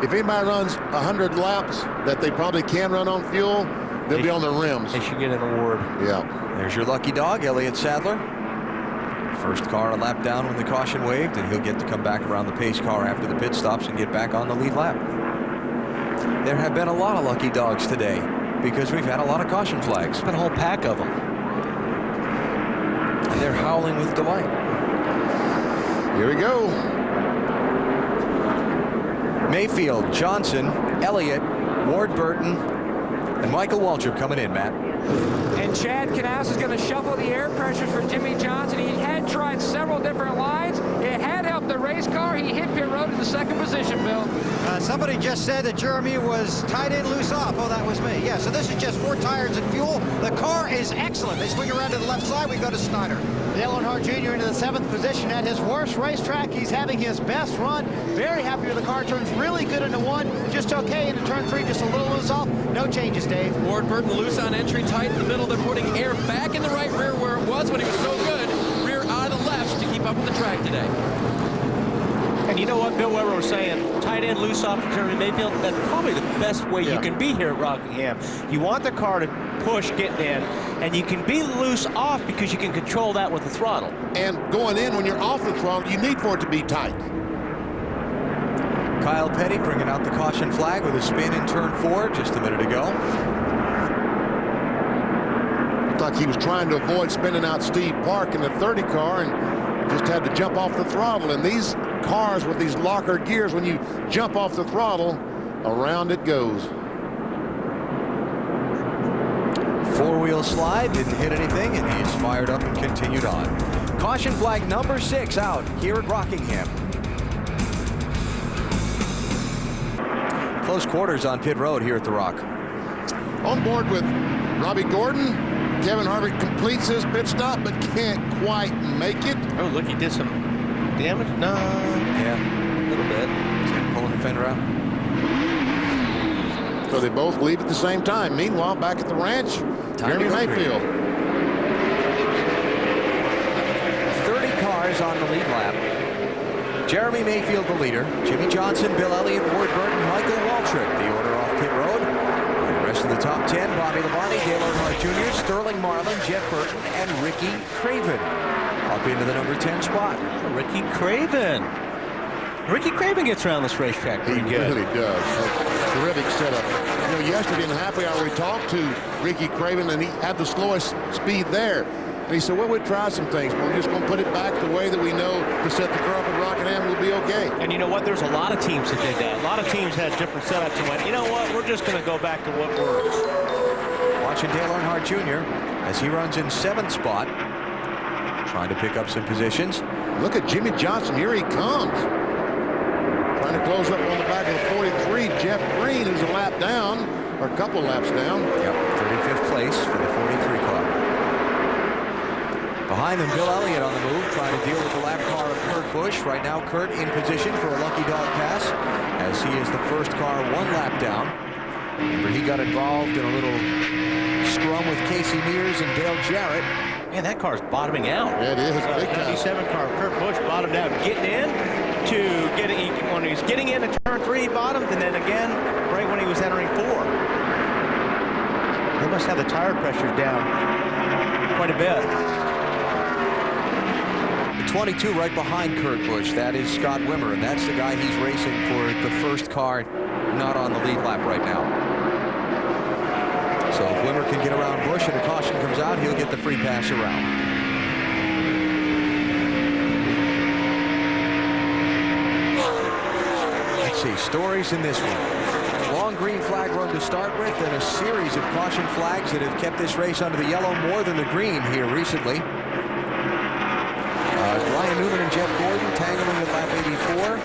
[SPEAKER 8] if anybody runs 100 laps that they probably can run on fuel, they'll be on the rims.
[SPEAKER 2] They should get an award.
[SPEAKER 8] Yeah.
[SPEAKER 1] There's your lucky dog, Elliott Sadler. First car a lap down when the caution waved, and he'll get to come back around the pace car after the pit stops and get back on the lead lap. There have been a lot of lucky dogs today because we've had a lot of caution flags.
[SPEAKER 2] Been a whole pack of them.
[SPEAKER 1] And they're howling with delight.
[SPEAKER 8] Here we go.
[SPEAKER 1] Mayfield, Johnson, Elliott, Ward Burton, and Michael Waltrip coming in, Matt.
[SPEAKER 4] And Chad Knaus is going to shuffle the air pressures for Jimmie Johnson. He had tried several different lines. It had helped the race car. He hit pit road in the second position, Bill.
[SPEAKER 7] Somebody just said that Jeremy was tied in, loose off. Oh, that was me. Yeah, so this is just 4 tires and fuel. The car is excellent. They swing around to the left side. We go to Snyder.
[SPEAKER 5] Dale Earnhardt Jr. into the 7th position at his worst racetrack. He's having his best run. Very happy with the car. Turns really good into 1. Just okay into turn 3. Just a little loose off. No changes, Dave.
[SPEAKER 6] Ward Burton loose on entry, tight in the middle. They're putting air back in the right rear where it was when he was so good. Rear out of the left to keep up with the track today.
[SPEAKER 2] And you know what Bill Weber was saying, tight end, loose off to Jeremy Mayfield, that's probably the best way you can be here at Rockingham. You want the car to push, get in, and you can be loose off because you can control that with the throttle.
[SPEAKER 8] And going in when you're off the throttle, you need for it to be tight.
[SPEAKER 1] Kyle Petty bringing out the caution flag with a spin in turn 4 just a minute ago.
[SPEAKER 8] Looked like he was trying to avoid spinning out Steve Park in the 30 car and just had to jump off the throttle. And these cars with these locker gears, when you jump off the throttle, around it goes.
[SPEAKER 1] 4-wheel slide, didn't hit anything, and he's fired up and continued on. Caution flag number 6 out here at Rockingham. Close quarters on pit road here at the Rock.
[SPEAKER 8] On board with Robbie Gordon. Kevin Harvick completes his pit stop, but can't quite make it.
[SPEAKER 2] Oh, look, he did some damage? No.
[SPEAKER 1] Yeah,
[SPEAKER 2] A little bit.
[SPEAKER 1] pulling the fender out.
[SPEAKER 8] So they both leave at the same time. Meanwhile, back at the ranch, Jeremy Mayfield.
[SPEAKER 1] 30 cars on the lead lap. Jeremy Mayfield the leader. Jimmie Johnson, Bill Elliott, Ward Burton, Michael Waltrip the order off pit road. And the rest of the top 10, Bobby Labonte, Dale Earnhardt Jr., Sterling Marlin, Jeff Burton, and Ricky Craven up into the number 10 spot.
[SPEAKER 2] Ricky Craven. Ricky Craven gets around this racetrack pretty good.
[SPEAKER 8] Really does. Terrific setup. You know, yesterday in the happy hour we talked to Ricky Craven, and he had the slowest speed there. And he said, well, we'll try some things, but we're just going to put it back the way that we know to set the car up at Rockingham. We'll be okay.
[SPEAKER 2] And you know what? There's a lot of teams that did that. A lot of teams had different setups and went, you know what? We're just going to go back to what works.
[SPEAKER 1] Watching Dale Earnhardt Jr. as he runs in 7th spot, trying to pick up some positions.
[SPEAKER 8] Look at Jimmie Johnson. Here he comes. Trying to close up on the back of the 43. Jeff Green, who's a lap down, or a couple laps down.
[SPEAKER 1] Yep, 35th place for the 43 car. Behind them, Bill Elliott on the move, trying to deal with the lap car of Kurt Busch. Right now, Kurt in position for a lucky dog pass, as he is the first car 1 lap down. Remember, he got involved in a little scrum with Casey Mears and Dale Jarrett.
[SPEAKER 2] Man, that car's bottoming out.
[SPEAKER 8] Yeah, it is. Big time.
[SPEAKER 2] 97 car. Kurt Busch bottomed out, getting in to get it. When he was getting into turn 3, he bottomed, and then again right when he was entering 4. They must have the tire pressure down quite a bit.
[SPEAKER 1] The 22 right behind Kurt Busch, that is Scott Wimmer, and that's the guy he's racing for the first car not on the lead lap right now. So if Wimmer can get around Busch and a caution comes out, he'll get the free pass around. Let's see, stories in this one. Long green flag run to start with, and a series of caution flags that have kept this race under the yellow more than the green here recently. Ryan Newman and Jeff Gordon tangling at lap 84.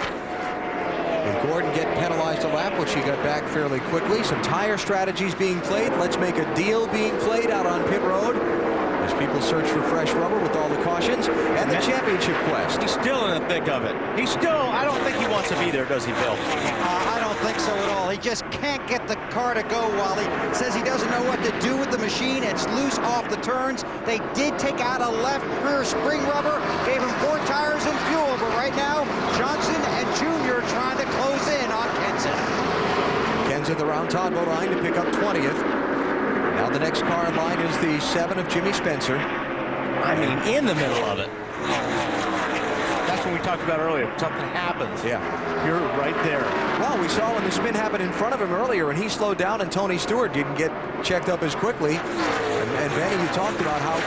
[SPEAKER 1] With Gordon getting penalized a lap, which he got back fairly quickly. Some tire strategies being played. Let's make a deal being played out on pit road as people search for fresh rubber with all the cautions and the championship quest.
[SPEAKER 2] He's still in the thick of it. He's still, I don't think he wants to be there, does he, Bill?
[SPEAKER 7] I don't think so at all. He just can't get the car to go, Wally. Says he doesn't know what to do with the machine. It's loose off the turns. They did take out a left rear spring rubber, gave him 4 tires and fuel, but right now, Johnson and Jr. trying to close in on Kenseth.
[SPEAKER 1] Kenseth around Todd Bodine to pick up 20th. Now the next car in line is the 7 of Jimmy Spencer.
[SPEAKER 2] I mean, in the middle of it. That's what we talked about earlier. Something happens.
[SPEAKER 1] Yeah.
[SPEAKER 2] You're right there.
[SPEAKER 1] Well, we saw when the spin happened in front of him earlier, and he slowed down, and Tony Stewart didn't get checked up as quickly. And Benny, you talked about how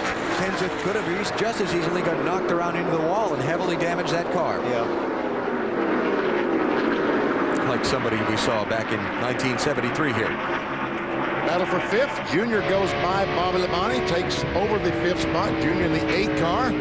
[SPEAKER 1] Kenseth could have just as easily got knocked around into the wall and heavily damaged that car.
[SPEAKER 2] Yeah.
[SPEAKER 1] Well, like somebody we saw back in 1973 here.
[SPEAKER 8] Battle for fifth. Junior goes by Bobby Labonte, takes over the fifth spot. Junior in the 8 car.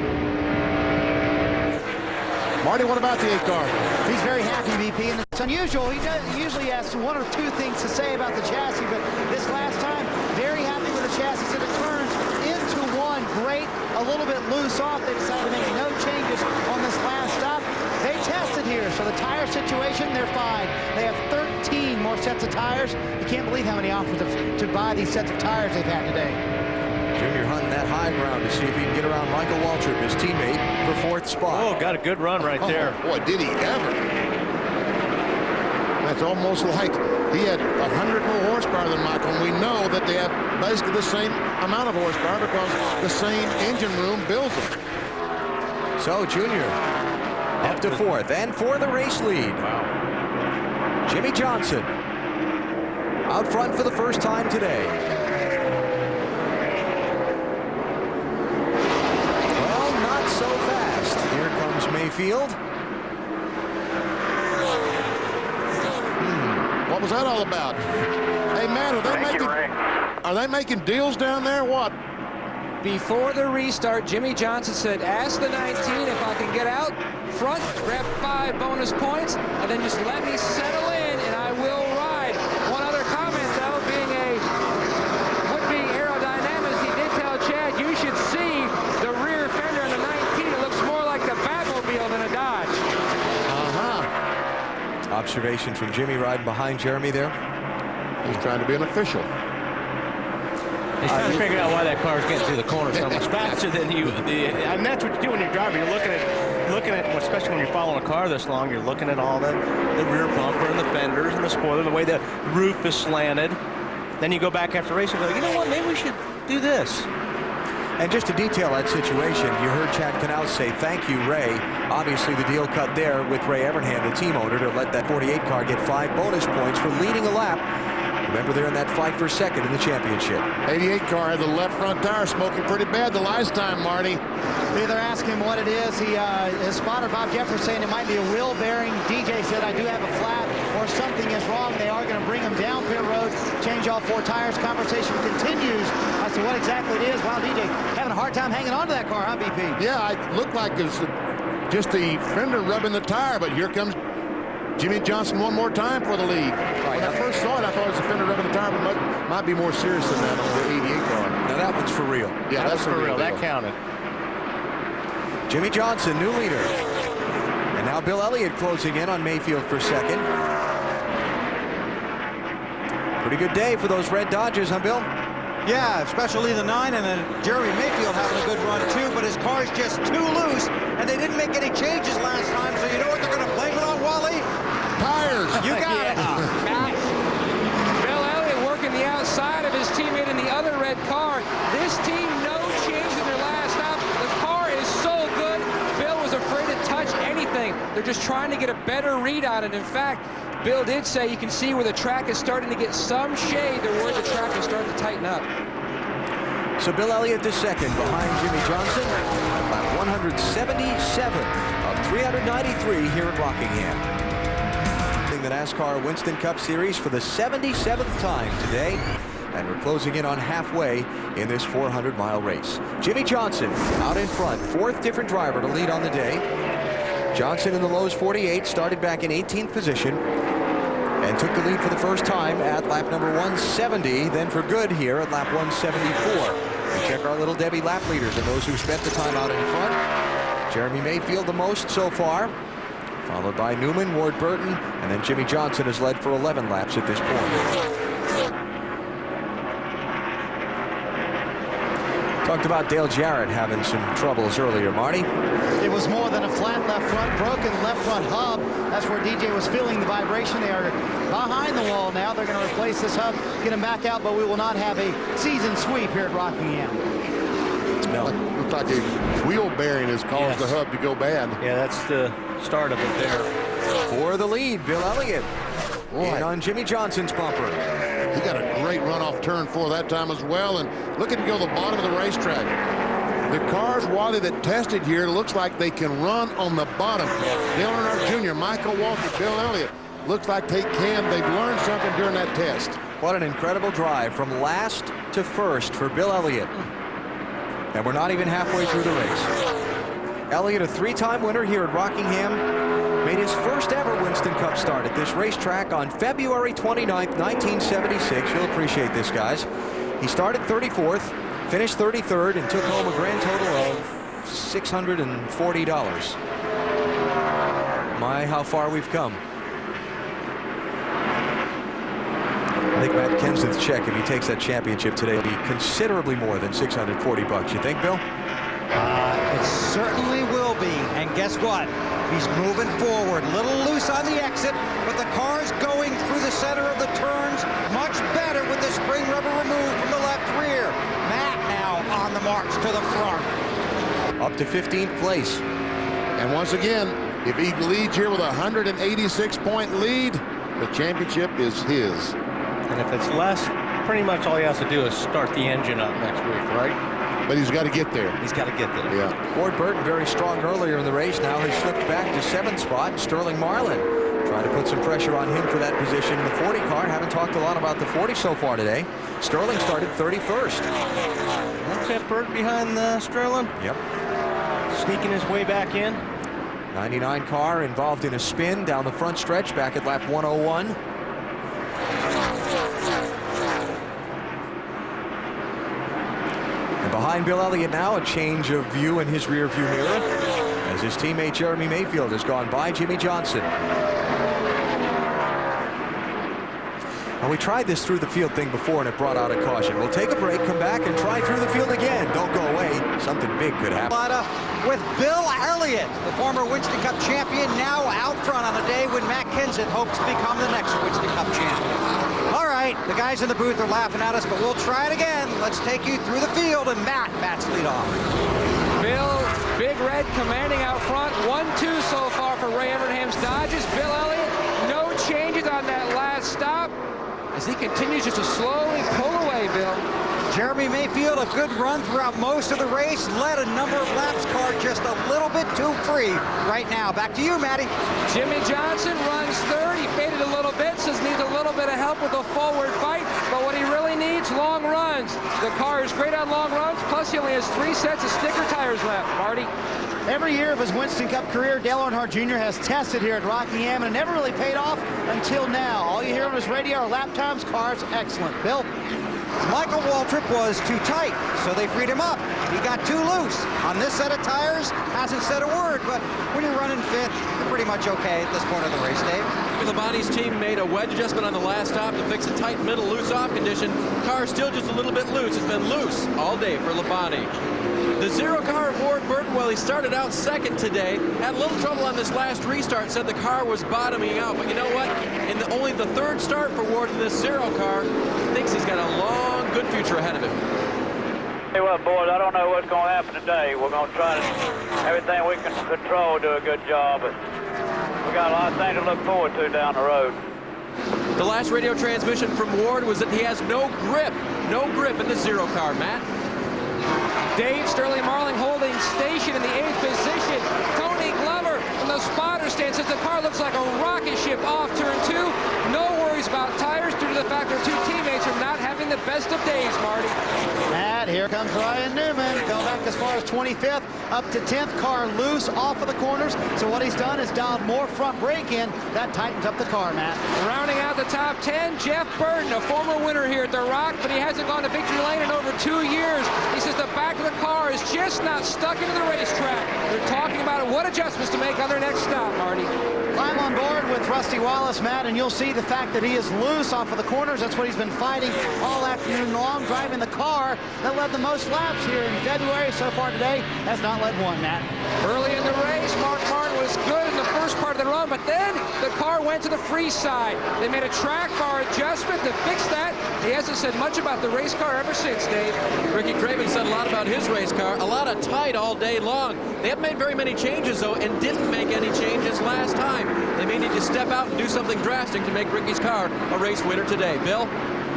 [SPEAKER 8] Marty, what about the 8 car?
[SPEAKER 5] He's very happy, VP, and it's unusual. He usually has 1 or 2 things to say about the chassis, but this last time, very happy with the chassis, and it turns into one. Great, a little bit loose off. They decided to make no changes on this last stop. They tested here, so the tire situation, they're fine. They have 13 more sets of tires. You can't believe how many offers to buy these sets of tires they've had today.
[SPEAKER 1] Junior hunting that high ground to see if he can get around Michael Waltrip, his teammate, for 4th spot.
[SPEAKER 2] Oh, got a good run right there.
[SPEAKER 8] Boy, did he ever. That's almost like he had 100 more horsepower than Michael, and we know that they have basically the same amount of horsepower because the same engine room builds them.
[SPEAKER 1] So Junior up to 4th, and for the race lead.
[SPEAKER 2] Wow.
[SPEAKER 1] Jimmie Johnson out front for the first time today. Well, not so fast. Here comes Mayfield.
[SPEAKER 8] What was that all about? Hey, man, are they making deals down there? What?
[SPEAKER 4] Before the restart, Jimmie Johnson said, ask the 19 if I can get out front, grab 5 bonus points, and then just let me settle in, and I will ride. One other comment, though, being a would-be aerodynamist, he did tell Chad, you should see the rear fender on the 19. It looks more like the Batmobile than a Dodge.
[SPEAKER 1] Observation from Jimmy riding behind Jeremy there.
[SPEAKER 8] He's trying to be an official.
[SPEAKER 2] He's trying to figure out why that car's getting through the corner so much faster than you. And that's what you do when you're driving. You're looking at, especially when you're following a car this long, you're looking at all the rear bumper and the fenders and the spoiler, the way the roof is slanted. Then you go back after racing and go, you know what, maybe we should do this.
[SPEAKER 1] And just to detail that situation, you heard Chad Knaus say, thank you, Ray. Obviously, the deal cut there with Ray Evernham, the team owner, to let that 48 car get 5 bonus points for leading a lap. Remember, they're in that fight for second in the championship.
[SPEAKER 8] 88 car had the left front tire smoking pretty bad the last time, Marty.
[SPEAKER 5] They either ask him what it is. His spotter, Bob Jeffers, saying it might be a wheel bearing. DJ said, I do have a flat or something is wrong. They are going to bring him down pit road, change all 4 tires. Conversation continues as to what exactly it is. Wow, DJ having a hard time hanging on to that car, huh, BP?
[SPEAKER 8] Yeah, it looked like it was just the fender rubbing the tire, but here comes Jimmie Johnson one more time for the lead. When I first saw it, I thought it was the fender rubbing the tire, but might be more serious than that on the 88 car.
[SPEAKER 1] Now that one's for real.
[SPEAKER 8] Yeah, that's
[SPEAKER 2] for real.
[SPEAKER 8] deal.
[SPEAKER 2] That counted.
[SPEAKER 1] Jimmie Johnson, new leader. And now Bill Elliott closing in on Mayfield for second. Pretty good day for those red Dodgers, huh, Bill?
[SPEAKER 7] Yeah, especially the 9, and then Jeremy Mayfield having a good run too, but his car's just too loose, and they didn't make any changes last time, so you know what they're going to blame it on, Wally?
[SPEAKER 8] Tires!
[SPEAKER 7] You got it!
[SPEAKER 4] Bill Elliott working the outside of his teammate in the other red car. This team, no change in their last stop. The car is so good, Bill was afraid to touch anything. They're just trying to get a better read on it. In fact, Bill did say you can see where the track is starting to get some shade. They're worried the track is starting to tighten up.
[SPEAKER 1] So Bill Elliott the second behind Jimmie Johnson at 177 of 393 here at Rockingham. The NASCAR Winston Cup Series for the 77th time today, and we're closing in on halfway in this 400-mile race. Jimmie Johnson out in front, 4th different driver to lead on the day. Johnson in the Lowe's 48 started back in 18th position and took the lead for the first time at lap number 170, then for good here at lap 174. We check our Little Debbie lap leaders and those who spent the time out in front. Jeremy Mayfield the most so far, followed by Newman, Ward Burton, and then Jimmie Johnson has led for 11 laps at this point. Talked about Dale Jarrett having some troubles earlier, Marty.
[SPEAKER 5] It was more than a flat left front, broken left front hub. That's where DJ was feeling the vibration. They are behind the wall now. They're going to replace this hub, get him back out, but we will not have a season sweep here at Rockingham.
[SPEAKER 1] No.
[SPEAKER 8] Looks like a wheel bearing has caused the hub to go bad.
[SPEAKER 2] Yeah, that's the start of it there.
[SPEAKER 1] For the lead, Bill Elliott. In on Jimmie Johnson's bumper.
[SPEAKER 8] He got a great runoff turn 4 that time as well, and look at him go to the bottom of the racetrack. The cars, Wally, that tested here, looks like they can run on the bottom. Dale Earnhardt Jr., Michael Waltrip, Bill Elliott. looks like they've learned something during that test.
[SPEAKER 1] What an incredible drive from last to first for Bill Elliott. And we're not even halfway through the race. Elliott, a three-time winner here at Rockingham, made his first ever Winston Cup start at this racetrack on February 29th, 1976. You'll appreciate this, guys. He started 34th, finished 33rd, and took home a grand total of $640. My, how far we've come. I think Matt Kenseth's check, if he takes that championship today, will be considerably more than $640. You think, Bill?
[SPEAKER 7] It certainly will be. And guess what? He's moving forward. Little loose on the exit, but the car's going through the center of the turns much better with the spring rubber removed from the left rear. Matt now on the march to the front.
[SPEAKER 1] Up to 15th place.
[SPEAKER 8] And once again, if he leads here with a 186-point lead, the championship is his.
[SPEAKER 2] And if it's less, pretty much all he has to do is start the engine up next week, right?
[SPEAKER 8] But he's got to get there.
[SPEAKER 2] He's got to get there.
[SPEAKER 8] Yeah.
[SPEAKER 1] Ward Burton, very strong earlier in the race, now has slipped back to 7th spot. Sterling Marlin trying to put some pressure on him for that position in the 40 car. Haven't talked a lot about the 40 so far today. Sterling started 31st.
[SPEAKER 2] That's that Burton behind Sterling.
[SPEAKER 1] Yep.
[SPEAKER 2] Sneaking his way back in.
[SPEAKER 1] 99 car involved in a spin down the front stretch back at lap 101. And behind Bill Elliott now, a change of view in his rear view mirror as his teammate Jeremy Mayfield has gone by Jimmy Johnson. Well, we tried this through the field thing before and it brought out a caution. We'll take a break, come back and try through the field again. Don't go away. Something big could happen.
[SPEAKER 7] With Bill Elliott, the former Winston Cup champion, now out front on a day when Matt Kenseth hopes to become the next Winston Cup champion. All right, the guys in the booth are laughing at us, but we'll try it again. Let's take you through the field, and Matt's lead off.
[SPEAKER 4] Bill, Big Red commanding out front. 1-2 so far for Ray Evernham's Dodges. Bill Elliott, no changes on that last stop as he continues just to slowly pull away, Bill.
[SPEAKER 7] Jeremy Mayfield, a good run throughout most of the race, led a number of laps, car just a little bit too free right now. Back to you, Matty.
[SPEAKER 4] Jimmy Johnson runs third. He faded a little bit, says needs a little bit of help with the forward fight, but what he really needs, long runs. The car is great on long runs, plus he only has 3 sets of sticker tires left, Marty.
[SPEAKER 5] Every year of his Winston Cup career, Dale Earnhardt Jr. has tested here at Rockingham, and it never really paid off until now. All you hear on his radio are lap times, cars excellent. Bill?
[SPEAKER 7] Michael Waltrip was too tight, so they freed him up. He got too loose. On this set of tires, hasn't said a word, but when you're running 5th, you're pretty much okay at this point of the race, Dave.
[SPEAKER 6] Labonte's team made a wedge adjustment on the last stop to fix a tight middle loose-off condition. Car's still just a little bit loose. It's been loose all day for Labonte. The 0 car of Ward Burton, well, he started out second today, had a little trouble on this last restart, said the car was bottoming out. But you know what? In only the 3rd start for Ward in this 0 car, thinks he's got a long, good future ahead of him.
[SPEAKER 3] Hey, well, boys, I don't know what's going to happen today. We're going to try to, everything we can control, do a good job. But we got a lot of things to look forward to down the road.
[SPEAKER 6] The last radio transmission from Ward was that he has no grip in the 0 car, Matt.
[SPEAKER 4] Dave, Sterling Marlin holding station in the 8th position. Tony Glover from the spotter stand says the car looks like a rocket ship off turn 2. No worries about tires due to the fact their 2 teammates are not having the best of days, Marty.
[SPEAKER 5] And here comes Ryan Newman. Fell back as far as 25th, up to 10th. Car loose off of the corners. So what he's done is dialed more front brake in. That tightens up the car, Matt.
[SPEAKER 4] Rounding out the top 10, Jeff Burton, a former winner here at the Rock, but he hasn't gone to victory lane in over 2 years. He says the back of the car is just not stuck into the racetrack. They're talking about what adjustments to make on their next stop, Marty.
[SPEAKER 5] Climb on board with Rusty Wallace, Matt, and you'll see the fact that he is loose off of the corners. That's what he's been fighting all afternoon long, driving the car that led the most laps here in February. So far today has not led one, Matt.
[SPEAKER 4] Early in the race, Mark Martin was good in the first part of the run, but then the car went to the free side. They made a track bar adjustment to fix that. He hasn't said much about the race car ever since, Dave.
[SPEAKER 6] Ricky Craven said a lot about his race car. A lot of tight all day long. They haven't made very many changes, though, and didn't make any changes last time. They may need to step out and do something drastic to make Ricky's car a race winner today. Bill?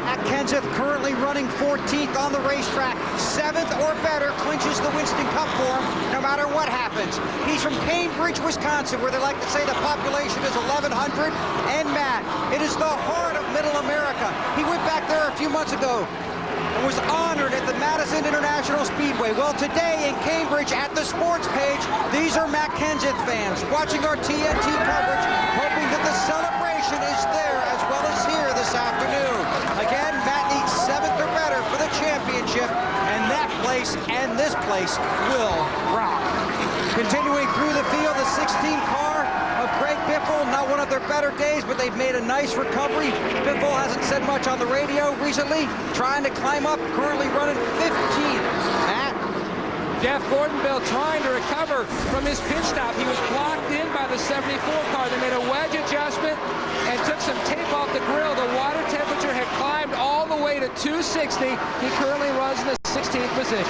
[SPEAKER 7] Matt Kenseth currently running 14th on the racetrack. 7th or better clinches the Winston Cup for him, no matter what happens. He's from Cambridge, Wisconsin, where they like to say the population is 1,100. And Matt, it is the heart of Middle America. He went back there a few months ago and was honored at the Madison International Speedway. Well, today in Cambridge at the sports page, these are Matt Kenseth fans watching our TNT coverage, hoping that the celebration is there as well as here this afternoon. Again, Matt needs 7th or better for the championship, and that place and this place will rock. Continuing through the field, the 16 car of Greg Biffle, not one of their better days, but they've made a nice recovery. Biffle hasn't said much on the radio recently, trying to climb up, currently running 15th. Matt?
[SPEAKER 4] Jeff Gordon, Bill, trying to recover from his pit stop. He was blocked in by the 74 car. They made a wedge adjustment and took some tape off the grill. The water temperature had climbed all the way to 260. He currently runs in the 16th position.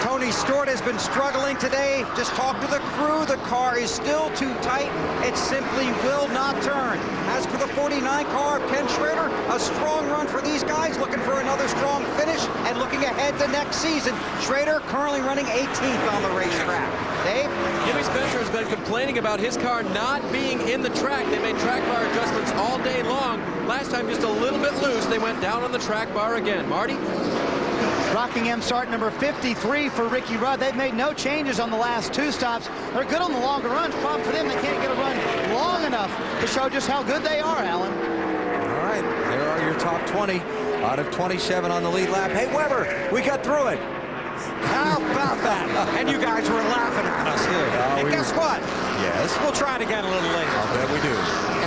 [SPEAKER 7] Tony Stewart has been struggling today. Just talk to the crew. The car is still too tight. It simply will not turn. As for the 49 car of Ken Schrader, a strong run for these guys, looking for another strong finish and looking ahead to next season. Schrader currently running 18th on the racetrack. Dave?
[SPEAKER 6] Jimmy Spencer has been complaining about his car not being in the track. They made track bar adjustments all day long. Last time just a little bit loose. They went down on the track bar again. Marty?
[SPEAKER 5] Rockingham start number 53 for Ricky Rudd. They've made no changes on the last 2 stops. They're good on the longer runs. Problem for them, they can't get a run long enough to show just how good they are, Alan.
[SPEAKER 1] All right, there are your top 20 out of 27 on the lead lap. Hey, Weber, we got through it.
[SPEAKER 7] How about that? And you guys were laughing at us here. And guess what?
[SPEAKER 1] Yes.
[SPEAKER 7] We'll try it again a little later.
[SPEAKER 1] I'll bet we do.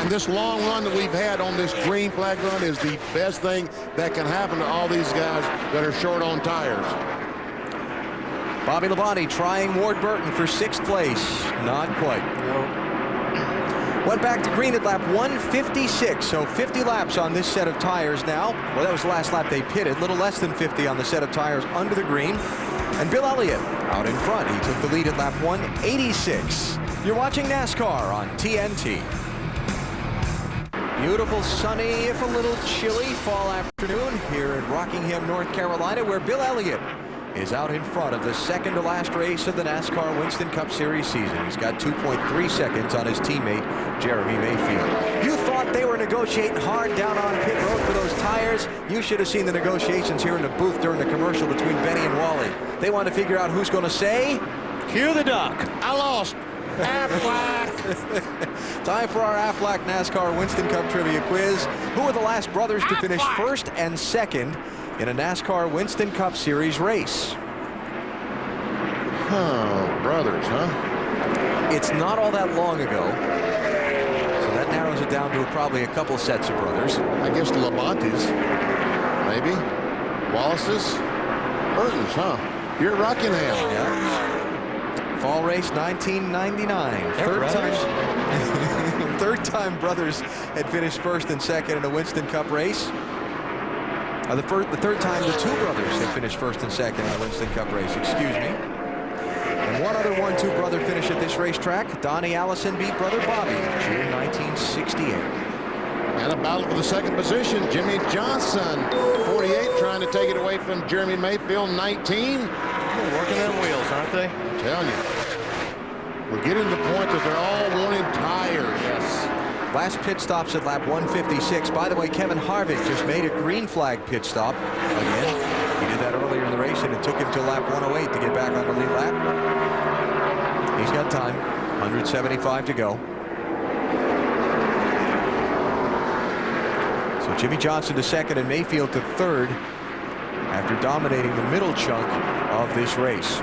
[SPEAKER 8] And this long run that we've had on this green flag run is the best thing that can happen to all these guys that are short on tires.
[SPEAKER 1] Bobby Labonte trying Ward Burton for 6th place. Not quite. Went back to green at lap 156, so 50 laps on this set of tires now. Well, that was the last lap they pitted. Little less than 50 on the set of tires under the green. And Bill Elliott out in front. He took the lead at lap 186. You're watching NASCAR on TNT. Beautiful, sunny, if a little chilly fall afternoon here at Rockingham, North Carolina, where Bill Elliott is out in front of the second to last race of the NASCAR Winston Cup Series season. He's got 2.3 seconds on his teammate, Jeremy Mayfield. You thought they were negotiating hard down on pit road for those tires? You should have seen the negotiations here in the booth during the commercial between Benny and Wally. They wanted to figure out who's going to say, cue the duck.
[SPEAKER 8] I lost.
[SPEAKER 1] Aflac. Time for our Aflac NASCAR Winston Cup Trivia Quiz. Who are the last brothers to finish first and second in a NASCAR Winston Cup Series race?
[SPEAKER 8] Oh, brothers, huh?
[SPEAKER 1] It's not all that long ago, so that narrows it down to probably a couple sets of brothers.
[SPEAKER 8] I guess the Labontes, maybe. Wallace's, Burton's, huh? You're at Rockingham.
[SPEAKER 1] Yeah. Fall race 1999. Third time brothers had finished first and second in a Winston Cup race. The third time the 2 brothers had finished first and second in a Winston Cup race, excuse me. And one other 1-2 brother finish at this racetrack. Donnie Allison beat brother Bobby in June 1968.
[SPEAKER 8] And a battle for the second position. Jimmy Johnson, 48, trying to take it away from Jeremy Mayfield, 19.
[SPEAKER 2] Working them wheels, aren't they?
[SPEAKER 8] I'm telling you. We're getting to the point that they're all wanting tires.
[SPEAKER 1] Yes. Last pit stops at lap 156. By the way, Kevin Harvick just made a green flag pit stop again. He did that earlier in the race, and it took him to lap 108 to get back on the lead lap. He's got time. 175 to go. So Jimmy Johnson to second and Mayfield to third after dominating the middle chunk of this race.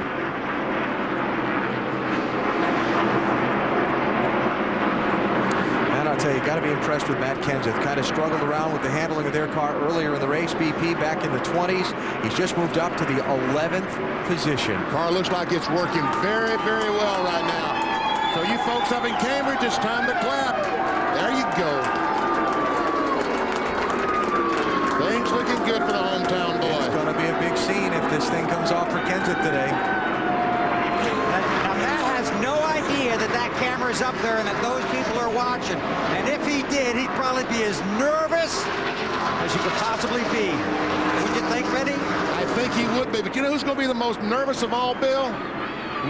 [SPEAKER 1] And I'll tell you, got to be impressed with Matt Kenseth. Kind of struggled around with the handling of their car earlier in the race. BP back in the 20s. He's just moved up to the 11th position.
[SPEAKER 8] Car looks like it's working very, very well right now. So you folks up in Cambridge, it's time to clap. There you go. Things looking good for the hometown boy.
[SPEAKER 1] It's going to be a big scene if this thing comes off for Kenseth today.
[SPEAKER 7] Now, Matt has no idea that that camera's up there and that those people are watching. And if he did, he'd probably be as nervous as you could possibly be. Wouldn't you think, Benny?
[SPEAKER 8] I think he would be. But you know who's going to be the most nervous of all, Bill?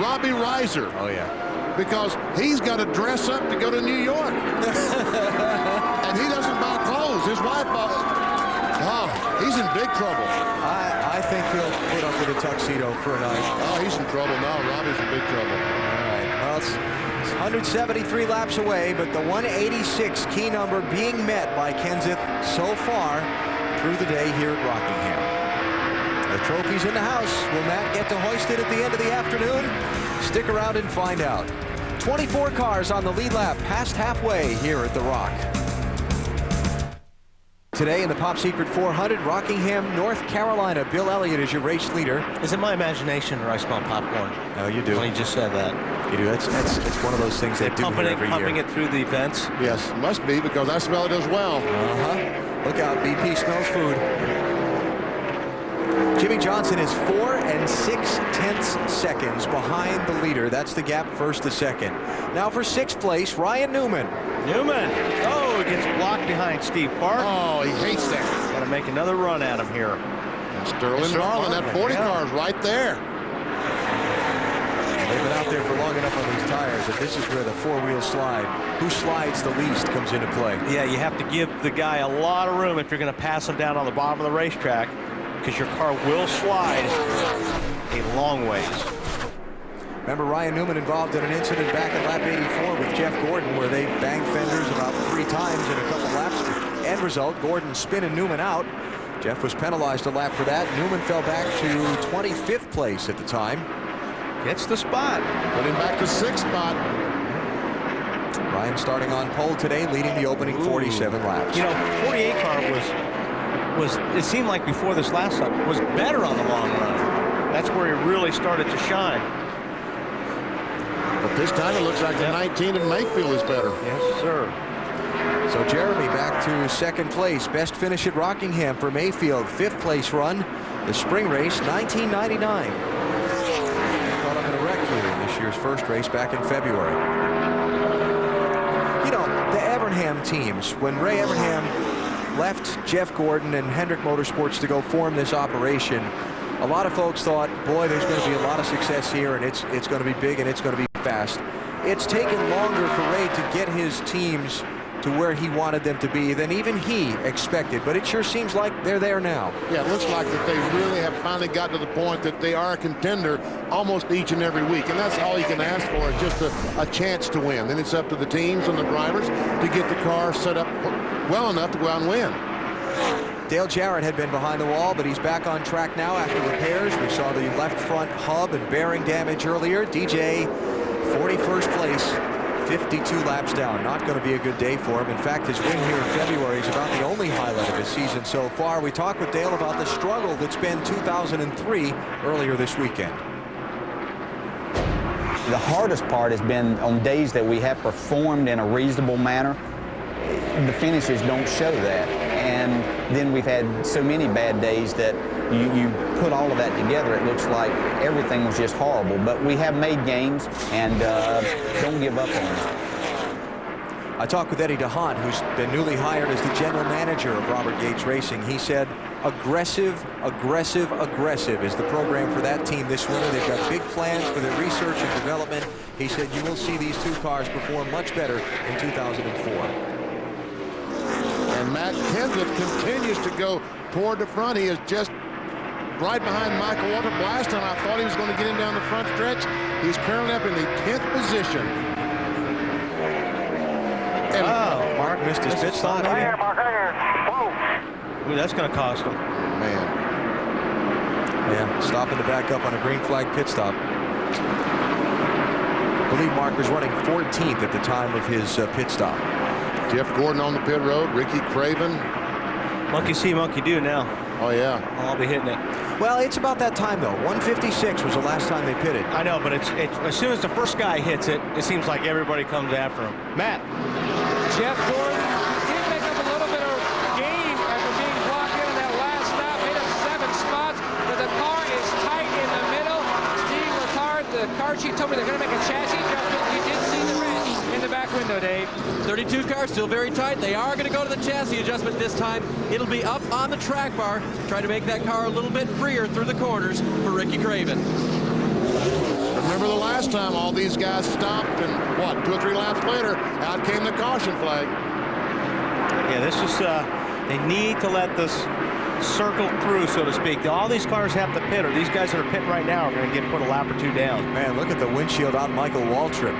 [SPEAKER 8] Robbie Reiser.
[SPEAKER 1] Oh, yeah.
[SPEAKER 8] Because he's got to dress up to go to New York. And he doesn't buy clothes. His wife buys. Oh, he's in big trouble.
[SPEAKER 1] I think he'll put up with a tuxedo for a night.
[SPEAKER 8] Oh, he's in trouble now. Robbie's in big trouble.
[SPEAKER 1] All right. Well, it's 173 laps away, but the 186 key number being met by Kenseth so far through the day here at Rockingham. The trophy's in the house. Will Matt get to hoist it at the end of the afternoon? Stick around and find out. 24 cars on the lead lap, past halfway here at the Rock. Today in the Pop Secret 400, Rockingham, North Carolina. Bill Elliott is your race leader.
[SPEAKER 2] Is it my imagination or I smell popcorn?
[SPEAKER 1] No, you do.
[SPEAKER 2] When you just said that.
[SPEAKER 1] You do. It's one of those things they do here every
[SPEAKER 2] pumping
[SPEAKER 1] year.
[SPEAKER 2] it through the vents.
[SPEAKER 8] Yes, must be because I smell it as well.
[SPEAKER 1] Uh-huh. Look out, BP smells food. Jimmy Johnson is 4 6/10 seconds behind the leader. That's the gap first to second. Now for 6th place, Ryan Newman.
[SPEAKER 2] Oh, he gets blocked behind Steve Park.
[SPEAKER 8] Oh, he hates that.
[SPEAKER 2] Got to make another run at him here.
[SPEAKER 8] And Sterling Marlin, that 40 car is right there.
[SPEAKER 1] They've been out there for long enough on these tires that this is where the four-wheel slide, who slides the least, comes into play.
[SPEAKER 2] Yeah, you have to give the guy a lot of room if you're going to pass him down on the bottom of the racetrack, because your car will slide a long ways.
[SPEAKER 1] Remember Ryan Newman involved in an incident back at lap 84 with Jeff Gordon where they banged fenders about 3 times in a couple laps. End result, Gordon spinning Newman out. Jeff was penalized a lap for that. Newman fell back to 25th place at the time.
[SPEAKER 2] Gets the spot.
[SPEAKER 8] Put him back to 6th spot.
[SPEAKER 1] Ryan starting on pole today, leading the opening 47 laps.
[SPEAKER 2] You know, 48 car was it seemed like before this last lap was better on the long run. That's where he really started to shine.
[SPEAKER 8] But this time it looks like the 19 in Mayfield is better.
[SPEAKER 2] Yes, sir.
[SPEAKER 1] So Jeremy back to 2nd place. Best finish at Rockingham for Mayfield. 5th place run. The spring race, 1999. Caught up in a wreck here in this year's first race back in February. You know, the Evernham teams, when Ray Evernham left Jeff Gordon and Hendrick Motorsports to go form this operation, a lot of folks thought, boy, there's going to be a lot of success here, and it's going to be big and it's going to be fast. It's taken longer for Ray to get his teams to where he wanted them to be than even he expected, but it sure seems like they're there now.
[SPEAKER 8] Yeah, it looks like that they really have finally gotten to the point that they are a contender almost each and every week, and that's all you can ask for, is just a chance to win. Then it's up to the teams and the drivers to get the car set up well enough to go out and win.
[SPEAKER 1] Dale Jarrett had been behind the wall, but he's back on track now after repairs. We saw the left front hub and bearing damage earlier. DJ, 41st place, 52 laps down. Not going to be a good day for him. In fact, his win here in February is about the only highlight of his season so far. We talked with Dale about the struggle that's been 2003 earlier this weekend.
[SPEAKER 10] The hardest part has been on days that we have performed in a reasonable manner. The finishes don't show that. And then we've had so many bad days that you put all of that together, it looks like everything was just horrible. But we have made gains, and don't give up on it.
[SPEAKER 1] I talked with Eddie DeHaan, who's been newly hired as the general manager of Robert Gates Racing. He said, aggressive, aggressive, aggressive is the program for that team this winter. They've got big plans for their research and development. He said you will see these 2 cars perform much better in 2004.
[SPEAKER 8] And Matt Kenseth continues to go toward the front. He is just right behind Michael Walter. Last time I thought he was going to get him down the front stretch. He's currently up in the 10th position. And
[SPEAKER 1] Mark missed his pit stop.
[SPEAKER 2] Ooh, that's going to cost him.
[SPEAKER 8] Man.
[SPEAKER 1] Yeah, stopping to back up on a green flag pit stop. I believe Mark was running 14th at the time of his pit stop.
[SPEAKER 8] Jeff Gordon on the pit road. Ricky Craven.
[SPEAKER 2] Monkey see, monkey do now.
[SPEAKER 8] Oh, yeah.
[SPEAKER 2] I'll be hitting it.
[SPEAKER 1] Well, it's about that time, though. 156 was the last time they pitted.
[SPEAKER 2] I know, but it's as soon as the first guy hits it, it seems like everybody comes after him. Matt.
[SPEAKER 4] Jeff Gordon did make up a little bit of gain after being blocked in that last lap. Made up 7 spots, but the car is tight in the middle. Steve Letard, the car chief, told me they're going to make a chassis adjustment. You did see the red in the back window. though, Dave.
[SPEAKER 6] 32 cars still very tight. They are going to go to the chassis adjustment this time. It'll be up on the track bar. Try to make that car a little bit freer through the corners for Ricky Craven.
[SPEAKER 8] Remember the last time all these guys stopped, and what, 2 or 3 laps later, out came the caution flag.
[SPEAKER 2] Yeah, this is, they need to let this circle through, so to speak. All these cars have to pit, or these guys that are pitting right now are going to get put a lap or 2 down.
[SPEAKER 1] Man, look at the windshield on Michael Waltrip.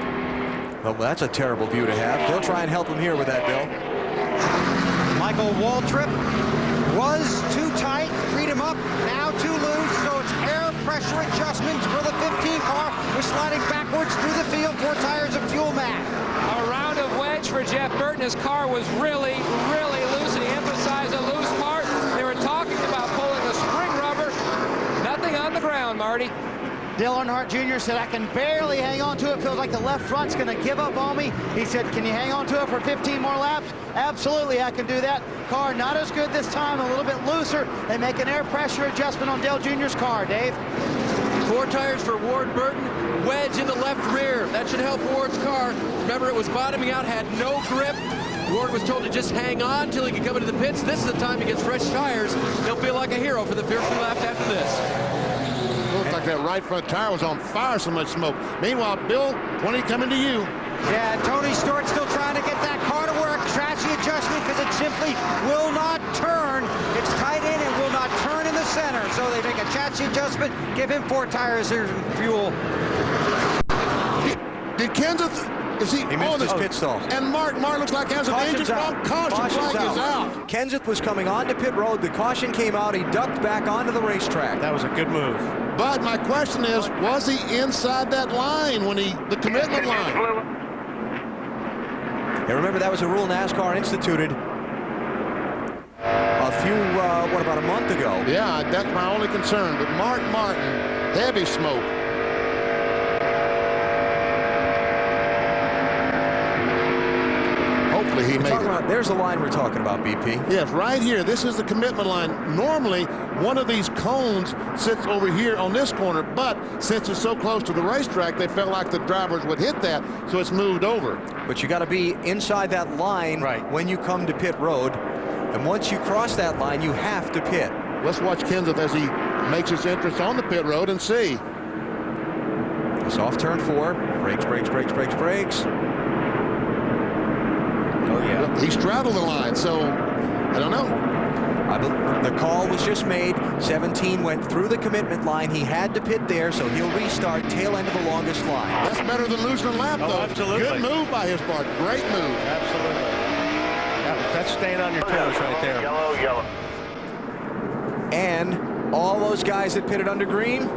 [SPEAKER 1] Well, that's a terrible view to have. They'll try and help him here with that, Bill.
[SPEAKER 7] Michael Waltrip was too tight, freed him up, now too loose, so it's air pressure adjustments for the 15 car. We're sliding backwards through the field, 4 tires of fuel max.
[SPEAKER 4] A round of wedge for Jeff Burton. His car was really, really loose, and he emphasized a loose part. They were talking about pulling the spring rubber. Nothing on the ground, Marty.
[SPEAKER 5] Dale Earnhardt Jr. said, I can barely hang on to it. Feels like the left front's going to give up on me. He said, can you hang on to it for 15 more laps? Absolutely, I can do that. Car not as good this time, a little bit looser. They make an air pressure adjustment on Dale Jr.'s car, Dave.
[SPEAKER 6] 4 tires for Ward Burton. Wedge in the left rear. That should help Ward's car. Remember, it was bottoming out, had no grip. Ward was told to just hang on till he could come into the pits. This is the time he gets fresh tires. He'll feel like a hero for the few laps after this.
[SPEAKER 8] Looks like that right front tire was on fire, so much smoke. Meanwhile, Bill, 20 coming to you.
[SPEAKER 7] Yeah, Tony Stewart still trying to get that car to work. Chassis adjustment because it simply will not turn. It's tight in and will not turn in the center. So they make a chassis adjustment, give him 4 tires of fuel.
[SPEAKER 8] Did Kenseth, is he
[SPEAKER 1] missed
[SPEAKER 8] on
[SPEAKER 1] his pit stall.
[SPEAKER 8] And Mark looks like has an engine problem. Caution flag is out.
[SPEAKER 1] Kenseth was coming onto pit road. The caution came out. He ducked back onto the racetrack.
[SPEAKER 2] That was a good move.
[SPEAKER 8] But my question is, was he inside that line when the commitment line?
[SPEAKER 1] And remember, that was a rule NASCAR instituted a few, about a month ago?
[SPEAKER 8] Yeah, that's my only concern. But Mark Martin, heavy smoke. Hopefully he made it.
[SPEAKER 1] There's the line we're talking about, BP.
[SPEAKER 8] Yes, right here. This is the commitment line. Normally, one of these cones sits over here on this corner, but since it's so close to the racetrack, they felt like the drivers would hit that, so it's moved over.
[SPEAKER 1] But you got to be inside that line when you come to pit road, and once you cross that line, you have to pit.
[SPEAKER 8] Let's watch Kenseth as he makes his entrance on the pit road and see.
[SPEAKER 1] He's off turn 4. Brakes, brakes, brakes, brakes, brakes.
[SPEAKER 2] Oh, yeah.
[SPEAKER 8] He straddled the line, so I don't know.
[SPEAKER 1] The call was just made. 17 went through the commitment line. He had to pit there, so he'll restart tail end of the longest line.
[SPEAKER 8] That's better than losing a lap, though.
[SPEAKER 2] Absolutely.
[SPEAKER 8] Good move by his part. Great move.
[SPEAKER 2] Absolutely. That's staying on your toes right there.
[SPEAKER 3] Yellow, yellow.
[SPEAKER 1] And all those guys that pitted under green,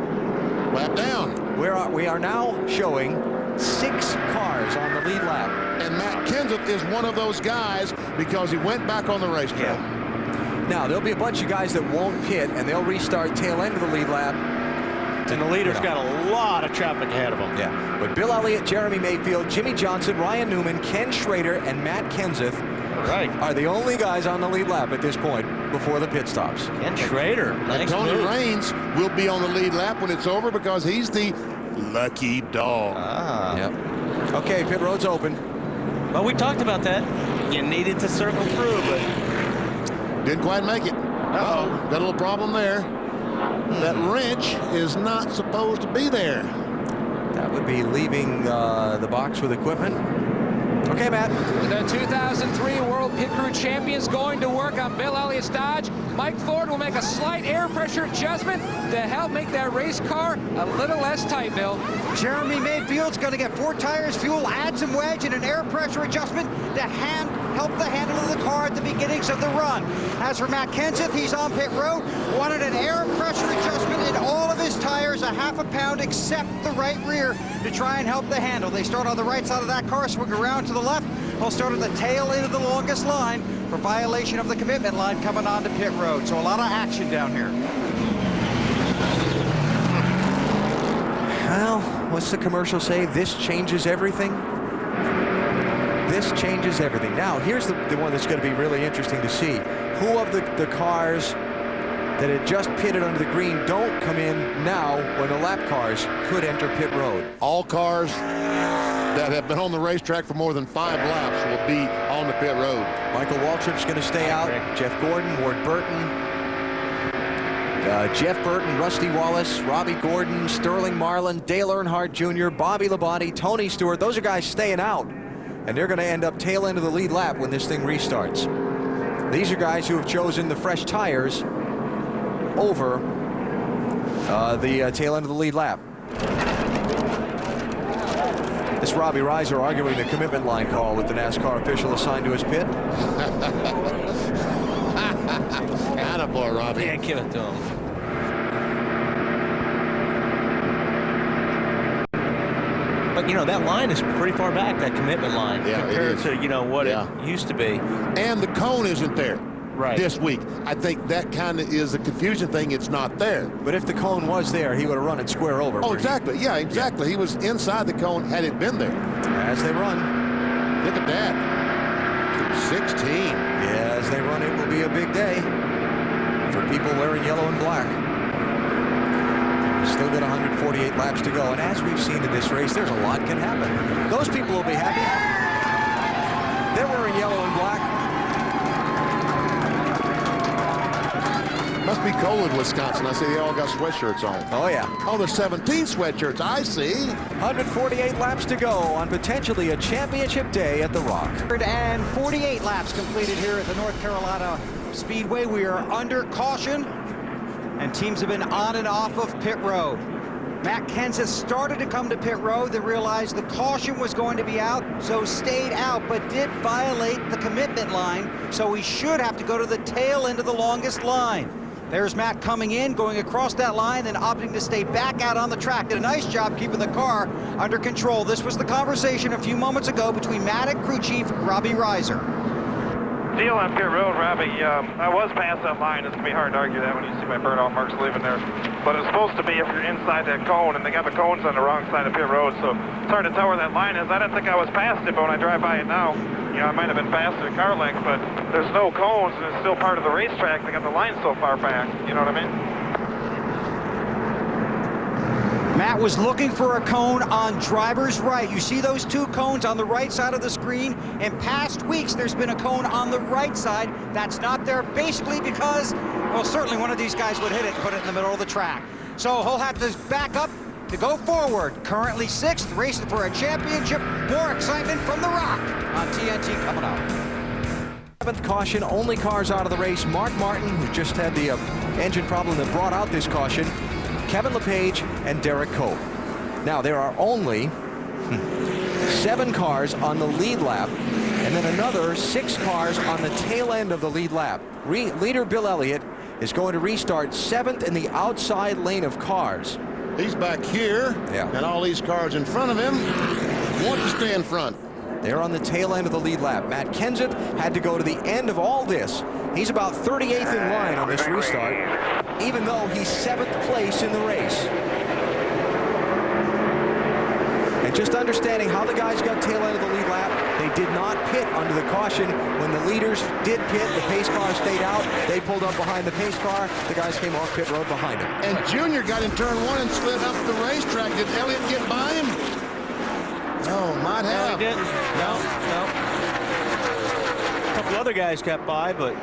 [SPEAKER 8] Lap down.
[SPEAKER 1] we are now showing 6 cars on the lead lap.
[SPEAKER 8] And Matt Kenseth is one of those guys because he went back on the racetrack.
[SPEAKER 1] Now, there'll be a bunch of guys that won't pit, and they'll restart tail end of the lead lap.
[SPEAKER 2] And the leader's got a lot of traffic ahead of him.
[SPEAKER 1] Yeah, but Bill Elliott, Jeremy Mayfield, Jimmy Johnson, Ryan Newman, Ken Schrader, and Matt Kenseth are the only guys on the lead lap at this point before the pit stops.
[SPEAKER 2] Ken Schrader.
[SPEAKER 8] And Tony Raines will be on the lead lap when it's over because he's the lucky dog.
[SPEAKER 1] Yep. Okay, pit road's open.
[SPEAKER 2] Well, we talked about that. You needed to circle through, but
[SPEAKER 8] didn't quite make it. Uh-oh. Got a little problem there. That wrench is not supposed to be there.
[SPEAKER 1] That would be leaving the box with equipment. Okay, Matt.
[SPEAKER 4] The 2003 World Pit Crew Champions going to work on Bill Elliott's Dodge. Mike Ford will make a slight air pressure adjustment to help make that race car a little less tight, Bill.
[SPEAKER 7] Jeremy Mayfield's going to get 4 tires, fuel, add some wedge, and an air pressure adjustment to help the handle of the car at the beginnings of the run. As for Matt Kenseth, he's on pit road, wanted an air pressure adjustment in all of his tires, a ½ a pound except the right rear to try and help the handle. They start on the right side of that car, swing around to the left. They'll start at the tail end of the longest line for violation of the commitment line coming onto pit road. So a lot of action down here.
[SPEAKER 1] Well, what's the commercial say? This changes everything. This changes everything. Now, here's the one that's going to be really interesting to see. Who of the cars that had just pitted under the green don't come in now when the lap cars could enter pit road?
[SPEAKER 8] All cars that have been on the racetrack for more than 5 laps will be on the pit road.
[SPEAKER 1] Michael Waltrip's going to stay out. Jeff Gordon, Ward Burton, Jeff Burton, Rusty Wallace, Robbie Gordon, Sterling Marlin, Dale Earnhardt Jr., Bobby Labonte, Tony Stewart. Those are guys staying out, and they're going to end up tail end of the lead lap when this thing restarts. These are guys who have chosen the fresh tires over the tail end of the lead lap. This Robbie Reiser arguing the commitment line call with the NASCAR official assigned to his pit.
[SPEAKER 8] Attaboy, Robbie.
[SPEAKER 6] Can't give it to him. But, you know, that line is pretty far back, that commitment line, compared to, you know, what it used to be.
[SPEAKER 8] And the cone isn't there this week. I think that kind of is a confusion thing. It's not there.
[SPEAKER 1] But if the cone was there, he would have run it square over.
[SPEAKER 8] Oh, exactly. Yeah, exactly. He was inside the cone had it been there.
[SPEAKER 1] As they run.
[SPEAKER 8] Look at that. 16.
[SPEAKER 1] Yeah, as they run, it will be a big day for people wearing yellow and black. Still got 148 laps to go, and as we've seen in this race, there's a lot can happen. Those people will be happy. They're wearing yellow and black.
[SPEAKER 8] Must be cold in Wisconsin. I see they all got sweatshirts on.
[SPEAKER 1] Oh, yeah.
[SPEAKER 8] Oh, there's 17 sweatshirts. I see.
[SPEAKER 1] 148 laps to go on potentially a championship day at the Rock.
[SPEAKER 7] 148 laps completed here at the North Carolina Speedway. We are under caution, and teams have been on and off of pit road. Matt Kenseth started to come to pit road. They realized the caution was going to be out, so stayed out, but did violate the commitment line, so he should have to go to the tail end of the longest line. There's Matt coming in, going across that line, then opting to stay back out on the track. Did a nice job keeping the car under control. This was the conversation a few moments ago between Matt and crew chief Robbie Reiser.
[SPEAKER 3] Deal on pit road, Robbie. I was past that line. It's going to be hard to argue that when you see my burnout marks leaving there. But it's supposed to be if you're inside that cone, and they got the cones on the wrong side of pit road, so it's hard to tell where that line is. I didn't think I was past it, but when I drive by it now, you know, I might have been past the car length, but there's no cones, and it's still part of the racetrack. They got the line so far back. You know what I mean?
[SPEAKER 7] Matt was looking for a cone on driver's right. You see those 2 cones on the right side of the screen. In past weeks, there's been a cone on the right side. That's not there basically because, well, certainly one of these guys would hit it and put it in the middle of the track. So he'll have to back up to go forward. Currently 6th, racing for a championship. More excitement from The Rock on TNT coming up.
[SPEAKER 1] 7th caution, only cars out of the race. Mark Martin, who just had the engine problem that brought out this caution. Kevin LePage and Derek Cope. Now, there are only 7 cars on the lead lap, and then another 6 cars on the tail end of the lead lap. Leader Bill Elliott is going to restart 7th in the outside lane of cars.
[SPEAKER 8] He's back here, and all these cars in front of him want to stay in front.
[SPEAKER 1] They're on the tail end of the lead lap. Matt Kenseth had to go to the end of all this. He's about 38th in line on this restart, even though he's 7th place in the race. And just understanding how the guys got tail end of the lead lap, they did not pit under the caution. When the leaders did pit, the pace car stayed out. They pulled up behind the pace car. The guys came off pit road behind him.
[SPEAKER 8] And Junior got in turn 1 and slid up the racetrack. Did Elliott get by him? No, might have.
[SPEAKER 2] No, he didn't. No. A couple other guys got by, but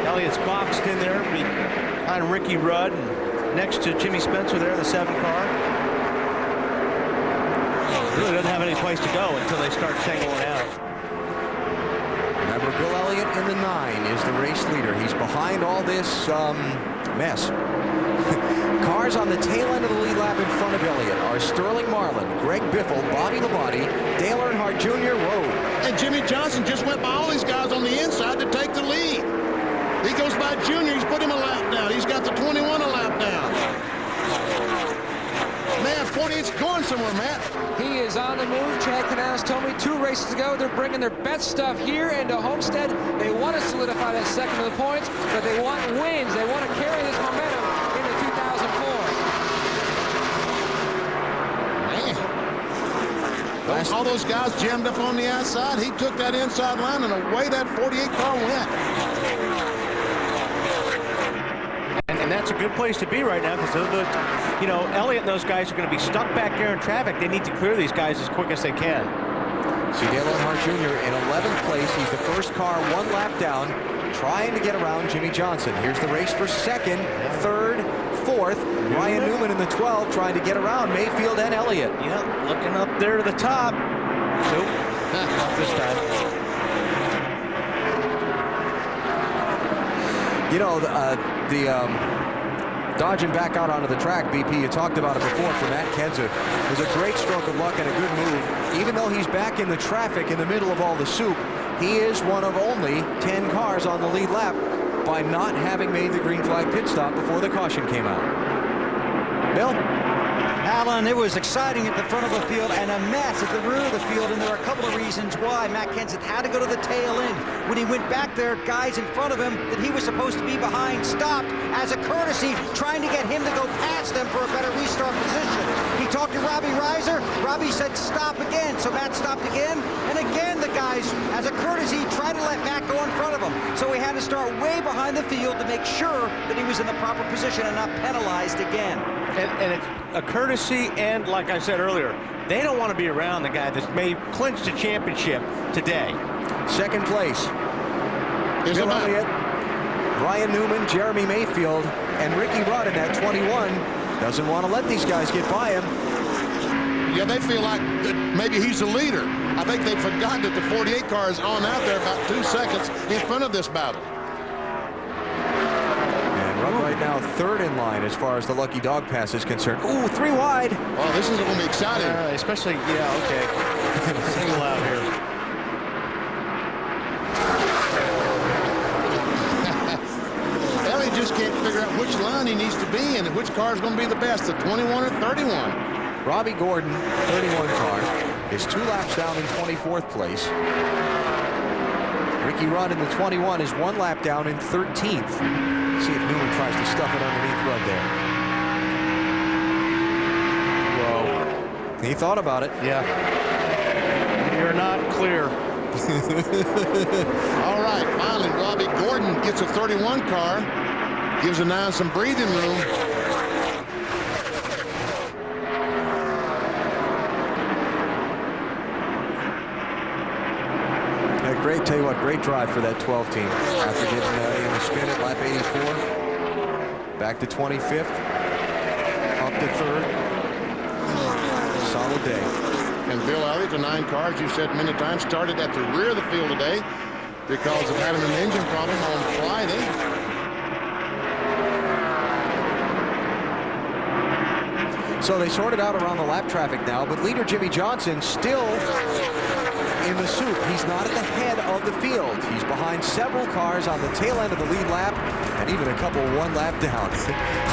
[SPEAKER 2] Elliott's boxed in there behind Ricky Rudd and next to Jimmy Spencer there, the 7 car. Really doesn't have any place to go until they start singling out.
[SPEAKER 1] Remember, Bill Elliott in the 9 is the race leader. He's behind all this mess. Cars on the tail end of the lead lap in front of Elliott are Sterling Marlin, Greg Biffle, Bobby Labonte, Dale Earnhardt Jr. Whoa.
[SPEAKER 8] And Jimmy Johnson just went by all these guys on the inside to take the lead. He goes by Junior. He's put him a lap down. He's got the 21 a lap down. Man, 48's going somewhere, Matt.
[SPEAKER 4] He is on the move. Chad Canales told me 2 races ago they're bringing their best stuff here into Homestead. They want to solidify that second of the points, but they want wins. They want to carry this momentum into 2004.
[SPEAKER 8] Man. All those guys jammed up on the outside. He took that inside line, and away that 48 car went.
[SPEAKER 2] And that's that's a good place to be right now because you know, Elliott and those guys are going to be stuck back there in traffic. They need to clear these guys as quick as they can.
[SPEAKER 1] See Dale Earnhardt Jr. in 11th place. He's the first car 1 lap down, trying to get around Jimmy Johnson. Here's the race for 2nd, 3rd, 4th. Ryan Newman in the 12 trying to get around Mayfield and Elliott.
[SPEAKER 2] Yeah, looking up there to the top. Nope, not this time.
[SPEAKER 1] You know, dodging back out onto the track, BP, you talked about it before, for Matt Kenseth. It was a great stroke of luck and a good move. Even though he's back in the traffic in the middle of all the soup, he is one of only 10 cars on the lead lap by not having made the green flag pit stop before the caution came out. Bill?
[SPEAKER 7] Alan, it was exciting at the front of the field and a mess at the rear of the field, and there are a couple of reasons why Matt Kenseth had to go to the tail end. When he went back there, guys in front of him that he was supposed to be behind stopped as a courtesy, trying to get him to go past them for a better restart position. He talked to Robbie Reiser. Robbie said stop again, so Matt stopped again, and again the guys, as a courtesy, tried to let Matt go in front of him. So he had to start way behind the field to make sure that he was in the proper position and not penalized again.
[SPEAKER 2] And it's a courtesy, and like I said earlier, they don't want to be around the guy that may clinch the championship today.
[SPEAKER 1] 2nd place. Bill Elliott, Ryan Newman, Jeremy Mayfield, and Ricky Rudd in that 21 doesn't want to let these guys get by him.
[SPEAKER 8] Yeah, they feel like that maybe he's the leader. I think they've forgotten that the 48 car is on out there about 2 seconds in front of this battle.
[SPEAKER 1] Right now, 3rd in line as far as the Lucky Dog Pass is concerned. Ooh, 3 wide.
[SPEAKER 8] Oh, this is going to be exciting.
[SPEAKER 2] Especially, yeah, okay. Single out here.
[SPEAKER 8] Ellie just can't figure out which line he needs to be in and which car is going to be the best, the 21 or 31.
[SPEAKER 1] Robbie Gordon, 31 car, is 2 laps down in 24th place. Ricky Rudd in the 21 is 1 lap down in 13th. See if Newman tries to stuff it underneath Rudd there. Whoa. He thought about it.
[SPEAKER 2] Yeah. You're not clear.
[SPEAKER 8] All right, finally, Robbie Gordon gets a 31 car, gives a 9 some breathing room.
[SPEAKER 1] Great, tell you what, great drive for that 12 team. After getting in the spin at lap 84, back to 25th, up to 3rd. Solid day.
[SPEAKER 8] And Bill Elliott, the 9 cars, you said many times, started at the rear of the field today because of having an engine problem on Friday.
[SPEAKER 1] So they sorted out around the lap traffic now, but leader Jimmy Johnson still in the soup. He's not at the head of the field. He's behind several cars on the tail end of the lead lap, and even a couple 1 lap down.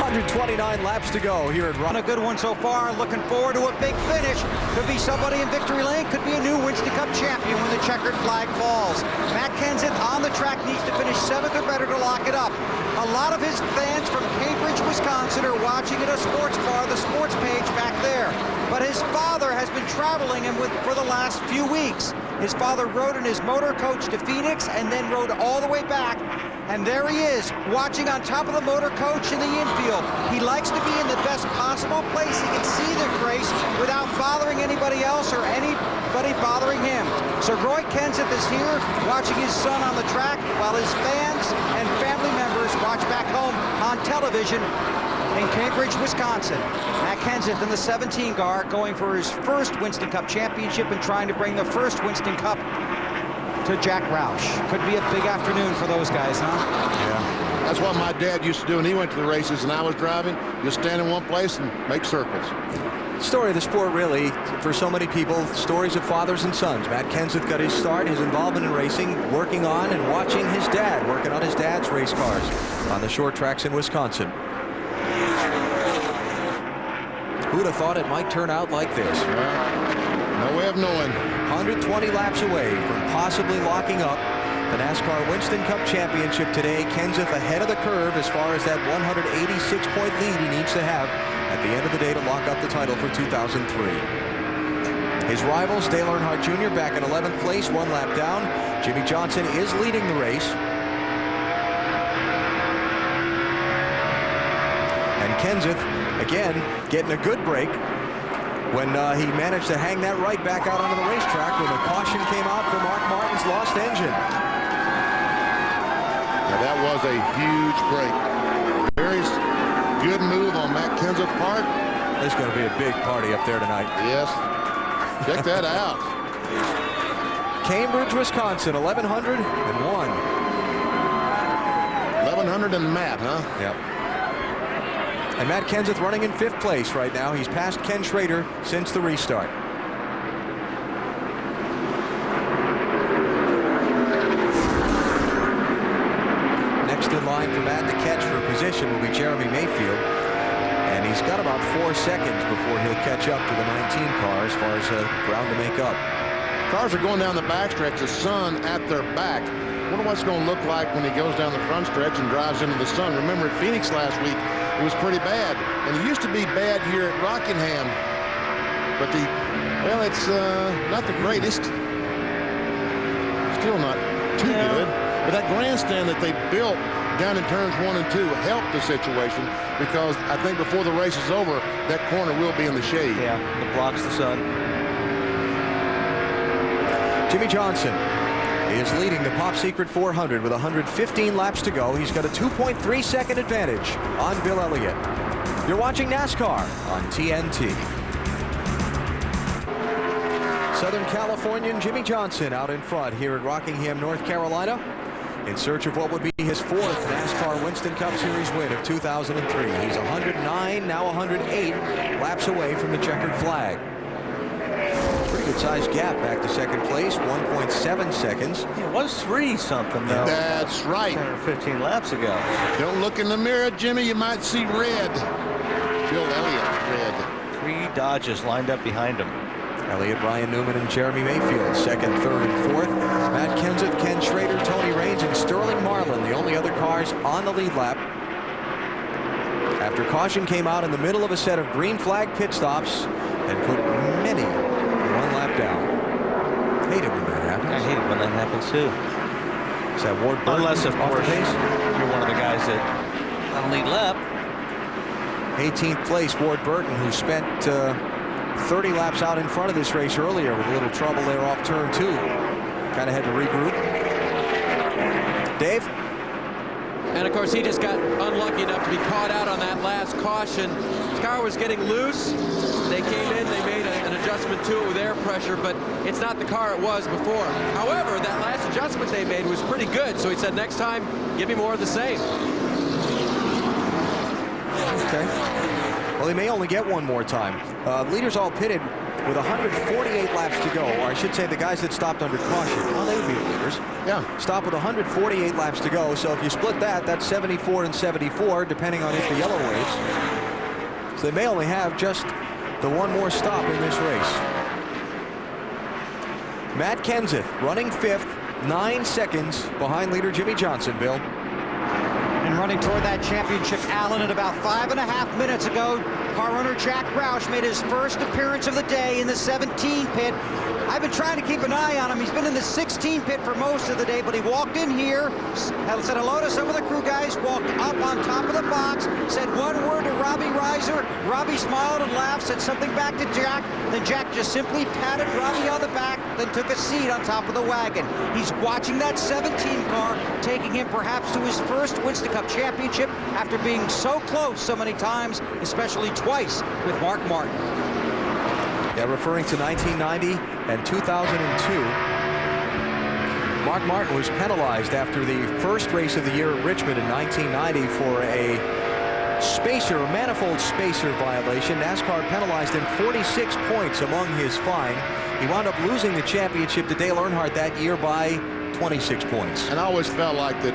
[SPEAKER 1] 129 laps to go here at Ron.
[SPEAKER 7] A good one so far. Looking forward to a big finish. Could be somebody in victory lane. Could be a new Winston Cup champion when the checkered flag falls. Matt Kenseth on the track needs to finish 7th or better to lock it up. A lot of his fans from Cambridge, Wisconsin are watching at a sports bar, the sports page back there. But his father has been traveling him for the last few weeks. His father rode in his motor coach to Phoenix and then rode all the way back. And there he is, watching on top of the motor coach in the infield. He likes to be in the best possible place he can see the race without bothering anybody else or anybody bothering him. So Roy Kenseth is here watching his son on the track while his fans and family members watch back home on television in Cambridge, Wisconsin. Matt Kenseth in the 17 car going for his first Winston Cup championship and trying to bring the first Winston Cup to Jack Roush. Could be a big afternoon for those guys, huh?
[SPEAKER 8] Yeah. That's what my dad used to do when he went to the races and I was driving. Just stand in one place and make circles.
[SPEAKER 1] Story of the sport, really, for so many people, stories of fathers and sons. Matt Kenseth got his start, his involvement in racing, working on and watching his dad, working on his dad's race cars on the short tracks in Wisconsin. Who'd have thought it might turn out like this?
[SPEAKER 8] No way of knowing.
[SPEAKER 1] 120 laps away from possibly locking up the NASCAR Winston Cup Championship today. Kenseth ahead of the curve as far as that 186-point lead he needs to have at the end of the day to lock up the title for 2003. His rivals, Dale Earnhardt Jr. back in 11th place, 1 lap down. Jimmy Johnson is leading the race. Kenseth, again, getting a good break when he managed to hang that right back out onto the racetrack when the caution came out for Mark Martin's lost engine.
[SPEAKER 8] Now that was a huge break. Very good move on Matt Kenseth's part.
[SPEAKER 1] There's going to be a big party up there tonight.
[SPEAKER 8] Yes. Check that out.
[SPEAKER 1] Cambridge, Wisconsin, 1101.
[SPEAKER 8] 1100 and Matt, huh?
[SPEAKER 1] Yep. And Matt Kenseth running in 5th place right now. He's passed Ken Schrader since the restart. Next in line for Matt to catch for position will be Jeremy Mayfield. And he's got about 4 seconds before he'll catch up to the 19 car as far as ground to make up.
[SPEAKER 8] Cars are going down the backstretch, the sun at their back. Wonder what it's going to look like when he goes down the front stretch and drives into the sun. Remember at Phoenix last week, it was pretty bad. And it used to be bad here at Rockingham. But well, it's not the greatest. Still not too good. But that grandstand that they built down in turns 1 and 2 helped the situation, because I think before the race is over, that corner will be in the shade.
[SPEAKER 2] Yeah, it blocks the sun.
[SPEAKER 1] Jimmie Johnson is leading the Pop Secret 400 with 115 laps to go. He's got a 2.3-second advantage on Bill Elliott. You're watching NASCAR on TNT. Southern Californian Jimmie Johnson out in front here at Rockingham, North Carolina, in search of what would be his 4th NASCAR Winston Cup Series win of 2003. He's 109, now 108 laps away from the checkered flag. Pretty good sized gap back to 2nd place, 1.7 seconds.
[SPEAKER 2] It was 3 something though.
[SPEAKER 8] That's right.
[SPEAKER 2] 10 or 15 laps ago.
[SPEAKER 8] Don't look in the mirror, Jimmy. You might see red. Bill Elliott, red.
[SPEAKER 2] 3 Dodges lined up behind him.
[SPEAKER 1] Elliott, Ryan Newman, and Jeremy Mayfield, 2nd, 3rd, and 4th. Matt Kenseth, Ken Schrader, Tony Raines, and Sterling Marlin, the only other cars on the lead lap. After caution came out in the middle of a set of green flag pit stops and put many 1 lap down. Hate it when that happens.
[SPEAKER 2] I hate it when that happens too.
[SPEAKER 1] Is that Ward Burton?
[SPEAKER 2] Unless, of course, you're one of the guys that on the lead lap.
[SPEAKER 1] 18th place, Ward Burton, who spent 30 laps out in front of this race earlier with a little trouble there off turn 2. Kind of had to regroup. Dave?
[SPEAKER 6] And of course, he just got unlucky enough to be caught out on that last caution. His car was getting loose. They came in, they made an adjustment to it with air pressure, but it's not the car it was before. However, that last adjustment they made was pretty good, so he said, next time, give me more of the same.
[SPEAKER 1] Okay. Well, he may only get one more time. Leaders all pitted with 148 laps to go, or I should say the guys that stopped under caution. Well, they would be the leaders.
[SPEAKER 8] Yeah.
[SPEAKER 1] Stop with 148 laps to go, so if you split that, that's 74 and 74, depending on if the yellow waves. So they may only have just the one more stop in this race. Matt Kenseth running 5th, 9 seconds behind leader Jimmie Johnson, Bill.
[SPEAKER 7] And running toward that championship, Allen, at about 5.5 minutes ago, car runner Jack Roush made his first appearance of the day in the 17 pit. I've been trying to keep an eye on him. He's been in the 16 pit for most of the day, but he walked in here, said hello to some of the crew guys, walked up on top of the box, said one word to Robbie Reiser. Robbie smiled and laughed, said something back to Jack. Then Jack just simply patted Robbie on the back, then took a seat on top of the wagon. He's watching that 17 car, taking him perhaps to his first Winston Cup championship after being so close so many times, especially twice with Mark Martin.
[SPEAKER 1] Yeah, referring to 1990 and 2002. Mark Martin was penalized after the first race of the year at Richmond in 1990 for a spacer, manifold spacer violation. NASCAR penalized him 46 points among his fine. He wound up losing the championship to Dale Earnhardt that year by 26 points.
[SPEAKER 8] And I always felt like that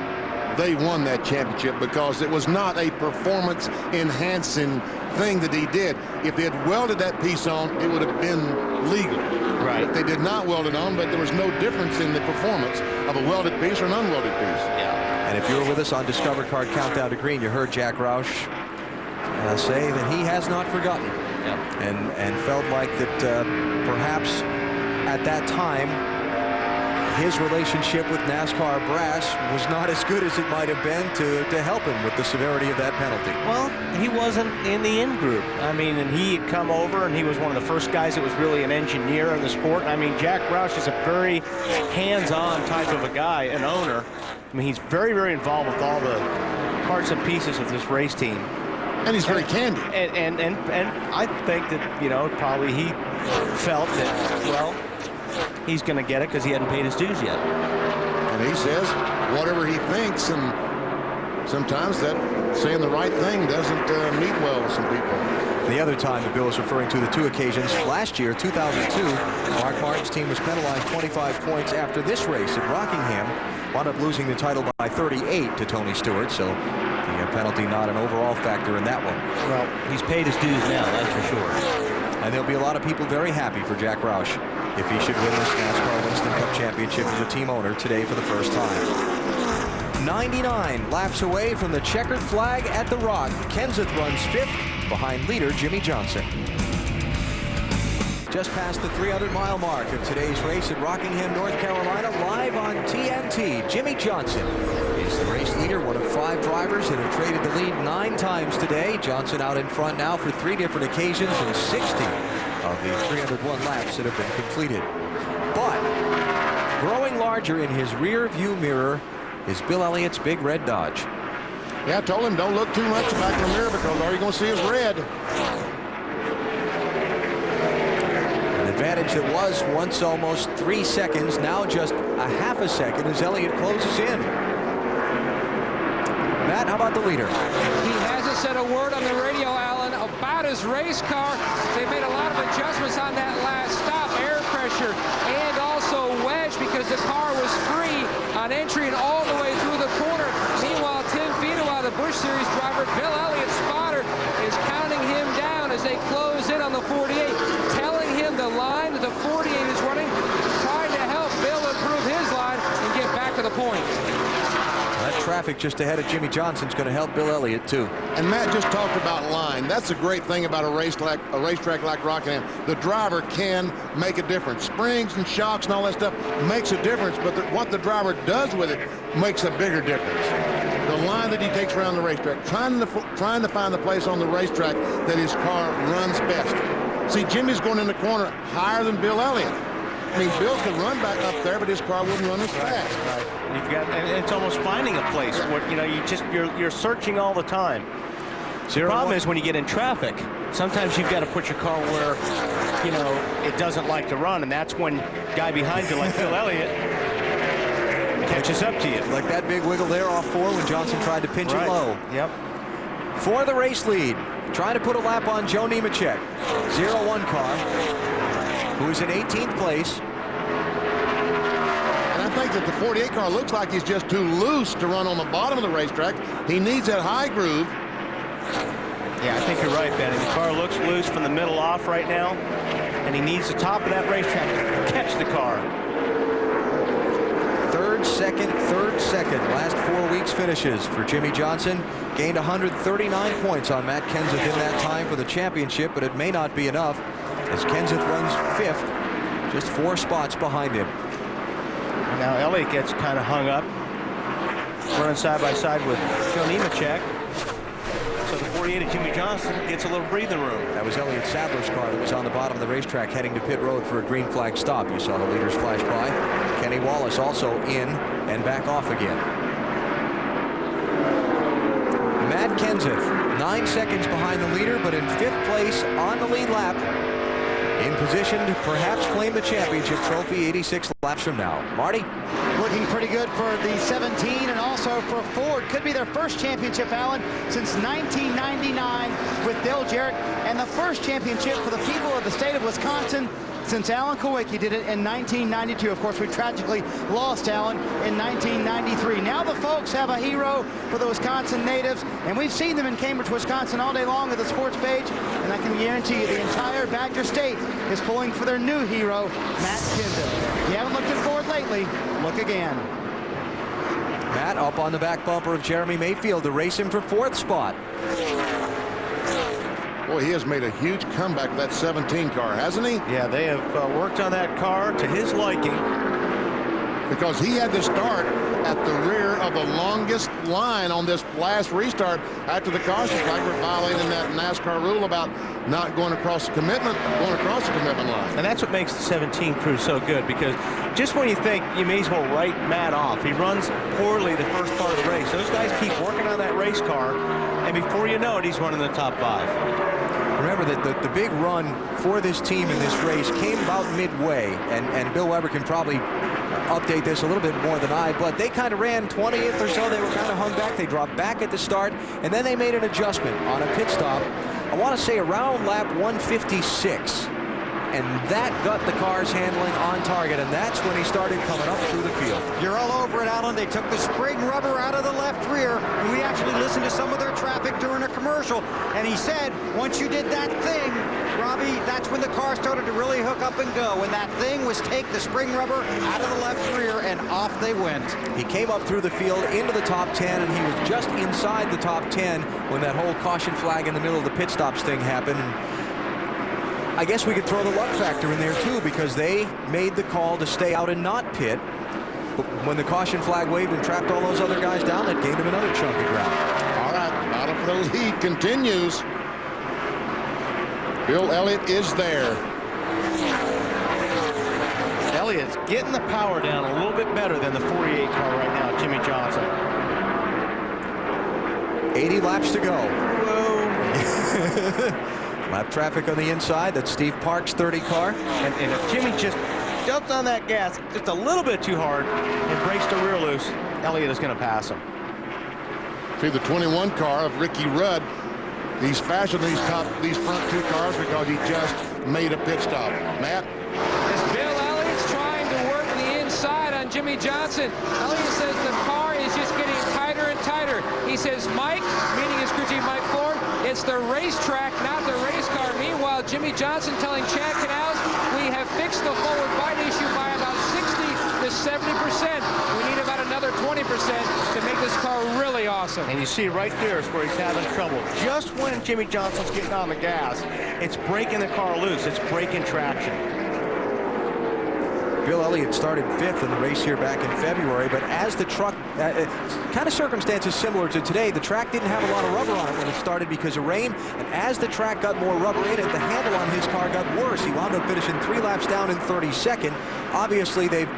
[SPEAKER 8] they won that championship because it was not a performance-enhancing thing that he did. If they had welded that piece on, it would have been legal.
[SPEAKER 2] Right.
[SPEAKER 8] But they did not weld it on, but there was no difference in the performance of a welded piece or an unwelded piece.
[SPEAKER 2] Yeah.
[SPEAKER 1] And if you were with us on Discover Card Countdown to Green, you heard Jack Roush say that he has not forgotten.
[SPEAKER 2] Yep.
[SPEAKER 1] And felt like that perhaps at that time his relationship with NASCAR brass was not as good as it might have been to help him with the severity of that penalty.
[SPEAKER 2] Well, he wasn't in the in-group. I mean, and he had come over, and he was one of the first guys that was really an engineer in the sport. I mean, Jack Roush is a very hands-on type of a guy, an owner. I mean, he's very, very involved with all the parts and pieces of this race team.
[SPEAKER 8] And he's very candid.
[SPEAKER 2] And I think that, you know, probably he felt that, well, he's going to get it because he hadn't paid his dues yet.
[SPEAKER 8] And he says whatever he thinks, and sometimes that saying the right thing doesn't meet well with some people.
[SPEAKER 1] The other time that Bill is referring to, the two occasions, last year, 2002, Mark Martin's team was penalized 25 points after this race at Rockingham, wound up losing the title by 38 to Tony Stewart, so the penalty not an overall factor in that one.
[SPEAKER 2] Well, he's paid his dues now, that's for sure.
[SPEAKER 1] And there'll be a lot of people very happy for Jack Roush if he should win this NASCAR Winston Cup Championship as a team owner today for the first time. 99 laps away from the checkered flag at the Rock. Kenseth runs 5th behind leader Jimmie Johnson. Just past the 300-mile mark of today's race at Rockingham, North Carolina, live on TNT. Jimmie Johnson is the race leader, one of 5 drivers that have traded the lead 9 times today. Johnson out in front now for 3 different occasions and 60 of the 301 laps that have been completed. But growing larger in his rear view mirror is Bill Elliott's big red Dodge.
[SPEAKER 8] Yeah, I told him don't look too much back in the mirror because all you're going to see is red.
[SPEAKER 1] An advantage that was once almost 3 seconds, now just a half a second as Elliott closes in. Matt, how about the leader?
[SPEAKER 4] He hasn't said a word on the radio, Alan, about his race car. They made a lot of adjustments on that last stop, air pressure and also wedge, because the car was free on entry and all the way through the corner. Meanwhile, Tim Fedewa, the Busch Series driver, Bill Elliott's spotter, is counting him down as they close in on the 48, telling him the line that the 48 is running, trying to help Bill improve his line and get back to the point.
[SPEAKER 1] That traffic just ahead of Jimmie Johnson is going to help Bill Elliott too.
[SPEAKER 8] And Matt just talked about line. That's a great thing about a racetrack like Rockingham. The driver can make a difference. Springs and shocks and all that stuff makes a difference, but what the driver does with it makes a bigger difference. The line that he takes around the racetrack, trying to find the place on the racetrack that his car runs best. See, Jimmy's going in the corner higher than Bill Elliott. I mean, Bill could run back up there, but his car wouldn't run as fast.
[SPEAKER 2] Right. You've got, and it's almost finding a place where, you know, you're searching all the time. The problem is when you get in traffic, sometimes you've got to put your car where, you know, it doesn't like to run, and that's when guy behind you, like Bill Elliott, catches up to you.
[SPEAKER 1] Like that big wiggle there off 4 when Johnson tried to pinch it low.
[SPEAKER 2] Yep.
[SPEAKER 1] For the race lead, trying to put a lap on Joe Nemechek, 0-1 car, who is in 18th place.
[SPEAKER 8] And I think that the 48 car looks like he's just too loose to run on the bottom of the racetrack. He needs that high groove.
[SPEAKER 2] Yeah, I think you're right, Benny. The car looks loose from the middle off right now, and he needs the top of that racetrack to catch the car.
[SPEAKER 1] Third, second. Last 4 weeks finishes for Jimmie Johnson. Gained 139 points on Matt Kenseth in that time for the championship, but it may not be enough as Kenseth runs 5th, just 4 spots behind him.
[SPEAKER 2] Now Elliott gets kind of hung up, running side by side with Joe Nemechek. So the 48 of Jimmie Johnson gets a little breathing room.
[SPEAKER 1] That was Elliott Sadler's car that was on the bottom of the racetrack heading to pit road for a green flag stop. You saw the leaders flash by. Kenny Wallace also in and back off again. Matt Kenseth, 9 seconds behind the leader, but in 5th place on the lead lap, in position to perhaps claim the championship trophy 86 laps from now. Marty?
[SPEAKER 5] Looking pretty good for the 17 and also for Ford. Could be their first championship, Alan, since 1999 with Dale Jarrett, and the first championship for the people of the state of Wisconsin since Alan Kulwicki did it in 1992. Of course, we tragically lost Alan in 1993. Now the folks have a hero for the Wisconsin natives, and we've seen them in Cambridge, Wisconsin all day long at the sports page, and I can guarantee you the entire Badger State is pulling for their new hero, Matt Kenseth. If you haven't looked at Ford lately, look again.
[SPEAKER 1] Matt up on the back bumper of Jeremy Mayfield to race him for 4th spot.
[SPEAKER 8] Boy, he has made a huge comeback with that 17 car, hasn't he?
[SPEAKER 2] Yeah, they have worked on that car to his liking.
[SPEAKER 8] because he had to start at the rear of the longest line on this last restart after the caution flag for violating that NASCAR rule about not going across the commitment line.
[SPEAKER 2] And that's what makes the 17 crew so good, because just when you think you may as well write Matt off, he runs poorly the first part of the race. Those guys keep working on that race car, and before you know it, he's running the top 5.
[SPEAKER 1] Remember that the big run for this team in this race came about midway, and Bill Weber can probably update this a little bit more than I, but they kind of ran 20th or so. They were kind of hung back. They dropped back at the start, and then they made an adjustment on a pit stop, I want to say around lap 156. And that got the cars handling on target, and that's when he started coming up through the field.
[SPEAKER 7] You're all over it, Alan. They took the spring rubber out of the left rear, and we actually listened to some of their traffic during a commercial, and he said, once you did that thing, Robbie, that's when the car started to really hook up and go, and that thing was take the spring rubber out of the left rear, and off they went.
[SPEAKER 1] He came up through the field into the top 10, and he was just inside the top 10 when that whole caution flag in the middle of the pit stops thing happened. I guess we could throw the luck factor in there too, because they made the call to stay out and not pit. But when the caution flag waved and trapped all those other guys down, that gave them another chunk of ground.
[SPEAKER 8] All right, battle for the lead continues. Bill Elliott is there.
[SPEAKER 2] Elliott's getting the power down a little bit better than the 48 car right now, Jimmy Johnson.
[SPEAKER 1] 80 laps to go.
[SPEAKER 2] Whoa.
[SPEAKER 1] Lap traffic on the inside. That's Steve Park's 30 car.
[SPEAKER 2] And if Jimmy just jumps on that gas just a little bit too hard and breaks the rear loose, Elliott is going to pass him.
[SPEAKER 8] See the 21 car of Ricky Rudd. He's faster than these front two cars because he just made a pit stop. Matt?
[SPEAKER 4] As Bill Elliott's trying to work the inside on Jimmy Johnson, Elliott says the car is just getting tighter and tighter. He says, Mike, meaning his crew chief Mike Ford, it's the racetrack, not the race car. Meanwhile, Jimmy Johnson telling Chad Canals, we have fixed the forward bite issue by about 60 to 70%. We need about another 20% to make this car really awesome.
[SPEAKER 2] And you see right there is where he's having trouble. Just when Jimmy Johnson's getting on the gas, it's breaking the car loose. It's breaking traction.
[SPEAKER 1] Bill Elliott started 5th in the race here back in February, but as the truck, kind of circumstances similar to today, the track didn't have a lot of rubber on it when it started because of rain, and as the track got more rubber in it, the handle on his car got worse. He wound up finishing 3 laps down in 32nd. Obviously, they've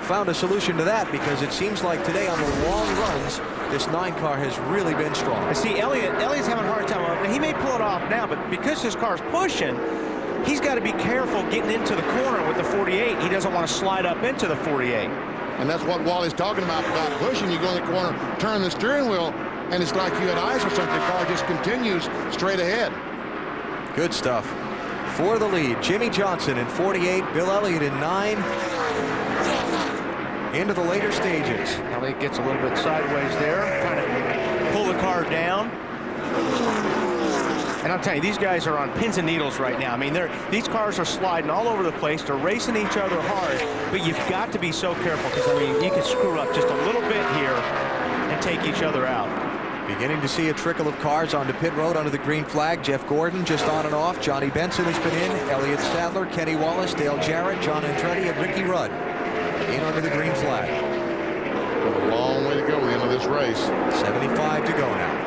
[SPEAKER 1] found a solution to that because it seems like today on the long runs, this 9 car has really been strong.
[SPEAKER 2] And see, Elliott's having a hard time. He may pull it off now, but because his car's pushing, he's got to be careful getting into the corner with the 48. He doesn't want to slide up into the 48.
[SPEAKER 8] And that's what Wally's talking about pushing. You go in the corner, turn the steering wheel, and it's like you had ice or something. The car just continues straight ahead.
[SPEAKER 1] Good stuff. For the lead, Jimmy Johnson in 48, Bill Elliott in 9. Into the later stages.
[SPEAKER 2] Elliott gets a little bit sideways there, trying to pull the car down. And I'll tell you, these guys are on pins and needles right now. I mean, these cars are sliding all over the place. They're racing each other hard, but you've got to be so careful because, I mean, you can screw up just a little bit here and take each other out.
[SPEAKER 1] Beginning to see a trickle of cars onto pit road under the green flag. Jeff Gordon just on and off. Johnny Benson has been in. Elliott Sadler, Kenny Wallace, Dale Jarrett, John Andretti, and Ricky Rudd in under the green flag.
[SPEAKER 8] Got a long way to go at the end of this race.
[SPEAKER 1] 75 to go now.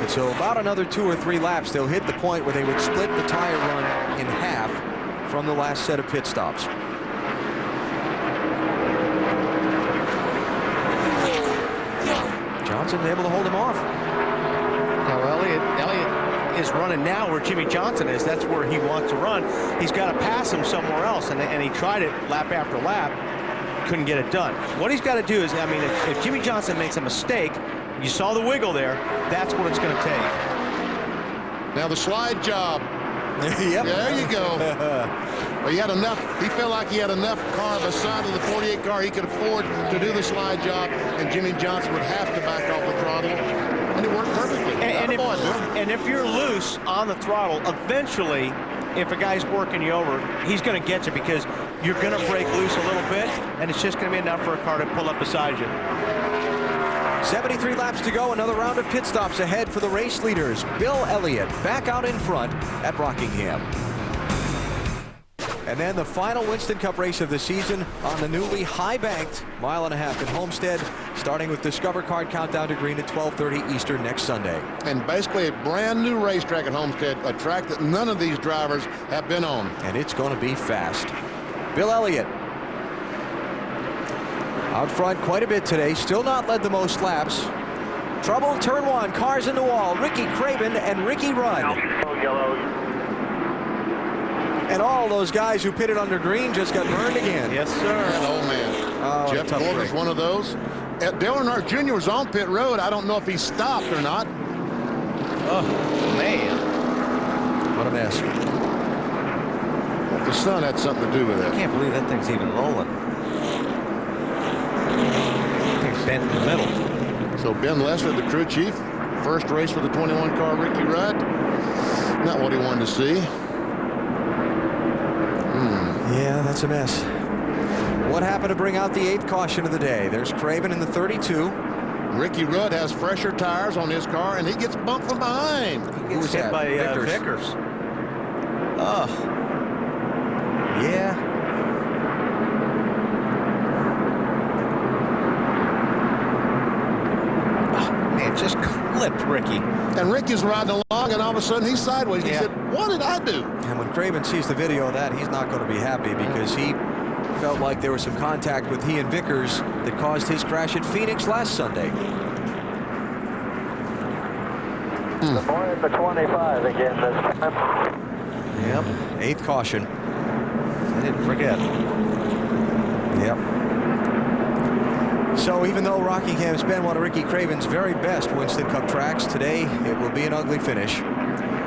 [SPEAKER 1] And so about another 2 or 3 laps, they'll hit the point where they would split the tire run in half from the last set of pit stops. Johnson able to hold him off.
[SPEAKER 2] Now Elliott is running now where Jimmy Johnson is. That's where he wants to run. He's got to pass him somewhere else, and he tried it lap after lap. Couldn't get it done. What he's got to do is, I mean, if Jimmy Johnson makes a mistake, you saw the wiggle there, that's what it's going to take.
[SPEAKER 8] Now the slide job.
[SPEAKER 1] Yep.
[SPEAKER 8] There you go. Well, he had enough. He felt like he had enough car beside of the 48 car he could afford to do the slide job, and Jimmy Johnson would have to back off the throttle, and it worked perfectly.
[SPEAKER 2] And if you're loose on the throttle, eventually, if a guy's working you over, he's going to get you because you're going to break loose a little bit, and it's just going to be enough for a car to pull up beside you.
[SPEAKER 1] 73 laps to go. Another round of pit stops ahead for the race leaders. Bill Elliott back out in front at Rockingham. And then the final Winston Cup race of the season on the newly high-banked mile-and-a-half at Homestead, starting with Discover Card Countdown to Green at 12:30 Eastern next Sunday.
[SPEAKER 8] And basically a brand new racetrack at Homestead, a track that none of these drivers have been on.
[SPEAKER 1] And it's going to be fast. Bill Elliott out front quite a bit today, still not led the most laps. Trouble in turn one, cars in the wall. Ricky Craven and Ricky Rudd. And all those guys who pitted under green just got burned again.
[SPEAKER 2] Yes, sir.
[SPEAKER 8] Oh, man. Jeff Gordon's one of those. Dale Earnhardt Jr. was on pit road. I don't know if he stopped or not.
[SPEAKER 2] Oh, man.
[SPEAKER 1] What a mess.
[SPEAKER 8] If the sun had something to do with it.
[SPEAKER 2] I can't believe that thing's even rolling. That thing's bent in the middle.
[SPEAKER 8] So Ben Leslie, the crew chief, first race with the 21 car Ricky Rudd. Not what he wanted to see.
[SPEAKER 1] Yeah, that's a mess. What happened to bring out the 8th caution of the day? There's Craven in the 32.
[SPEAKER 8] Ricky Rudd has fresher tires on his car, and he gets bumped from behind.
[SPEAKER 1] Who was hit
[SPEAKER 2] by
[SPEAKER 1] Vickers?
[SPEAKER 2] Oh.
[SPEAKER 1] Yeah.
[SPEAKER 2] Man, just clipped Ricky.
[SPEAKER 8] And Ricky's riding along, and all of a sudden he's sideways. He said, what did I do?
[SPEAKER 1] And when Craven sees the video of that, he's not going to be happy because he felt like there was some contact with he and Vickers that caused his crash at Phoenix last Sunday.
[SPEAKER 3] The boy at the 25 again this time.
[SPEAKER 1] Yep. 8th caution.
[SPEAKER 2] I didn't forget.
[SPEAKER 1] Yep. So even though Rockingham's been one of Ricky Craven's very best Winston Cup tracks, today it will be an ugly finish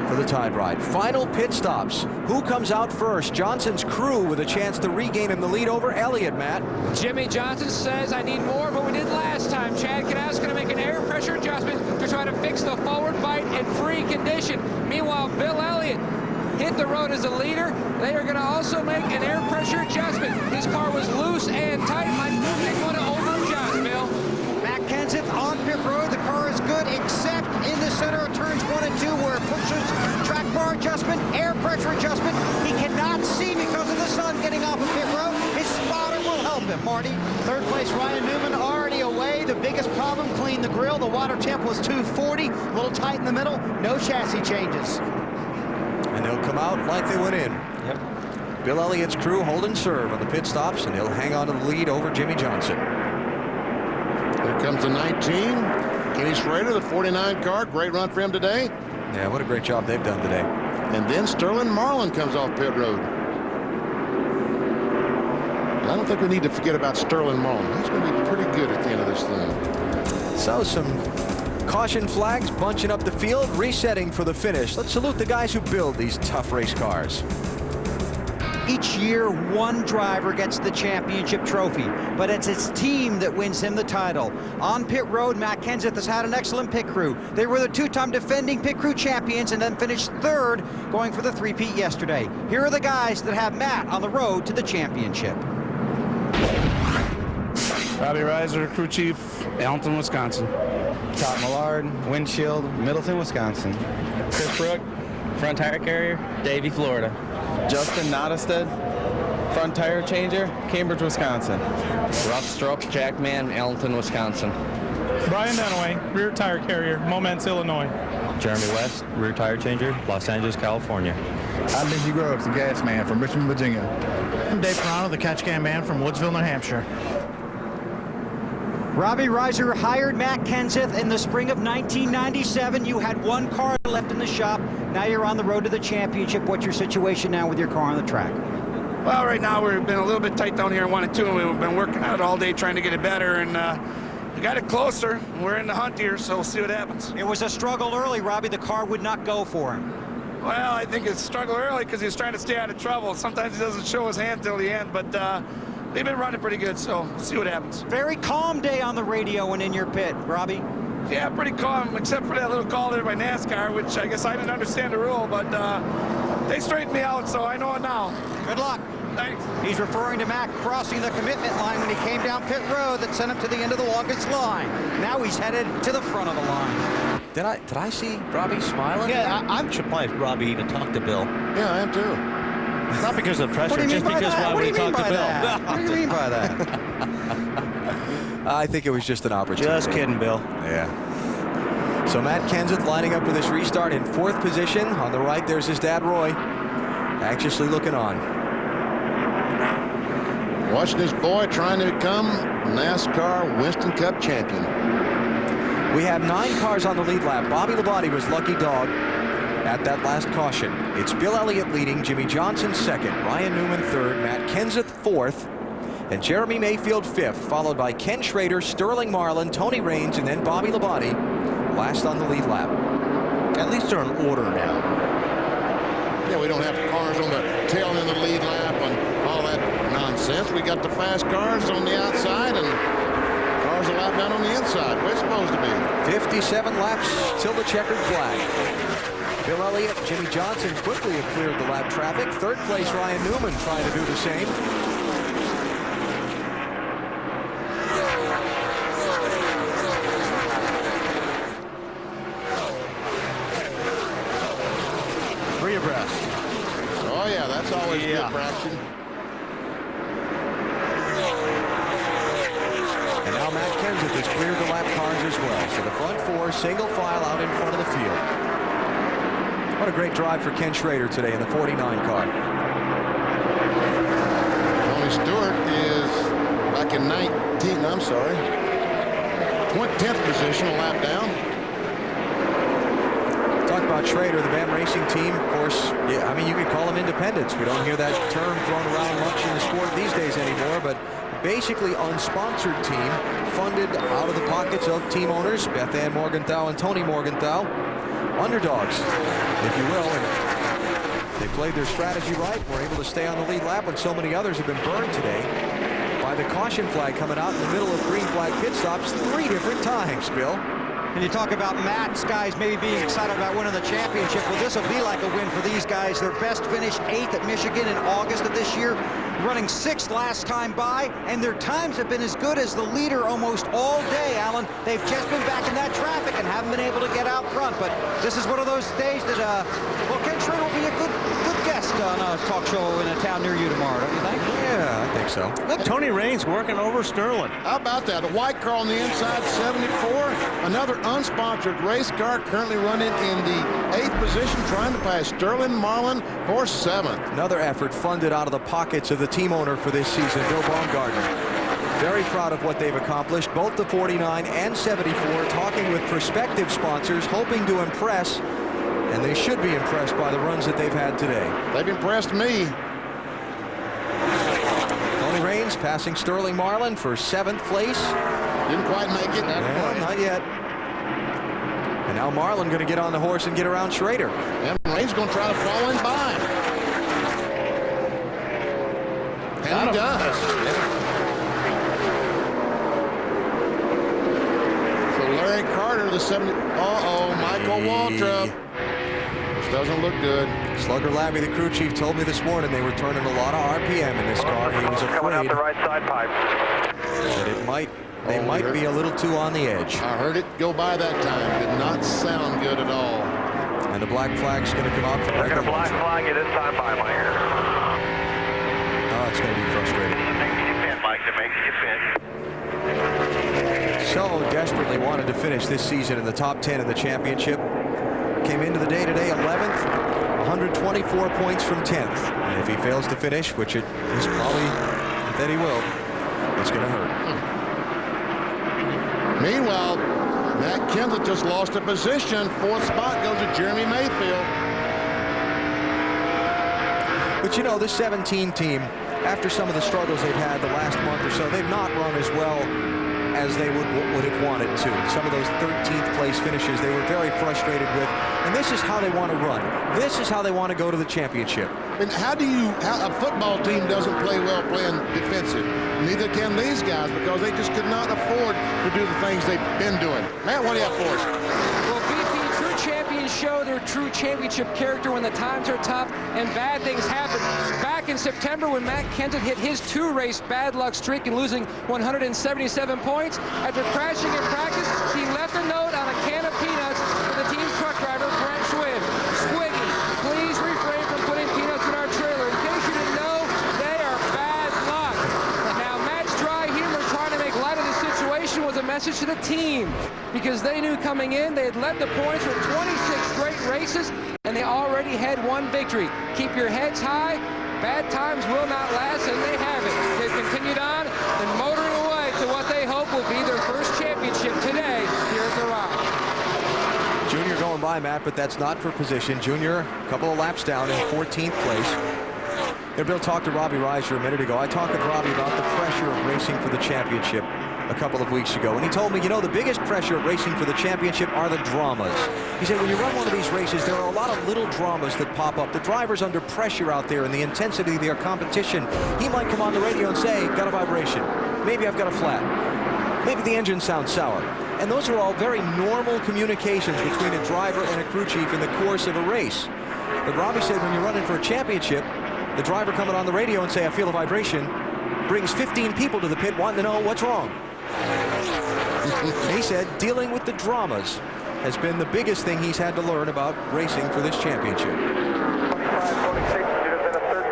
[SPEAKER 1] for the Tide Ride. Final pit stops. Who comes out first? Johnson's crew with a chance to regain him the lead over Elliott, Matt.
[SPEAKER 4] Jimmy Johnson says, I need more of what we did last time. Chad Knaus going to make an air pressure adjustment to try to fix the forward bite and free condition. Meanwhile, Bill Elliott hit the road as a leader. They are going to also make an air pressure adjustment. His car was loose and tight. I think they want to over-adjust, Bill.
[SPEAKER 7] Matt Kenseth on pit road. The car is good except in the center of turns 1 and 2 where it pushes track bar adjustment, air pressure adjustment. He cannot see because of the sun getting off of pit road. His spotter will help him, Marty.
[SPEAKER 5] Third place, Ryan Newman already away. The biggest problem, clean the grill. The water temp was 240, a little tight in the middle. No chassis changes.
[SPEAKER 1] And they'll come out like they went in.
[SPEAKER 2] Yep.
[SPEAKER 1] Bill Elliott's crew holding serve on the pit stops, and he'll hang on to the lead over Jimmy Johnson.
[SPEAKER 8] Here comes the 19. Kenny Schrader, the 49 car. Great run for him today.
[SPEAKER 1] Yeah, what a great job they've done today.
[SPEAKER 8] And then Sterling Marlin comes off pit road. I don't think we need to forget about Sterling Marlin. He's going to be pretty good at the end of this thing.
[SPEAKER 1] So some caution flags bunching up the field, resetting for the finish. Let's salute the guys who build these tough race cars.
[SPEAKER 7] Each year, one driver gets the championship trophy, but it's his team that wins him the title. On pit road, Matt Kenseth has had an excellent pit crew. They were the two-time defending pit crew champions and then finished third, going for the three-peat yesterday. Here are the guys that have Matt on the road to the championship.
[SPEAKER 11] Robbie Reiser, crew chief, Allenton, Wisconsin.
[SPEAKER 12] Todd Millard, Windshield, Middleton, Wisconsin. Chris Brook, front tire carrier, Davie, Florida. Justin Nottestead, front tire changer, Cambridge, Wisconsin. Rob Strupp, Jackman, Allenton, Wisconsin.
[SPEAKER 13] Brian Dunaway, rear tire carrier, Moments, Illinois.
[SPEAKER 14] Jeremy West, rear tire changer, Los Angeles, California.
[SPEAKER 15] I'm Benji Groves, the gas man from Richmond, Virginia.
[SPEAKER 5] I'm Dave Carano, the catch can man from Woodsville, New Hampshire.
[SPEAKER 7] Robbie Reiser hired Matt Kenseth in the spring of 1997. You had one car left in the shop. Now you're on the road to the championship. What's your situation now with your car on the track?
[SPEAKER 11] Well, right now we've been a little bit tight down here in 1 and 2, and we've been working at it all day trying to get it better, and we got it closer. We're in the hunt here, so we'll see what happens.
[SPEAKER 7] It was a struggle early, Robbie. The car would not go for him.
[SPEAKER 11] Well, I think it's a struggle early because he's trying to stay out of trouble. Sometimes he doesn't show his hand till the end, but they've been running pretty good, so we'll see what happens.
[SPEAKER 7] Very calm day on the radio and in your pit, Robbie.
[SPEAKER 11] Yeah, pretty calm, except for that little call there by NASCAR, which I guess I didn't understand the rule, but they straightened me out, so I know it now.
[SPEAKER 7] Good luck.
[SPEAKER 11] Thanks.
[SPEAKER 7] He's referring to Matt crossing the commitment line when he came down pit road that sent him to the end of the longest line. Now he's headed to the front of the line.
[SPEAKER 1] Did I see Robbie smiling?
[SPEAKER 2] Yeah, I'm surprised Robbie even talked to Bill.
[SPEAKER 8] Yeah, I am too.
[SPEAKER 2] Not because of the pressure, just because why we talked to Bill.
[SPEAKER 7] What do you mean by that?
[SPEAKER 16] I think it was just an opportunity.
[SPEAKER 2] Just kidding, Bill.
[SPEAKER 16] Yeah. So Matt Kenseth lining up for this restart in 4th position. On the right, there's his dad, Roy, anxiously looking on.
[SPEAKER 8] Watching his boy trying to become NASCAR Winston Cup champion.
[SPEAKER 16] We have 9 cars on the lead lap. Bobby Labonte was lucky dog at that last caution. It's Bill Elliott leading, Jimmy Johnson 2nd, Ryan Newman 3rd, Matt Kenseth 4th, and Jeremy Mayfield 5th, followed by Ken Schrader, Sterling Marlin, Tony Raines, and then Bobby Labonte last on the lead lap.
[SPEAKER 2] At least they're in order now.
[SPEAKER 8] Yeah, we don't have cars on the tail end of the lead lap and all that nonsense. We got the fast cars on the outside and cars a lap down on the inside. Where it's supposed to be.
[SPEAKER 16] 57 laps till the checkered flag. Bill Elliott, Jimmy Johnson quickly have cleared the lap traffic. 3rd place, Ryan Newman trying to do the same.
[SPEAKER 8] Oh, yeah, that's always good for action.
[SPEAKER 16] And now Matt Kenseth has cleared the lap cars as well. So the front 4 single file out in front of the field. What a great drive for Ken Schrader today in the 49 car.
[SPEAKER 8] Tony Stewart is back in 10th position, a lap down.
[SPEAKER 16] Talk about Schrader, the BAM Racing team, of course. Yeah, I mean, you could call them independents. We don't hear that term thrown around much in the sport these days anymore, but basically unsponsored team, funded out of the pockets of team owners, Beth Ann Morgenthau and Tony Morgenthau. Underdogs, if you will, and they played their strategy right, were able to stay on the lead lap when so many others have been burned today by the caution flag coming out in the middle of green flag pit stops 3 different times, Bill.
[SPEAKER 7] And you talk about Matt's guys maybe being excited about winning the championship. Well, this will be like a win for these guys. Their best finish 8th at Michigan in August of this year, running 6th last time by, and their times have been as good as the leader almost all day, Alan. They've just been back in that traffic and haven't been able to get out front. But this is one of those days that, well, Ken Schrader will be a good guest on a talk show in a town near you tomorrow, don't you think?
[SPEAKER 16] Yeah, I think so.
[SPEAKER 2] Look, Tony Raines working over Sterling.
[SPEAKER 8] How about that? A white car on the inside, 74. Another unsponsored race car currently running in the 8th position, trying to pass Sterling Marlin for 7th.
[SPEAKER 16] Another effort funded out of the pockets of the team owner for this season, Bill Baumgartner. Very proud of what they've accomplished, both the 49 and 74, talking with prospective sponsors, hoping to impress, and they should be impressed by the runs that they've had today.
[SPEAKER 8] They've impressed me.
[SPEAKER 16] Tony Raines passing Sterling Marlin for 7th place.
[SPEAKER 8] Didn't quite make it.
[SPEAKER 16] Not yet. And now Marlin going to get on the horse and get around Schrader.
[SPEAKER 8] And Raines going to try to fall in by. And he does. So Larry Carter, the 70. Michael Waltrip. This doesn't look good.
[SPEAKER 16] Slugger Labby, the crew chief, told me this morning they were turning a lot of RPM in this car. He was
[SPEAKER 3] Coming out
[SPEAKER 16] afraid
[SPEAKER 3] the right side pipe.
[SPEAKER 16] that they might be a little too on the edge.
[SPEAKER 8] I heard it go by that time. Did not sound good at all.
[SPEAKER 16] And the black flag's going to come out for
[SPEAKER 3] They're going to black flag you this time by my ear.
[SPEAKER 16] Oh, it's going to be frustrating.
[SPEAKER 3] Making you fit, Mike. They're making you fit.
[SPEAKER 16] So desperately wanted to finish this season in the top 10 in the championship. Came into the day today 11th, 124 points from 10th. And if he fails to finish, which it is probably that he will, it's going to hurt.
[SPEAKER 8] Meanwhile, Matt Kenseth just lost a position. 4th spot goes to Jeremy Mayfield.
[SPEAKER 16] But you know, this 17 team, after some of the struggles they've had the last month or so, they've not run as well as they would have wanted to. Some of those 13th place finishes they were very frustrated with, and this is how they want to run. This is how they want to go to the championship.
[SPEAKER 8] And how a football team doesn't play well playing defensive? Neither can these guys, because they just could not afford to do the things they've been doing. Matt, what do you have for us?
[SPEAKER 4] Well, BP, true champions show their true championship character when the times are tough and bad things happen. Back in September, when Matt Kenseth hit his 2-race bad luck streak and losing 177 points, after crashing in practice, he left a note on a can of peanuts for the team's truck driver, Brent Schwinn. Squiggy, please refrain from putting peanuts in our trailer. In case celebration was a message to the team because they knew coming in they had led the points for 26 straight races and they already had one victory. Keep your heads high. Bad times will not last, and they have it. They've continued on and motoring away to what they hope will be their first championship today here at the Rock.
[SPEAKER 16] Junior going by, Matt, but that's not for position. Junior, a couple of laps down in 14th place. There, Bill talked to Robbie Reiser a minute ago. I talked with Robbie about the pressure of racing for the championship a couple of weeks ago, and he told me, you know, the biggest pressure of racing for the championship are the dramas. He said when you run one of these races, there are a lot of little dramas that pop up. The driver's under pressure out there and the intensity of their competition. He might come on the radio and say, got a vibration. Maybe I've got a flat. Maybe the engine sounds sour. And those are all very normal communications between a driver and a crew chief in the course of a race. But Robbie said when you're running for a championship, the driver coming on the radio and say, I feel a vibration, brings 15 people to the pit wanting to know what's wrong. He said dealing with the dramas has been the biggest thing he's had to learn about racing for this championship.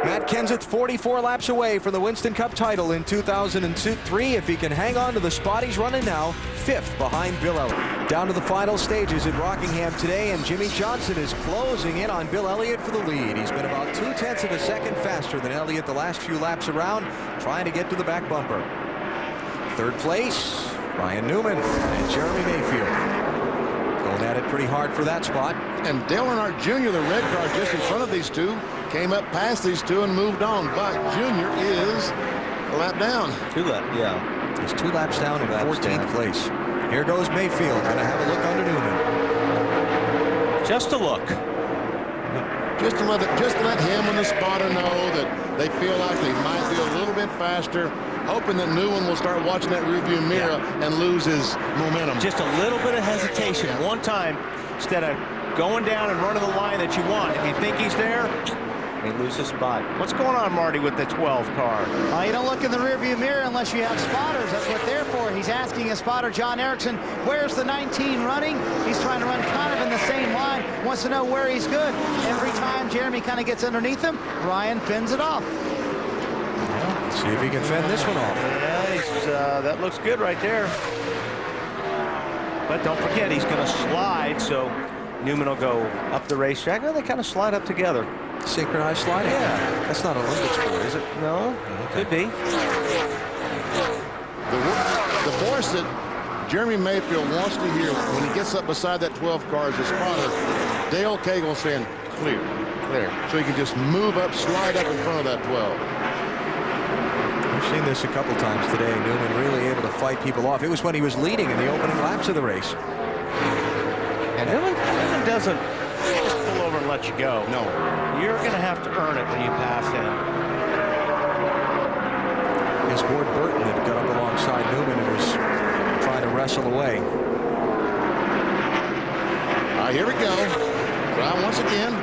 [SPEAKER 16] Matt Kenseth 44 laps away from the Winston Cup title in 2003. If he can hang on to the spot he's running now, 5th behind Bill Elliott. Down to the final stages at Rockingham today, and Jimmie Johnson is closing in on Bill Elliott for the lead. He's been about 0.2 of a second faster than Elliott the last few laps around, trying to get to the back bumper. 3rd place, Ryan Newman and Jeremy Mayfield. Going at it pretty hard for that spot.
[SPEAKER 8] And Dale Earnhardt Jr., the red car just in front of these two, came up past these two and moved on. But Junior is a lap down.
[SPEAKER 16] 2 laps, yeah. He's 2 laps down in 14th place. Here goes Mayfield, going to have a look under Newman. Just a look.
[SPEAKER 8] Just to let him and the spotter know that they feel like they might be a little bit faster, hoping that Newman will start watching that rearview mirror and lose his momentum.
[SPEAKER 2] Just a little bit of hesitation. One time, instead of going down and running the line that you want, if you think he's there, he loses spot. What's going on, Marty, with the 12 car?
[SPEAKER 5] You don't look in the rearview mirror unless you have spotters. That's what they're for. He's asking his spotter, John Erickson, where's the 19 running? He's trying to run kind of in the same line, wants to know where he's good. Every time Jeremy kind of gets underneath him, Ryan fends it off.
[SPEAKER 16] Let's see if he can fend this one off.
[SPEAKER 2] Yeah, that looks good right there. But don't forget, he's going to slide, so Newman will go up the racetrack. Well, they kind of slide up together.
[SPEAKER 16] Synchronized sliding?
[SPEAKER 2] Yeah.
[SPEAKER 16] That's not Olympic sport, is it?
[SPEAKER 2] No, could be.
[SPEAKER 8] The voice that Jeremy Mayfield wants to hear when he gets up beside that 12 car is his spotter, Dale Cagle, saying, clear, clear. So he can just move up, slide up in front of that 12.
[SPEAKER 16] We've seen this a couple times today. Newman really able to fight people off. It was when he was leading in the opening laps of the race.
[SPEAKER 2] And Newman doesn't just pull over and let you go.
[SPEAKER 16] No.
[SPEAKER 2] You're going to have to earn it when you pass him.
[SPEAKER 16] It's Ward Burton that got up alongside Newman and was trying to wrestle away.
[SPEAKER 8] All right, here we go. Try once again.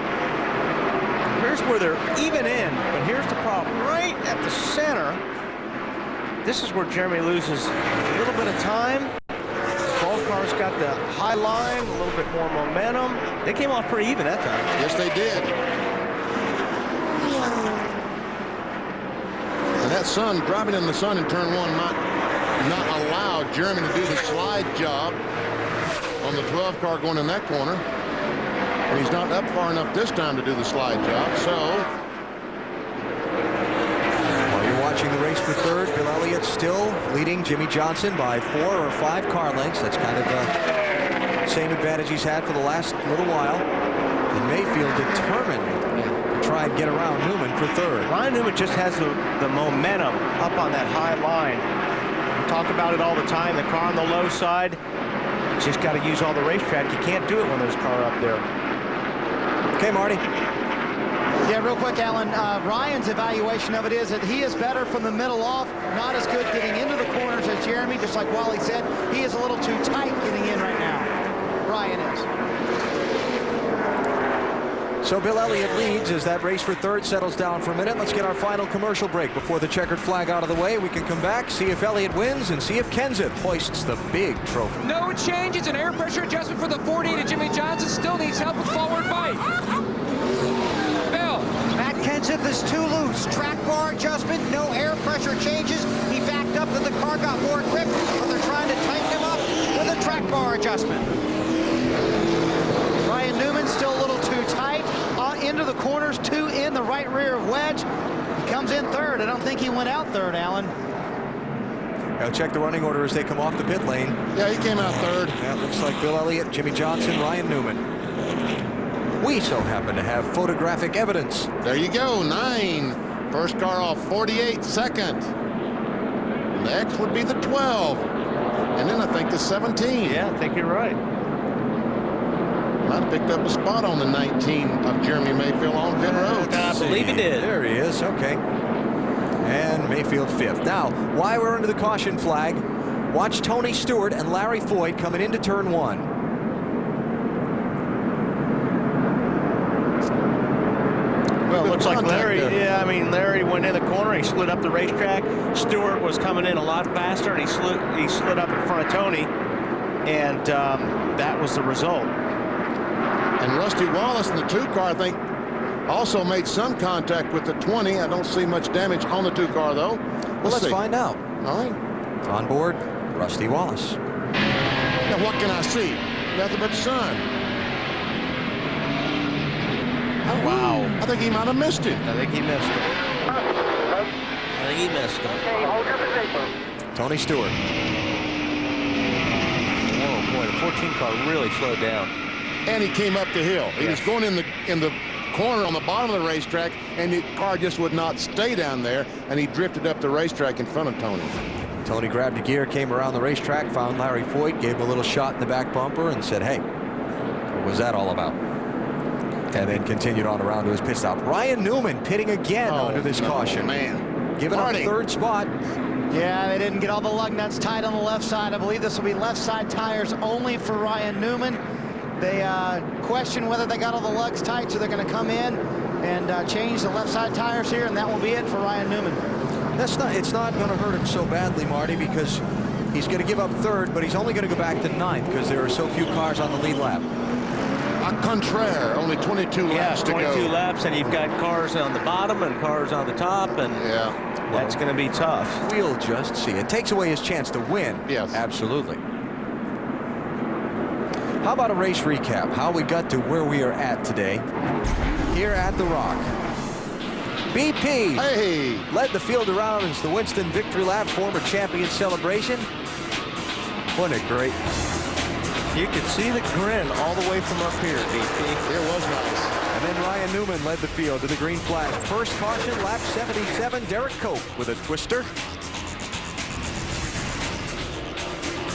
[SPEAKER 2] Here's where they're even in, but here's the problem. Right at the center, this is where Jeremy loses a little bit of time. 12 cars got the high line, a little bit more momentum. They came off pretty even that time.
[SPEAKER 8] Yes, they did. And that sun, driving in the sun in turn 1 might not allow Jeremy to do the slide job on the 12 car going in that corner. And he's not up far enough this time to do the slide job, so.
[SPEAKER 16] While you're watching the race for 3rd, Bill Elliott still leading Jimmie Johnson by 4 or 5 car lengths. That's kind of the same advantage he's had for the last little while. And Mayfield determined to try and get around Newman for 3rd.
[SPEAKER 2] Ryan Newman just has the momentum up on that high line. We talk about it all the time. The car on the low side, you just got to use all the racetrack. You can't do it when there's a car up there.
[SPEAKER 16] Okay, Marty.
[SPEAKER 5] Yeah, real quick, Alan. Ryan's evaluation of it is that he is better from the middle off, not as good getting into the corners as Jeremy. Just like Wally said, he is a little too tight getting in right now. Ryan is.
[SPEAKER 16] So Bill Elliott leads as that race for 3rd settles down for a minute. Let's get our final commercial break before the checkered flag out of the way. We can come back, see if Elliott wins, and see if Kenseth hoists the big trophy.
[SPEAKER 4] No changes, an air pressure adjustment for the 48 of Jimmie Johnson. Still needs help with forward bite. Bill.
[SPEAKER 7] Matt Kenseth is too loose. Track bar adjustment, no air pressure changes. He backed up and the car got more grip, but they're trying to tighten adjustment.
[SPEAKER 5] Ryan Newman still a little too tight. Into the corners, 2 in the right rear of wedge. He comes in third. I don't think he went out third, Alan.
[SPEAKER 16] Now check the running order as they come off the pit lane.
[SPEAKER 8] Yeah, he came out third.
[SPEAKER 16] That looks like Bill Elliott, Jimmy Johnson, Ryan Newman. We so happen to have photographic evidence.
[SPEAKER 8] There you go, 9. First car off 48, second. Next would be the 12. And then I think the 17.
[SPEAKER 2] Yeah, I think you're right.
[SPEAKER 8] Might have picked up a spot on the 19 of Jeremy Mayfield on pit road.
[SPEAKER 2] I believe he did.
[SPEAKER 16] There he is, okay. And Mayfield 5th. Now, while we're under the caution flag, watch Tony Stewart and Larry Floyd coming into turn 1.
[SPEAKER 2] Well, it looks like Larry, yeah, I mean, Larry went in the corner, he slid up the racetrack. Stewart was coming in a lot faster, and he slid up in front of Tony, and that was the result.
[SPEAKER 8] And Rusty Wallace in the 2 car, I think, also made some contact with the 20. I don't see much damage on the 2 car, though.
[SPEAKER 16] Well, let's find out.
[SPEAKER 8] All right.
[SPEAKER 16] On board, Rusty Wallace.
[SPEAKER 8] Now, what can I see? Nothing but the sun. Oh, wow. I think he might have missed it.
[SPEAKER 2] I think he missed it.
[SPEAKER 3] Okay, hold your position.
[SPEAKER 16] Tony Stewart.
[SPEAKER 2] Oh, boy, the 14 car really slowed down.
[SPEAKER 8] And he came up the hill. He was going in the corner on the bottom of the racetrack, and the car just would not stay down there, and he drifted up the racetrack in front of Tony.
[SPEAKER 16] Tony grabbed a gear, came around the racetrack, found Larry Floyd, gave him a little shot in the back bumper, and said, hey, what was that all about? And then continued on around to his pit stop. Ryan Newman pitting again under this caution.
[SPEAKER 8] Man.
[SPEAKER 16] Giving up 3rd spot.
[SPEAKER 5] Yeah, they didn't get all the lug nuts tight on the left side. I believe this will be left side tires only for Ryan Newman. They question whether they got all the lugs tight, so they're going to come in and change the left side tires here, and that will be it for Ryan Newman.
[SPEAKER 16] It's not going to hurt him so badly, Marty, because he's going to give up 3rd, but he's only going to go back to 9th because there are so few cars on the lead lap.
[SPEAKER 8] A contraire, only 22 laps to go.
[SPEAKER 2] 22 laps, and you've got cars on the bottom and cars on the top, and that's going to be tough.
[SPEAKER 16] We'll just see. It takes away his chance to win.
[SPEAKER 8] Yes.
[SPEAKER 16] Absolutely. How about a race recap? How we got to where we are at today here at the Rock. BP led the field around as the Winston victory lap, former champion celebration. What a great...
[SPEAKER 2] You could see the grin all the way from up here, BP.
[SPEAKER 8] It was nice.
[SPEAKER 16] And then Ryan Newman led the field to the green flag. First caution, lap 77, Derek Cope with a twister.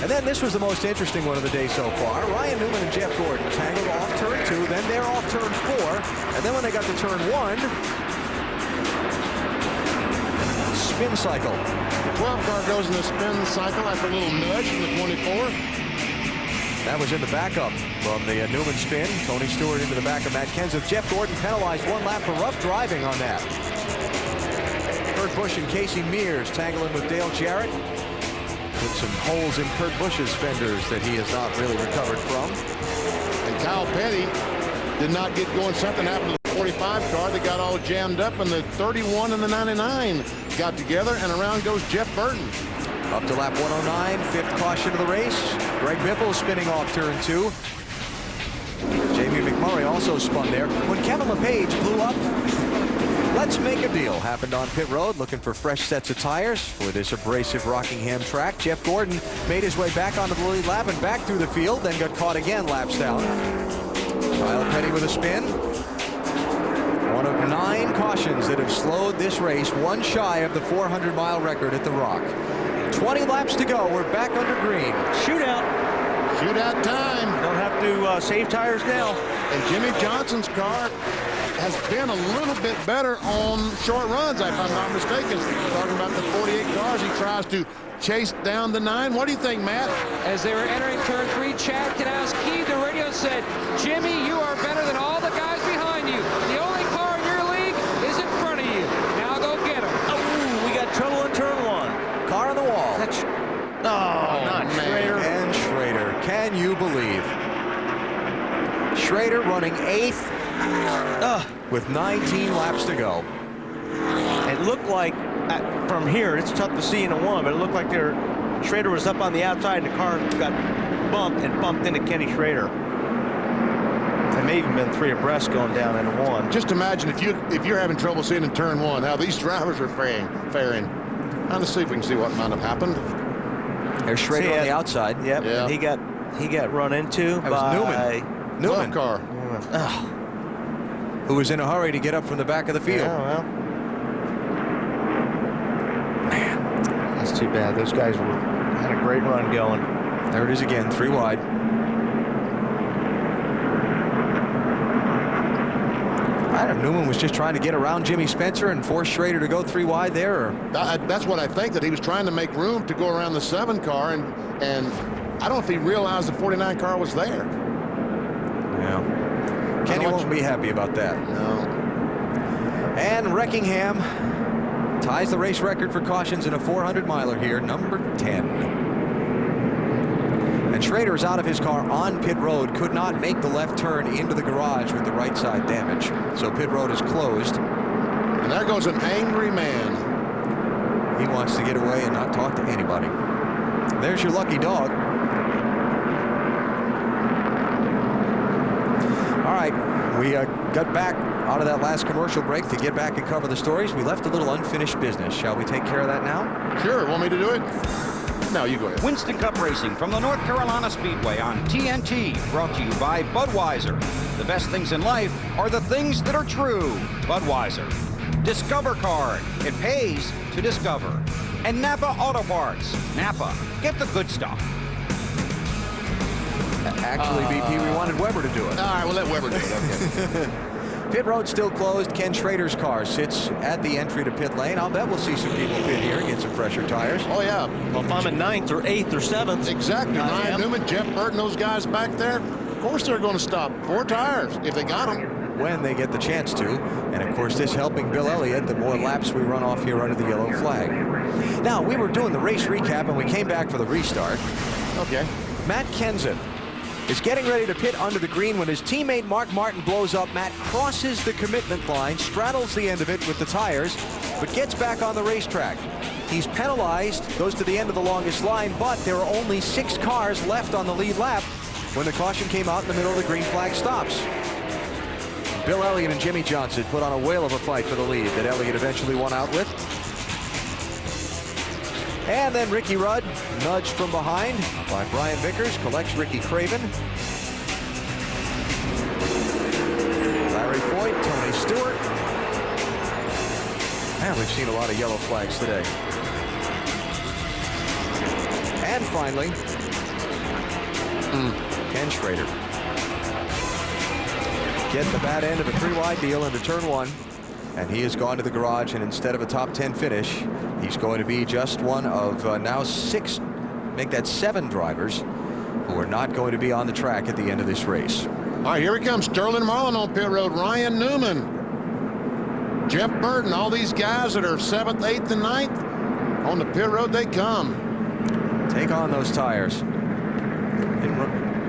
[SPEAKER 16] And then this was the most interesting one of the day so far. Ryan Newman and Jeff Gordon tangled off turn 2, then they're off turn 4, and then when they got to turn 1, spin cycle.
[SPEAKER 8] The 12 car goes in the spin cycle after a little nudge from the 24.
[SPEAKER 16] That was in the backup from the Newman spin. Tony Stewart into the back of Matt Kenseth. Jeff Gordon penalized 1 lap for rough driving on that. Kurt Busch and Casey Mears tangling with Dale Jarrett. With some holes in Kurt Busch's fenders that he has not really recovered from.
[SPEAKER 8] And Kyle Petty did not get going. Something happened to the 45 car. They got all jammed up, and the 31 and the 99 got together, and around goes Jeff Burton.
[SPEAKER 16] Up to lap 109, 5th caution of the race. Greg Biffle spinning off turn 2. Jamie McMurray also spun there. When Kevin LePage blew up, let's make a deal happened on pit road, looking for fresh sets of tires for this abrasive Rockingham track. Jeff Gordon made his way back onto the lead lap and back through the field, then got caught again laps down. Kyle Petty with a spin. One of 9 cautions that have slowed this race, one shy of the 400-mile record at the Rock. 20 laps to go. We're back under green.
[SPEAKER 2] Shootout.
[SPEAKER 8] Shootout time.
[SPEAKER 2] Don't have to save tires now.
[SPEAKER 8] And Jimmy Johnson's car has been a little bit better on short runs, if I'm not mistaken. Talking about the 48 cars, he tries to chase down the 9. What do you think, Matt?
[SPEAKER 4] As they were entering turn 3, Chad Knaus keyed the radio, said, Jimmy, you are better than all the guys behind you. The only car in your league is in front of you. Now go get him.
[SPEAKER 2] Oh, we got trouble in turn 1.
[SPEAKER 16] Car on the wall.
[SPEAKER 2] Not Schrader.
[SPEAKER 16] And Schrader. Can you believe? Schrader running 8th with 19 laps to go.
[SPEAKER 2] It looked like, from here, it's tough to see in a 1, but it looked like Schrader was up on the outside and the car got bump and bumped into Kenny Schrader. They may even been 3 abreast going down into 1.
[SPEAKER 8] Just imagine if you're having trouble seeing in turn 1 how these drivers are faring. Now let's see if we can see what might have happened.
[SPEAKER 16] There's Schrader on the outside.
[SPEAKER 2] Yep.
[SPEAKER 8] Yeah.
[SPEAKER 2] And he got run into
[SPEAKER 16] That
[SPEAKER 2] by
[SPEAKER 16] was Newman.
[SPEAKER 8] Car.
[SPEAKER 16] Who was in a hurry to get up from the back of the field.
[SPEAKER 2] Yeah, well. Man, that's too bad. Those guys had a great run going.
[SPEAKER 16] There it is again, 3 wide. I don't know, Newman was just trying to get around Jimmy Spencer and force Schrader to go 3 wide there. Or?
[SPEAKER 8] That's what I think, that he was trying to make room to go around the 7 car, and I don't know if he realized the 49 car was there.
[SPEAKER 16] Yeah. Kenny won't be happy about that.
[SPEAKER 8] No.
[SPEAKER 16] And Wreckingham ties the race record for cautions in a 400-miler here, number 10. And Schrader is out of his car on pit road, could not make the left turn into the garage with the right side damage. So pit road is closed.
[SPEAKER 8] And there goes an angry man.
[SPEAKER 16] He wants to get away and not talk to anybody. There's your lucky dog. All right, we got back out of that last commercial break to get back and cover the stories. We left a little unfinished business. Shall we take care of that now?
[SPEAKER 8] Sure. Want me to do it? No, you go ahead.
[SPEAKER 17] Winston Cup Racing from the North Carolina Speedway on TNT, brought to you by Budweiser. The best things in life are the things that are true. Budweiser. Discover Card. It pays to discover. And Napa Auto Parts. Napa. Get the good stuff.
[SPEAKER 16] Actually, BP, we wanted Weber to do it.
[SPEAKER 8] All right, we'll let Weber do it. Okay.
[SPEAKER 16] Pit road still closed. Ken Schrader's car sits at the entry to pit lane. I'll bet we'll see some people pit here and get some fresher tires.
[SPEAKER 8] Oh, yeah.
[SPEAKER 6] Well, if I'm in 9th or 8th or 7th.
[SPEAKER 8] Exactly. Ryan Newman, Jeff Burton, those guys back there, of course they're going to stop. 4 tires if they got them.
[SPEAKER 16] When they get the chance to. And, of course, this helping Bill Elliott, the more laps we run off here under the yellow flag. Now, we were doing the race recap, and we came back for the restart.
[SPEAKER 8] Okay.
[SPEAKER 16] Matt Kenseth is getting ready to pit under the green when his teammate Mark Martin blows up. Matt crosses the commitment line, straddles the end of it with the tires, but gets back on the racetrack. He's penalized, goes to the end of the longest line, but there are only 6 cars left on the lead lap when the caution came out in the middle of the green flag stops. Bill Elliott and Jimmy Johnson put on a whale of a fight for the lead that Elliott eventually won out with. And then Ricky Rudd, nudged from behind by Brian Vickers, collects Ricky Craven. Larry Foyt, Tony Stewart. Man, we've seen a lot of yellow flags today. And finally, Ken Schrader. Get the bad end of a 3-wide deal into turn 1. And he has gone to the garage, and instead of a top 10 finish, he's going to be just one of now 6, make that 7 drivers who are not going to be on the track at the end of this race.
[SPEAKER 8] All right, here he comes. Sterling Marlin on pit road. Ryan Newman. Jeff Burton. All these guys that are 7th, 8th, and 9th. On the pit road they come.
[SPEAKER 16] Take on those tires.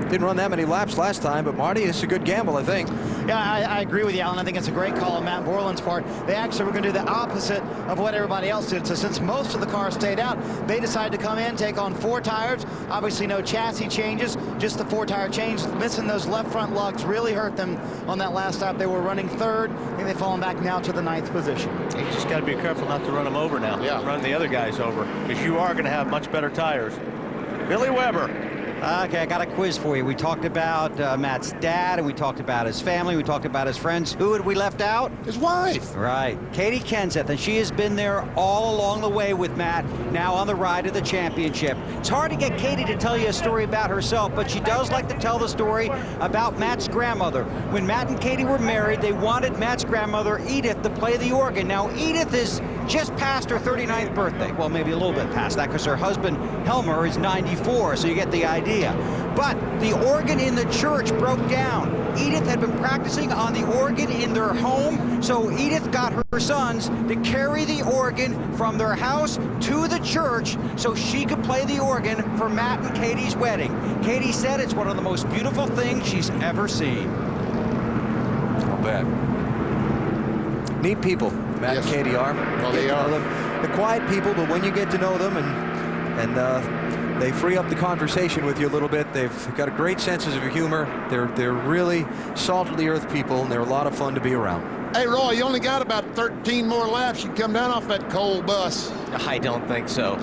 [SPEAKER 16] Didn't run that many laps last time, but Marty, it's a good gamble, I think.
[SPEAKER 5] Yeah, I agree with you, Alan. I think it's a great call on Matt Borland's part. They actually were going to do the opposite of what everybody else did. So since most of the cars stayed out, they decided to come in, take on 4 tires. Obviously no chassis changes, just the 4-tire change. Missing those left front lugs really hurt them on that last lap. They were running 3rd, and they've fallen back now to the 9th position.
[SPEAKER 2] You just got to be careful not to run them over now.
[SPEAKER 8] Yeah.
[SPEAKER 2] Run the other guys over, because you are going to have much better tires. Billy Weber.
[SPEAKER 7] Okay, I got a quiz for you. We talked about Matt's dad, and we talked about his family. We talked about his friends. Who had we left out?
[SPEAKER 8] His wife.
[SPEAKER 7] Right. Katie Kenseth, and she has been there all along the way with Matt, now on the ride to the championship. It's hard to get Katie to tell you a story about herself, but she does like to tell the story about Matt's grandmother. When Matt and Katie were married, they wanted Matt's grandmother, Edith, to play the organ. Now, Edith is just past her 39th birthday. Well, maybe a little bit past that, because her husband, Helmer, is 94, so you get the idea. But the organ in the church broke down. Edith had been practicing on the organ in their home, so Edith got her sons to carry the organ from their house to the church so she could play the organ for Matt and Katie's wedding. Katie said it's one of the most beautiful things she's ever seen.
[SPEAKER 16] I'll bet. Neat people, Matt and Katie are.
[SPEAKER 8] Well, they are.
[SPEAKER 16] The quiet people, but when you get to know them and they free up the conversation with you a little bit. They've got a great sense of humor. They're really salt of the earth people, and they're a lot of fun to be around.
[SPEAKER 8] Hey, Roy, you only got about 13 more laps. You can come down off that cold bus.
[SPEAKER 6] I don't think so.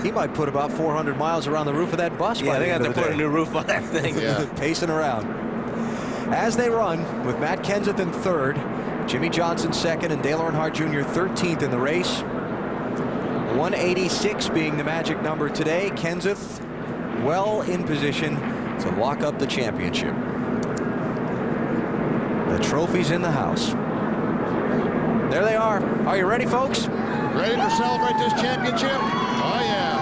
[SPEAKER 16] He might put about 400 miles around the roof of that bus.
[SPEAKER 6] Yeah, they got to put a new roof on that thing.
[SPEAKER 16] Yeah. Pacing around. As they run, with Matt Kenseth in third, Jimmy Johnson second, and Dale Earnhardt Jr. 13th in the race. 186 being the magic number today. Kenseth well in position to lock up the championship. The trophy's in the house. There they are. Are you ready, folks?
[SPEAKER 8] Ready to celebrate this championship? Oh, yeah.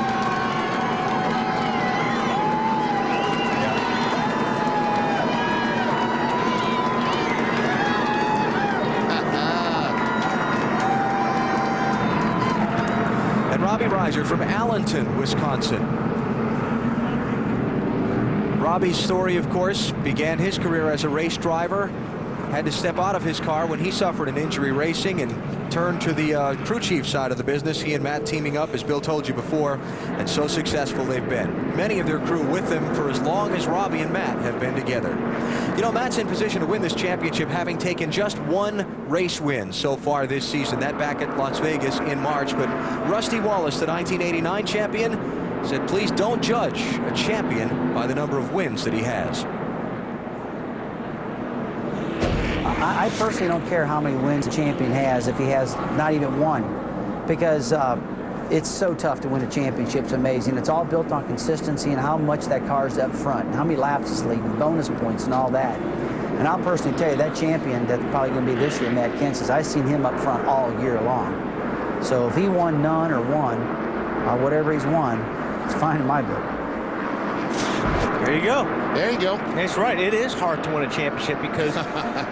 [SPEAKER 16] And Robbie Reiser from Allenton, Wisconsin. Robbie's story, of course, began his career as a race driver. Had to step out of his car when he suffered an injury racing and turned to the crew chief side of the business. He and Matt teaming up, as Bill told you before, and so successful they've been. Many of their crew with them for as long as Robbie and Matt have been together. You know, Matt's in position to win this championship, having taken just one race win so far this season, that back at Las Vegas in March. But Rusty Wallace, the 1989 champion, said, please don't judge a champion by the number of wins that he has.
[SPEAKER 18] I personally don't care how many wins a champion has if he has not even one, because it's so tough to win a championship. It's amazing. It's all built on consistency and how much that car is up front, and how many laps it's leading, bonus points and all that. And I'll personally tell you, that champion that's probably going to be this year, Matt Kenseth, I've seen him up front all year long. So if he won none or one, or whatever he's won, it's fine in my book.
[SPEAKER 2] There you go.
[SPEAKER 8] There you go.
[SPEAKER 2] That's right. It is hard to win a championship because,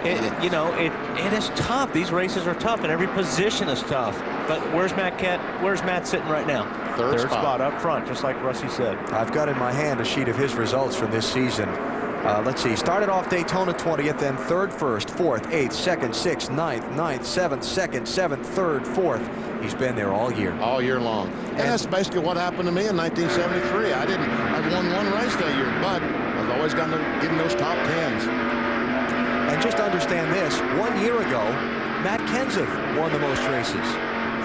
[SPEAKER 2] it is tough. These races are tough, and every position is tough. But where's Matt sitting right now?
[SPEAKER 8] Third spot
[SPEAKER 2] up front, just like Rusty said.
[SPEAKER 16] I've got in my hand a sheet of his results from this season. Let's see. Started off Daytona 20th, then third, first, fourth, 8th, second, 6th, 9th, 9th, 7th, second, 7th, third, fourth. He's been there all year.
[SPEAKER 8] All year long. And that's basically what happened to me in 1973. I won one race that year, but I've always gotten to get in those top 10s.
[SPEAKER 16] And just understand this, 1 year ago, Matt Kenseth won the most races.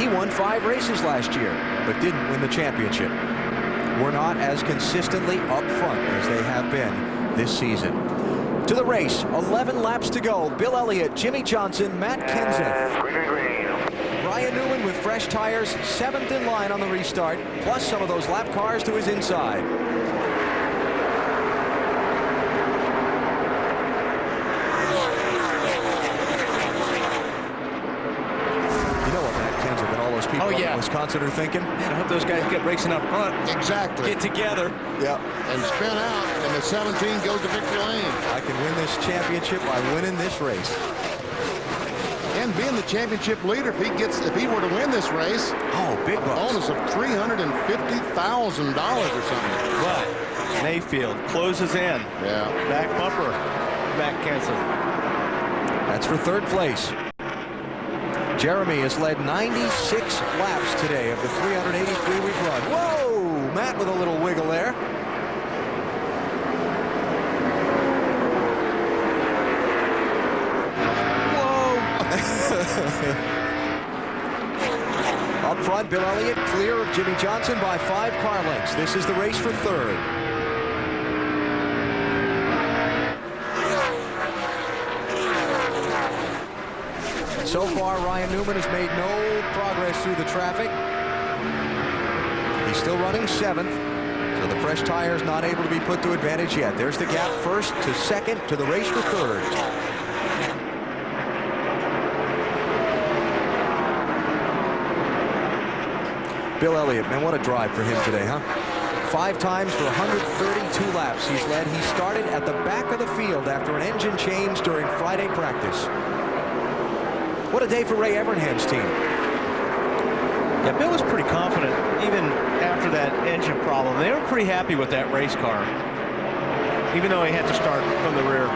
[SPEAKER 16] He won 5 races last year, but didn't win the championship. We're not as consistently up front as they have been this season. To the race, 11 laps to go. Bill Elliott, Jimmy Johnson, Matt Kenseth. Ryan Newman with fresh tires, 7th in line on the restart, plus some of those lap cars to his inside. People in Wisconsin are thinking.
[SPEAKER 2] Man, I hope those guys get racing up front.
[SPEAKER 8] Exactly.
[SPEAKER 2] Get together.
[SPEAKER 16] Yeah.
[SPEAKER 8] And spin out, and the 17 goes to victory lane.
[SPEAKER 16] I can win this championship by winning this race.
[SPEAKER 8] And being the championship leader, if he were to win this race,
[SPEAKER 16] big bucks.
[SPEAKER 8] Bonus of $350,000 or something.
[SPEAKER 2] But Mayfield closes in.
[SPEAKER 8] Yeah.
[SPEAKER 2] Back bumper. Matt Kenseth.
[SPEAKER 16] That's for third place. Jeremy has led 96 laps today of the 383 we've run. Whoa! Matt with a little wiggle there. Whoa! Up front, Bill Elliott clear of Jimmy Johnson by 5 car lengths. This is the race for third. So far, Ryan Newman has made no progress through the traffic. He's still running 7th, so the fresh tire is not able to be put to advantage yet. There's the gap, first to second to the race for third. Bill Elliott, man, what a drive for him today, huh? 5 times for 132 laps he's led. He started at the back of the field after an engine change during Friday practice. What a day for Ray Evernham's team.
[SPEAKER 2] Yeah, Bill was pretty confident even after that engine problem. They were pretty happy with that race car. Even though he had to start from the rear,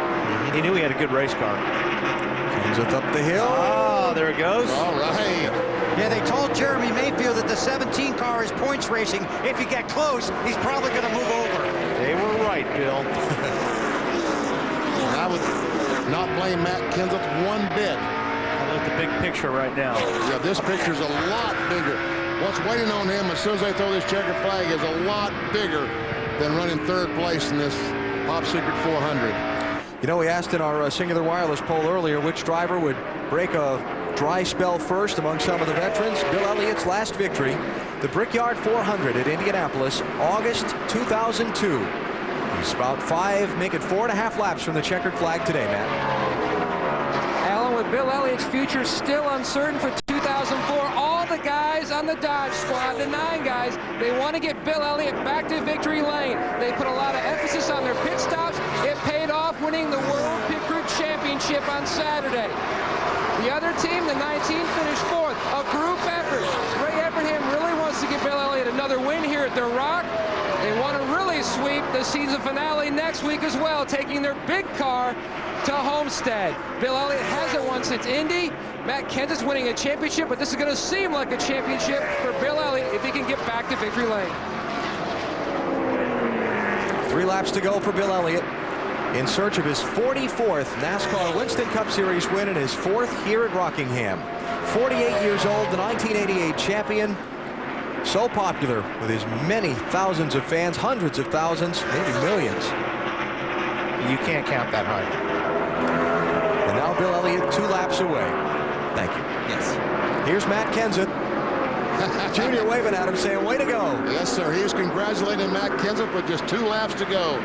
[SPEAKER 2] he knew he had a good race car.
[SPEAKER 16] Kenseth up the hill.
[SPEAKER 2] Oh, there it goes.
[SPEAKER 8] All right.
[SPEAKER 7] Yeah, they told Jeremy Mayfield that the 17 car is points racing. If you get close, he's probably going to move over.
[SPEAKER 2] They were right, Bill.
[SPEAKER 8] I would not blame Matt Kenseth one bit.
[SPEAKER 2] I look at the big picture right now.
[SPEAKER 8] Yeah, this picture's a lot bigger. What's waiting on him as soon as they throw this checkered flag is a lot bigger than running third place in this Pop Secret 400.
[SPEAKER 16] You know, we asked in our Singular Wireless poll earlier which driver would break a dry spell first among some of the veterans. Bill Elliott's last victory, the Brickyard 400 at Indianapolis, August 2002. He's about make it 4.5 laps from the checkered flag today, Matt.
[SPEAKER 4] Alan, with Bill Elliott's future still uncertain for 2004, all the guys on the Dodge squad, the 9 guys, they want to get Bill Elliott back to victory lane. They put a lot of emphasis on their pit stops. It paid off winning the World Pit Crew Championship on Saturday. The other team, the 19, finished 4th. A group effort. Ray Evernham really wants to give Bill Elliott another win here at the Rock. They want to really sweep the season finale next week as well, taking their big car to Homestead. Bill Elliott hasn't won since Indy. Matt Kenseth's winning a championship, but this is going to seem like a championship for Bill Elliott if he can get back to victory lane.
[SPEAKER 16] 3 laps to go for Bill Elliott in search of his 44th NASCAR Winston Cup Series win and his 4th here at Rockingham. 48 years old, the 1988 champion. So popular with his many thousands of fans, hundreds of thousands, maybe millions.
[SPEAKER 2] You can't count that high.
[SPEAKER 16] And now Bill Elliott 2 laps away. Thank you.
[SPEAKER 8] Yes.
[SPEAKER 16] Here's Matt Kenseth. Junior waving at him saying, way to go.
[SPEAKER 8] Yes, sir. He is congratulating Matt Kenseth with just 2 laps to go.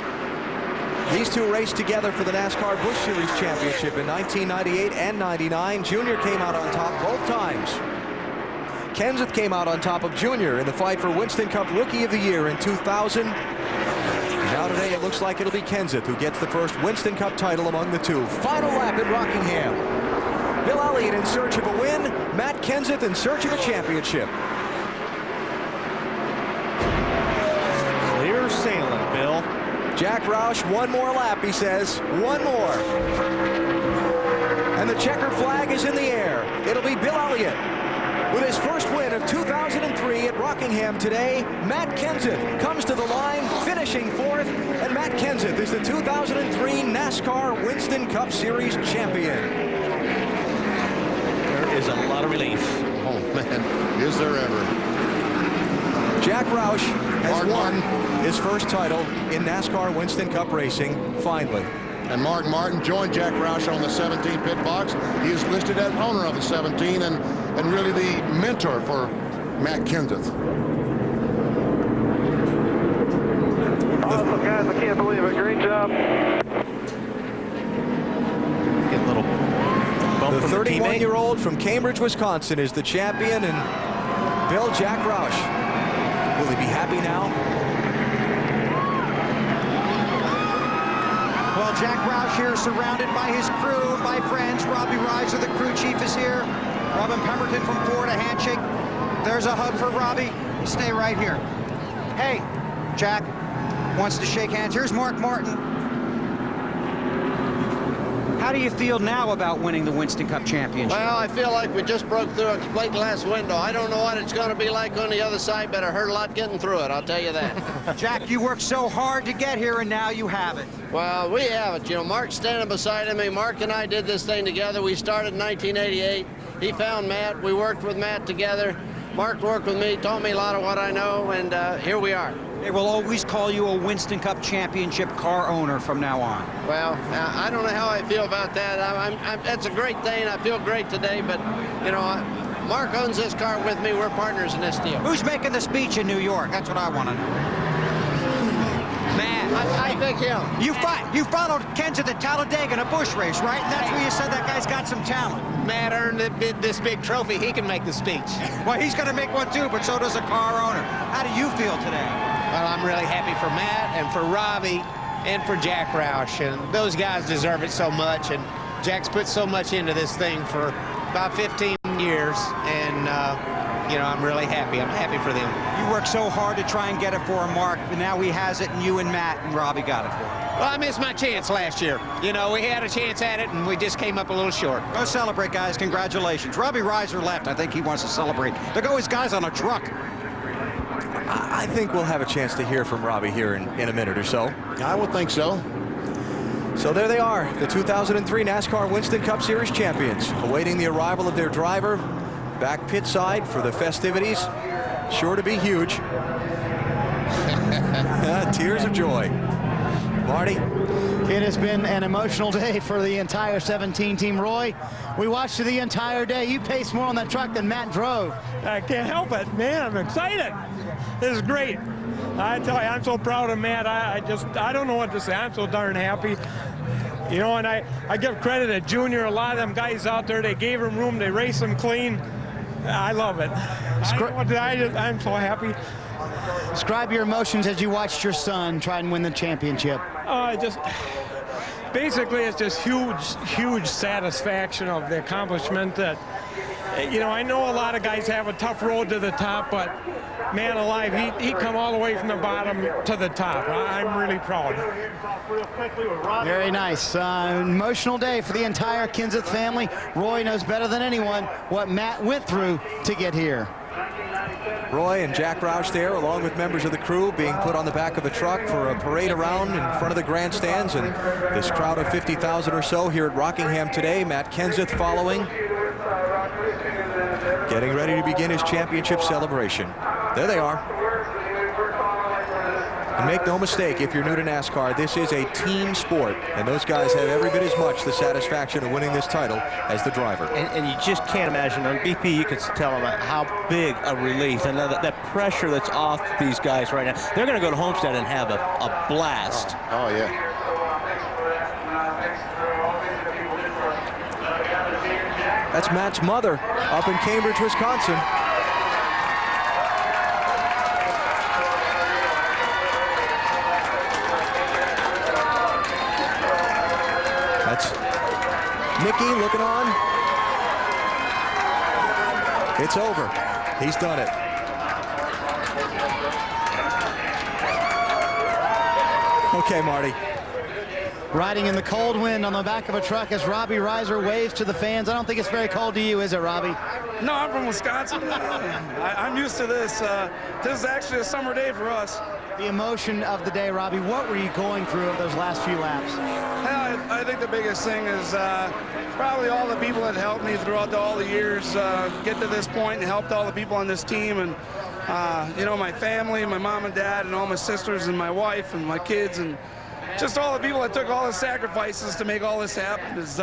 [SPEAKER 16] These two raced together for the NASCAR Busch Series Championship in 1998 and 99. Junior came out on top both times. Kenseth came out on top of Junior in the fight for Winston Cup Rookie of the Year in 2000. Now today it looks like it'll be Kenseth who gets the first Winston Cup title among the two. Final lap at Rockingham. Bill Elliott in search of a win. Matt Kenseth in search of a championship.
[SPEAKER 2] Clear sailing, Bill.
[SPEAKER 16] Jack Roush, 1 more lap, he says. 1 more. And the checkered flag is in the air. It'll be Bill Elliott with his first win of 2003 at Rockingham today. Matt Kenseth comes to the line, finishing 4th, and Matt Kenseth is the 2003 NASCAR Winston Cup Series champion.
[SPEAKER 2] There is a lot of relief.
[SPEAKER 8] Oh, man, is there ever.
[SPEAKER 16] Jack Roush has won his first title in NASCAR Winston Cup racing, finally.
[SPEAKER 8] And Mark Martin joined Jack Roush on the 17 pit box. He is listed as owner of the 17 and really the mentor for Matt Kenseth.
[SPEAKER 3] Awesome, guys. I can't believe it. Great job.
[SPEAKER 2] Get a little bump
[SPEAKER 16] The
[SPEAKER 2] from the
[SPEAKER 16] 31-year-old from Cambridge, Wisconsin is the champion, and Bill Jack Roush. Will he be happy now?
[SPEAKER 7] Well, Jack Roush here surrounded by his crew, by friends. Robbie Reiser, the crew chief, is here. Robin Pemberton from Ford, a handshake. There's a hug for Robbie. Stay right here. Hey, Jack wants to shake hands. Here's Mark Martin. How do you feel now about winning the Winston Cup Championship?
[SPEAKER 19] Well, I feel like we just broke through a plate glass window. I don't know what it's going to be like on the other side, but I hurt a lot getting through it, I'll tell you that.
[SPEAKER 7] Jack, you worked so hard to get here, and now you have it.
[SPEAKER 19] Well, we have it. You know, Mark's standing beside me. Mark and I did this thing together. We started in 1988. He found Matt. We worked with Matt together. Mark worked with me, taught me a lot of what I know, and here we are.
[SPEAKER 7] They will always call you a Winston Cup Championship car owner from now on.
[SPEAKER 19] Well, I don't know how I feel about that. That's a great thing. I feel great today, but, you know, Mark owns this car with me. We're partners in this deal.
[SPEAKER 7] Who's making the speech in New York? That's what I want to know. Matt.
[SPEAKER 19] I think him.
[SPEAKER 7] You followed Kenseth at Talladega in a Busch race, right? And that's where you said that guy's got some talent.
[SPEAKER 20] Matt earned this big trophy. He can make the speech.
[SPEAKER 7] Well, he's going to make one too, but so does a car owner. How do you feel today?
[SPEAKER 20] Well, I'm really happy for Matt and for Robbie and for Jack Roush. And those guys deserve it so much. And Jack's put so much into this thing for about 15 years. And, you know, I'm really happy. I'm happy for them.
[SPEAKER 7] You You worked so hard to try and get it for him, Mark, but now he has it, and you and Matt and Robbie got it for him.
[SPEAKER 20] Well, I missed my chance last year. You know, we had a chance at it, and we just came up a little short.
[SPEAKER 7] Go celebrate, guys. Congratulations. Robbie Reiser left. I think he wants to celebrate. There go his guys on a truck.
[SPEAKER 16] I think we'll have a chance to hear from Robbie here in a minute or so.
[SPEAKER 8] I would think so.
[SPEAKER 16] So there they are, the 2003 NASCAR Winston Cup Series champions, awaiting the arrival of their driver back pit side for the festivities. Sure to be huge. Tears of joy. Marty?
[SPEAKER 5] It has been an emotional day for the entire 17 team. Roy, we watched you the entire day. You paced more on that truck than Matt drove.
[SPEAKER 21] I can't help it, man. I'm excited. This is great. I tell you, I'm so proud of Matt. I don't know what to say. I'm so darn happy. You know, and I give credit to Junior. A lot of them guys out there, they gave him room. They raced him clean. I love it. I'm so happy.
[SPEAKER 5] Describe your emotions as you watched your son try and win the championship.
[SPEAKER 21] Basically, it's just huge satisfaction of the accomplishment that, you know, I know a lot of guys have a tough road to the top, but man alive, he come all the way from the bottom to the top. I'm really proud.
[SPEAKER 5] Very nice. Emotional day for the entire Kenseth family. Roy knows better than anyone what Matt went through to get here.
[SPEAKER 16] Roy and Jack Roush there, along with members of the crew, being put on the back of the truck for a parade around in front of the grandstands, and this crowd of 50,000 or so here at Rockingham today. Matt Kenseth following, getting ready to begin his championship celebration. There they are. And make no mistake, if you're new to NASCAR, this is a team sport, and those guys have every bit as much the satisfaction of winning this title as the driver.
[SPEAKER 2] And you just can't imagine. On BP, you can tell them how big a relief, and that pressure that's off these guys right now. They're going to go to Homestead and have a blast.
[SPEAKER 8] Oh, yeah.
[SPEAKER 16] That's Matt's mother up in Cambridge, Wisconsin. That's Mickey looking on. It's over. He's done it. Okay, Marty.
[SPEAKER 5] Riding in the cold wind on the back of a truck as Robbie Reiser waves to the fans. I don't think it's very cold to you, is it, Robbie?
[SPEAKER 11] No, I'm from Wisconsin. I'm used to this. This is actually a summer day for us.
[SPEAKER 5] The emotion of the day, Robbie, what were you going through of those last few laps?
[SPEAKER 11] I think the biggest thing is probably all the people that helped me throughout all the years get to this point and helped all the people on this team. And, you know, my family, my mom and dad, and all my sisters and my wife and my kids, and just all the people that took all the sacrifices to make all this happen is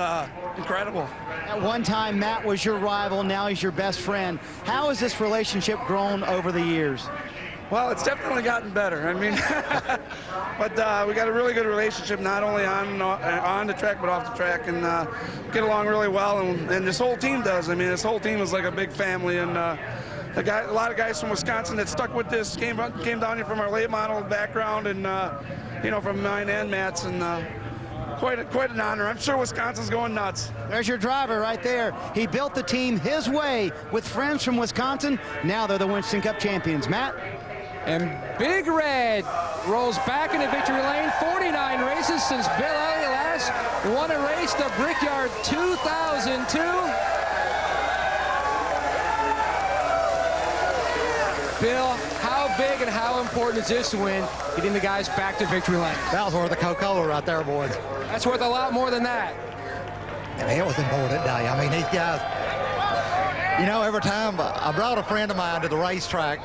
[SPEAKER 11] incredible.
[SPEAKER 5] At one time, Matt was your rival. Now he's your best friend. How has this relationship grown over the years?
[SPEAKER 11] Well, it's definitely gotten better. I mean, but we got a really good relationship, not only on the track, but off the track, and get along really well. And this whole team does. I mean, this whole team is like a big family. And a lot of guys from Wisconsin that stuck with this, came down here from our late model background, and you know, from mine and Matt's, and quite an honor. I'm sure Wisconsin's going nuts.
[SPEAKER 5] There's your driver right there. He built the team his way with friends from Wisconsin. Now they're the Winston Cup champions. Matt?
[SPEAKER 4] And Big Red rolls back into victory lane. 49 races since Bill Elliott last won a race, the Brickyard 2002. Bill, how big and how important is this win, getting the guys back to victory lane?
[SPEAKER 22] That was worth a Coca-Cola right there, boys.
[SPEAKER 4] That's worth a lot more than that.
[SPEAKER 22] And it was an important day. I mean, these guys, you know, every time I brought a friend of mine to the racetrack,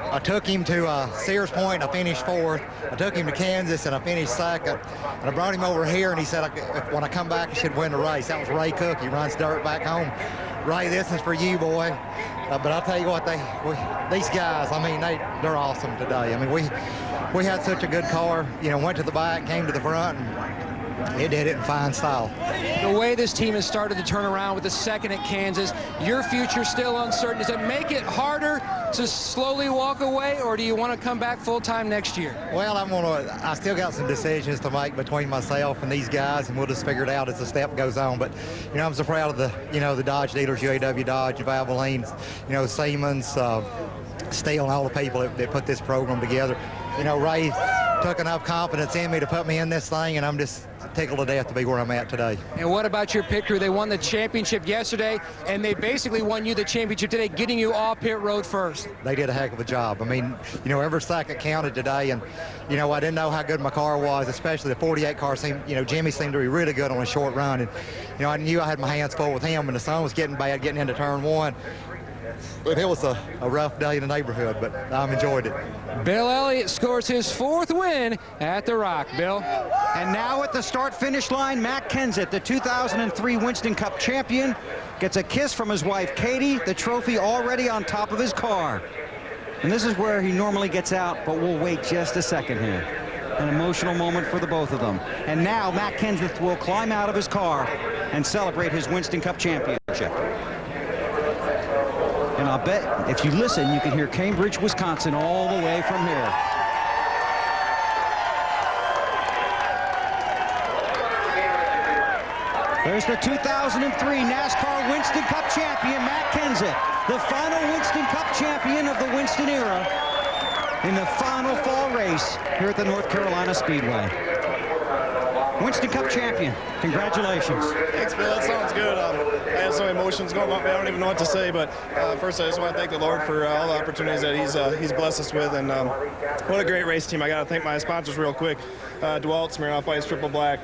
[SPEAKER 22] I took him to Sears Point, I finished fourth. I took him to Kansas, and I finished second. And I brought him over here, and he said, when I come back, I should win the race. That was Ray Cook. He runs dirt back home. Ray, this is for you, boy. But I'll tell you what, these guys, I mean, they're awesome today. I mean, we had such a good car. You know, went to the back, came to the front, and it did it in fine style.
[SPEAKER 4] The way this team has started to turn around with the second at Kansas, your future still uncertain. Does it make it harder to slowly walk away, or do you want to come back full-time next year?
[SPEAKER 22] Well, I still got some decisions to make between myself and these guys, and we'll just figure it out as the step goes on. But, you know, I'm so proud of the Dodge dealers, UAW Dodge, Valvoline, you know, Siemens, Steele and all the people that put this program together. You know, Ray took enough confidence in me to put me in this thing, and I'm just tickled to death to be where I'm at today.
[SPEAKER 4] And what about your pit crew? They won the championship yesterday, and they basically won you the championship today, getting you off pit road first.
[SPEAKER 22] They did a heck of a job. I mean, you know, every second counted today, and, you know, I didn't know how good my car was, especially the 48 car seemed, you know, Jimmy seemed to be really good on a short run, and, you know, I knew I had my hands full with him, and the sun was getting bad getting into turn one. But it was a rough day in the neighborhood, but I enjoyed it.
[SPEAKER 4] Bill Elliott scores his 4th win at the Rock. Bill.
[SPEAKER 7] And now at the start-finish line, Matt Kenseth, the 2003 Winston Cup champion, gets a kiss from his wife, Katie, the trophy already on top of his car. And this is where he normally gets out, but we'll wait just a second here. An emotional moment for the both of them. And now Matt Kenseth will climb out of his car and celebrate his Winston Cup championship. And I'll bet if you listen, you can hear Cambridge, Wisconsin all the way from here. There's the 2003 NASCAR Winston Cup champion, Matt Kenseth, the final Winston Cup champion of the Winston era in the final fall race here at the North Carolina Speedway. Winston Cup champion, congratulations.
[SPEAKER 9] Thanks, Bill. That sounds good. I had some emotions going up. I don't even know what to say, but first I just want to thank the Lord for all the opportunities that He's blessed us with, and what a great race team. I got to thank my sponsors real quick: DeWalt, Smirnoff Ice, Triple Black,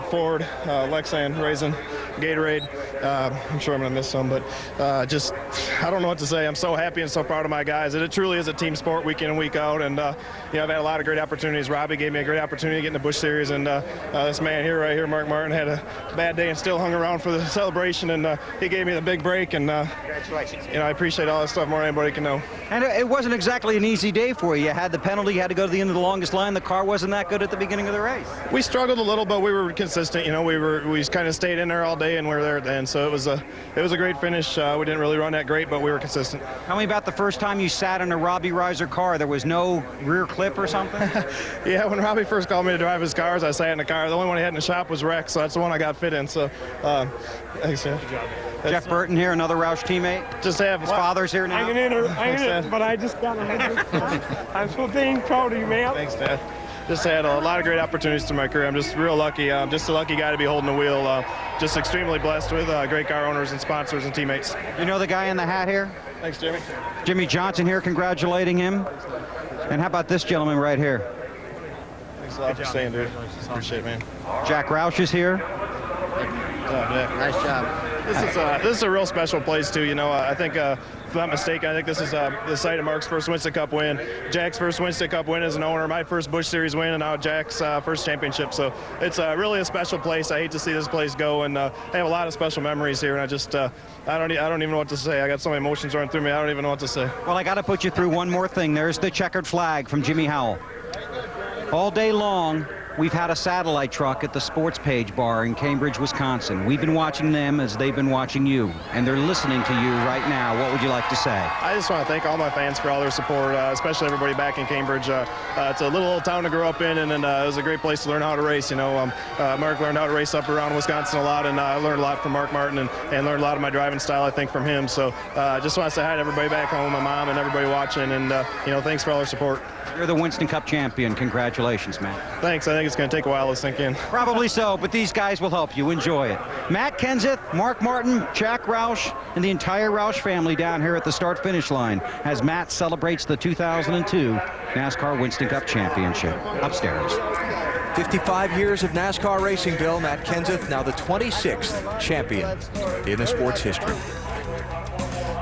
[SPEAKER 9] Ford, Lexan, Raisin, Gatorade. I'm sure I'm going to miss some, but just I don't know what to say. I'm so happy and so proud of my guys. It truly is a team sport week in and week out, and you know, I've had a lot of great opportunities. Robbie gave me a great opportunity to get in the Busch Series, and this man here, right here, Mark Martin, had a bad day and still hung around for the celebration, and he gave me the big break, and congratulations. You know, I appreciate all that stuff more than anybody can know.
[SPEAKER 7] And it wasn't exactly an easy day for you. You had the penalty, you had to go to the end of the longest line. The car wasn't that good at the beginning of the race.
[SPEAKER 9] We struggled a little, but we were consistent. You know, we kind of stayed in there all day, and we were there at the end. So it was a great finish. We didn't really run that great, but we were consistent.
[SPEAKER 7] Tell me about the first time you sat in a Robbie Reiser car. There was no rear clip or something?
[SPEAKER 9] Yeah, when Robbie first called me to drive his cars, I sat in the car. The only one he had in the shop was Rex, so that's the one I got fit in. So thanks, Jeff. Good job.
[SPEAKER 7] Jeff Burton here, another Roush teammate.
[SPEAKER 9] Just have
[SPEAKER 7] his father's here now.
[SPEAKER 21] Hanging in, but I just got him. I'm so dang proud of you, man.
[SPEAKER 9] Thanks, Dad. Just had a lot of great opportunities through my career. I'm just real lucky. I'm just a lucky guy to be holding the wheel. Just extremely blessed with great car owners and sponsors and teammates.
[SPEAKER 7] You know the guy in the hat here?
[SPEAKER 9] Thanks, Jimmy.
[SPEAKER 7] Jimmy Johnson here, congratulating him. And how about this gentleman right here?
[SPEAKER 9] Thanks a lot for staying, dude. Appreciate it, man.
[SPEAKER 7] Jack Roush is here.
[SPEAKER 9] Good job, Jack.
[SPEAKER 7] Nice job.
[SPEAKER 9] This is a real special place, too. You know, I think, if I'm not mistaken, I think this is the site of Mark's first Winston Cup win, Jack's first Winston Cup win as an owner, my first Busch Series win, and now Jack's first championship. So it's really a special place. I hate to see this place go, and I have a lot of special memories here, and I just, I don't even know what to say. I got so many emotions running through me, I don't even know what to say.
[SPEAKER 7] Well, I got to put you through one more thing. There's the checkered flag from Jimmy Howell. All day long, we've had a satellite truck at the Sports Page Bar in Cambridge, Wisconsin. We've been watching them as they've been watching you, and they're listening to you right now. What would you like to say?
[SPEAKER 9] I just want to thank all my fans for all their support, especially everybody back in Cambridge. It's a little old town to grow up in, and it was a great place to learn how to race. You know, Mark learned how to race up around Wisconsin a lot, and I learned a lot from Mark Martin and learned a lot of my driving style, I think, from him. So I just want to say hi to everybody back home, my mom and everybody watching, and you know, thanks for all their support.
[SPEAKER 7] You're the Winston Cup champion. Congratulations, Matt.
[SPEAKER 9] Thanks. I think it's going to take a while to sink in.
[SPEAKER 7] Probably so, but these guys will help you. Enjoy it. Matt Kenseth, Mark Martin, Jack Roush, and the entire Roush family down here at the start-finish line as Matt celebrates the 2002 NASCAR Winston Cup championship. Upstairs.
[SPEAKER 1] 55 years of NASCAR racing, Bill. Matt Kenseth, now the 26th champion in the sport's history.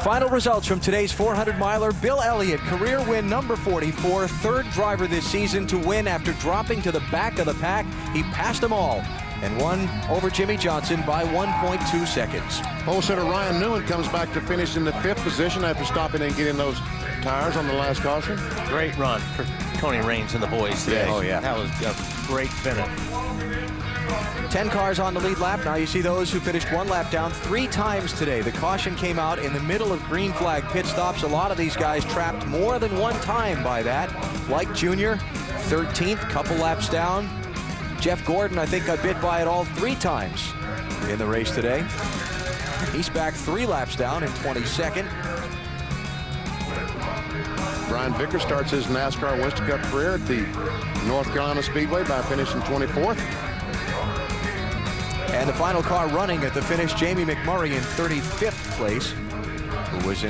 [SPEAKER 1] Final results from today's 400-miler. Bill Elliott, career win number 44, third driver this season to win after dropping to the back of the pack. He passed them all and won over Jimmy Johnson by 1.2 seconds.
[SPEAKER 8] Pole sitter Ryan Newman comes back to finish in the 5th position after stopping and getting those tires on the last caution.
[SPEAKER 2] Great run for Tony Raines and the boys today.
[SPEAKER 1] Yeah, oh, yeah.
[SPEAKER 2] That was a great finish.
[SPEAKER 1] 10 cars on the lead lap. Now you see those who finished one lap down 3 times today. The caution came out in the middle of green flag pit stops. A lot of these guys trapped more than one time by that. Like Junior, 13th, couple laps down. Jeff Gordon, I think, got bit by it all 3 times in the race today. He's back 3 laps down in 22nd.
[SPEAKER 8] Brian Vickers starts his NASCAR Winston Cup career at the North Carolina Speedway by finishing 24th.
[SPEAKER 1] And the final car running at the finish, Jamie McMurray in 35th place, who was in